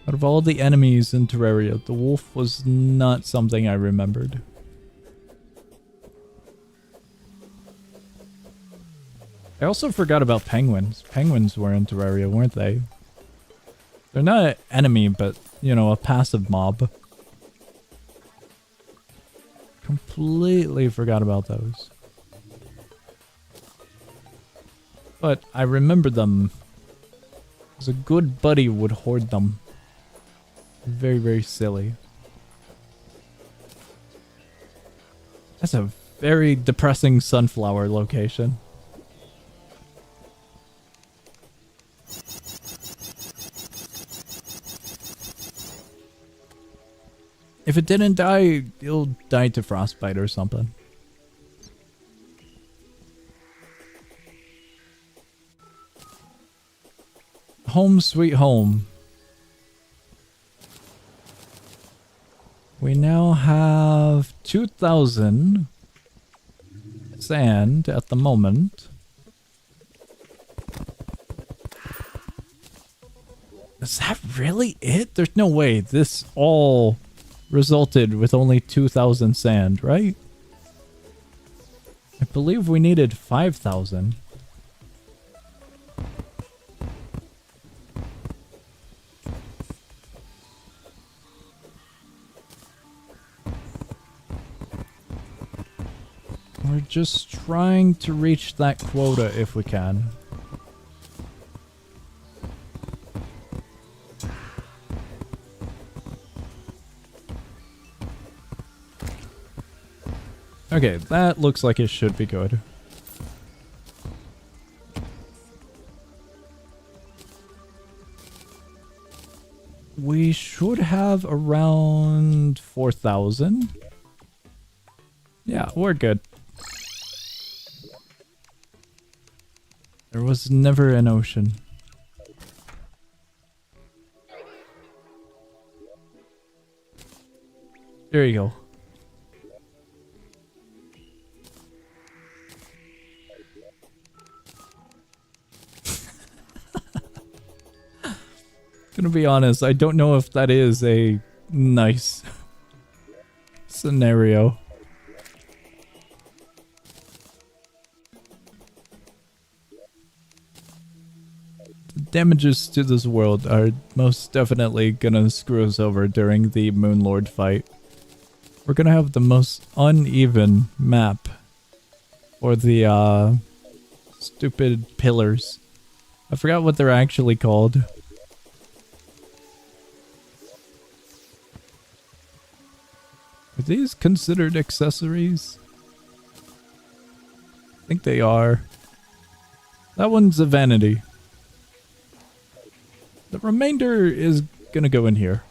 Out of all the enemies in Terraria, the wolf was not something I remembered. I also forgot about penguins. Penguins were in Terraria, weren't they? They're not an enemy, but, you know, a passive mob. Completely forgot about those. But I remember them. Because a good buddy would hoard them. Very, very silly. That's a very depressing sunflower location. If it didn't die, it'll die to frostbite or something. Home sweet home. We now have 2,000 sand at the moment. Is that really it? There's no way this all resulted with only 2,000 sand, right? I believe we needed 5,000. We're just trying to reach that quota if we can. Okay, that looks like it should be good. We should have around 4,000. Yeah, we're good. There was never an ocean. There you go. Gonna be honest, I don't know if that is a nice scenario. The damages to this world are most definitely gonna screw us over during the Moonlord fight. We're gonna have the most uneven map for the stupid pillars. I forgot what they're actually called. Are these considered accessories? I think they are. That one's a vanity. The remainder is gonna go in here.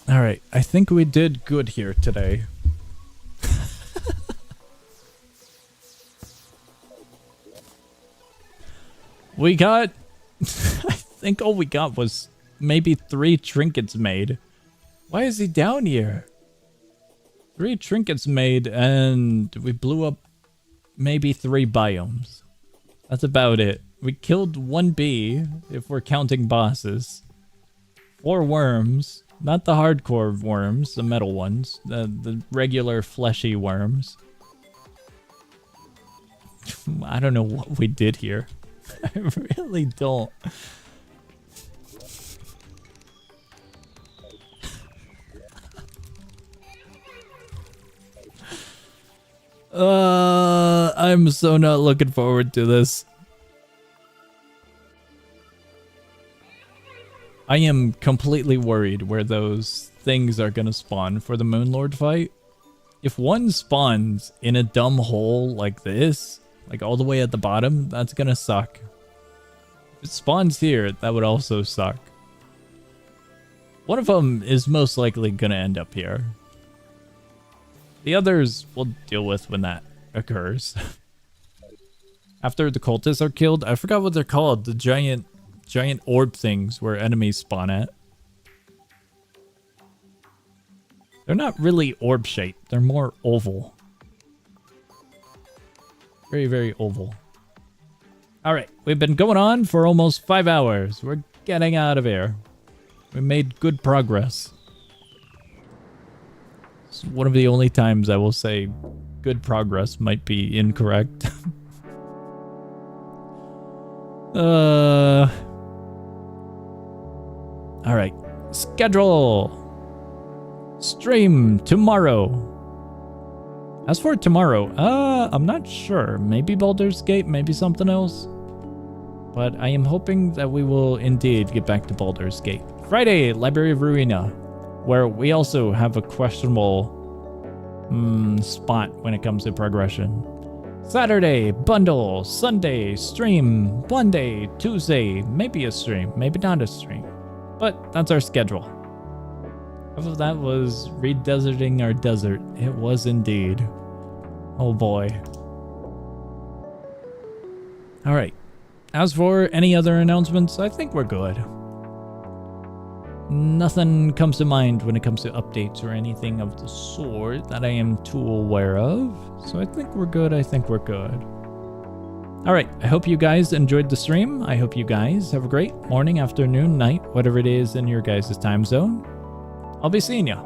Alright, I think we did good here today. We got... I think all we got was maybe 3 trinkets made. Why is he down here? 3 trinkets made and we blew up maybe 3 biomes. That's about it. We killed 1 bee, if we're counting bosses. 4 worms. Not the hardcore worms, the metal ones. The regular fleshy worms. I don't know what we did here. I really don't. I'm so not looking forward to this. I am completely worried where those things are gonna spawn for the Moonlord fight. If one spawns in a dumb hole like this, like all the way at the bottom, that's gonna suck. If it spawns here, that would also suck. One of them is most likely gonna end up here. The others we'll deal with when that occurs. After the cultists are killed, I forgot what they're called, the giant orb things where enemies spawn at. They're not really orb shaped, they're more oval. Very, very oval. Alright, we've been going on for almost 5 hours. We're getting out of here. We made good progress. It's one of the only times I will say good progress might be incorrect. Alright. Schedule! Stream tomorrow. As for tomorrow, I'm not sure. Maybe Baldur's Gate, maybe something else. But I am hoping that we will indeed get back to Baldur's Gate. Friday, Library of Ruina, where we also have a questionable spot when it comes to progression. Saturday, bundle. Sunday, stream. Monday, Tuesday, maybe a stream, maybe not a stream. But that's our schedule. Half of that was redeserting our desert. It was indeed. Oh boy. Alright. As for any other announcements, I think we're good. Nothing comes to mind when it comes to updates or anything of the sort that I am too aware of. So I think we're good. Alright, I hope you guys enjoyed the stream. I hope you guys have a great morning, afternoon, night, whatever it is in your guys' time zone. I'll be seeing ya.